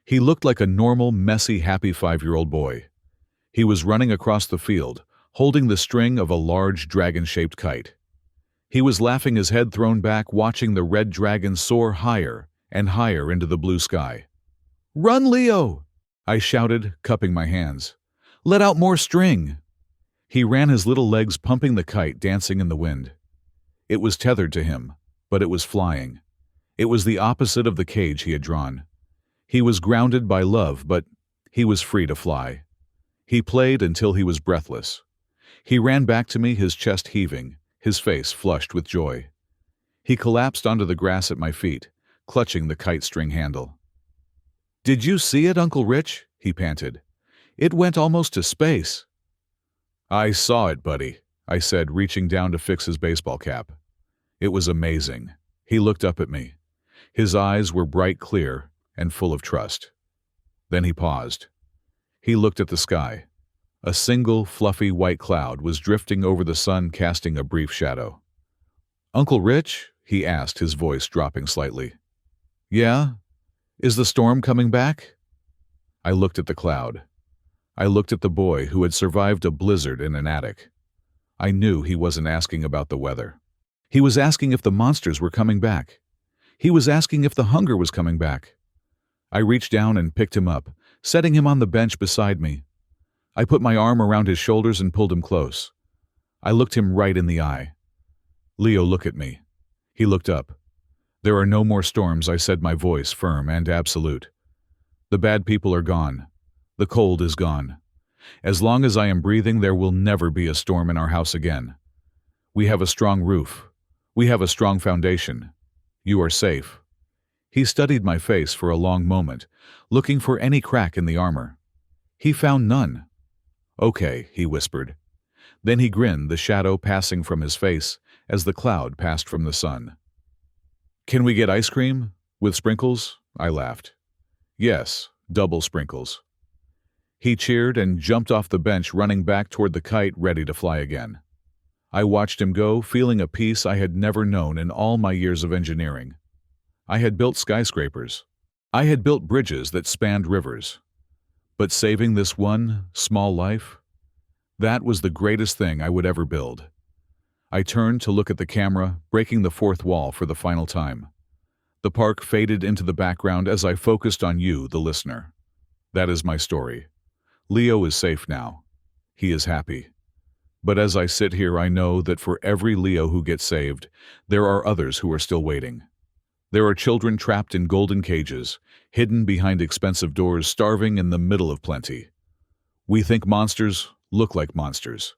He looked like a normal, messy, happy 5-year-old boy. He was running across the field, holding the string of a large dragon-shaped kite. He was laughing, his head thrown back, watching the red dragon soar higher and higher into the blue sky. "Run, Leo!" I shouted, cupping my hands. "Let out more string!" He ran, his little legs pumping the kite, dancing in the wind. It was tethered to him, but it was flying. It was the opposite of the cage he had drawn. He was grounded by love, but he was free to fly. He played until he was breathless. He ran back to me, his chest heaving, his face flushed with joy. He collapsed onto the grass at my feet, clutching the kite string handle. "Did you see it, Uncle Rich?" he panted. "It went almost to space." "I saw it, buddy," I said, reaching down to fix his baseball cap. It was amazing. He looked up at me. His eyes were bright, clear, and full of trust. Then he paused. He looked at the sky. A single, fluffy white cloud was drifting over the sun, casting a brief shadow. "Uncle Rich?" he asked, his voice dropping slightly. "Yeah? Is the storm coming back?" I looked at the cloud. I looked at the boy who had survived a blizzard in an attic. I knew he wasn't asking about the weather. He was asking if the monsters were coming back. He was asking if the hunger was coming back. I reached down and picked him up, setting him on the bench beside me. I put my arm around his shoulders and pulled him close. I looked him right in the eye. "Leo, look at me." He looked up. "There are no more storms," I said, my voice firm and absolute. "The bad people are gone. The cold is gone. As long as I am breathing, there will never be a storm in our house again. We have a strong roof. We have a strong foundation. You are safe." He studied my face for a long moment, looking for any crack in the armor. He found none. "Okay," he whispered. Then he grinned, the shadow passing from his face as the cloud passed from the sun. "Can we get ice cream? With sprinkles?" I laughed. "Yes, double sprinkles." He cheered and jumped off the bench, running back toward the kite, ready to fly again. I watched him go, feeling a peace I had never known in all my years of engineering. I had built skyscrapers. I had built bridges that spanned rivers. But saving this one small life, That was the greatest thing I would ever build. I turned to look at the camera, breaking the fourth wall for the final time. The park faded into the background as I focused on you, the listener. That is my story. Leo is safe now. He is happy. But as I sit here, I know that for every Leo who gets saved, there are others who are still waiting. There are children trapped in golden cages, hidden behind expensive doors, starving in the middle of plenty. We think monsters look like monsters.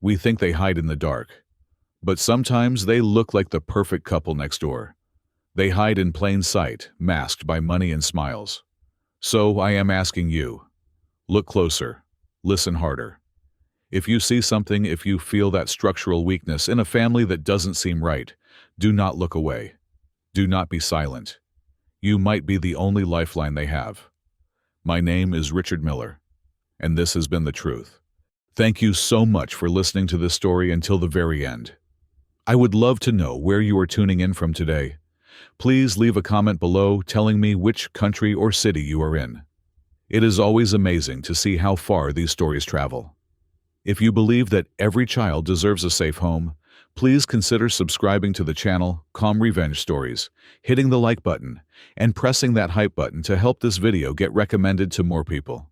We think they hide in the dark. But sometimes they look like the perfect couple next door. They hide in plain sight, masked by money and smiles. So I am asking you, look closer, listen harder. If you see something, if you feel that structural weakness in a family that doesn't seem right, do not look away. Do not be silent. You might be the only lifeline they have. My name is Richard Miller, and this has been The Truth. Thank you so much for listening to this story until the very end. I would love to know where you are tuning in from today. Please leave a comment below telling me which country or city you are in. It is always amazing to see how far these stories travel. If you believe that every child deserves a safe home, please consider subscribing to the channel Calm Revenge Stories, hitting the like button, and pressing that hype button to help this video get recommended to more people.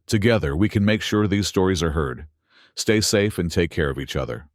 Together, we can make sure these stories are heard. Stay safe and take care of each other.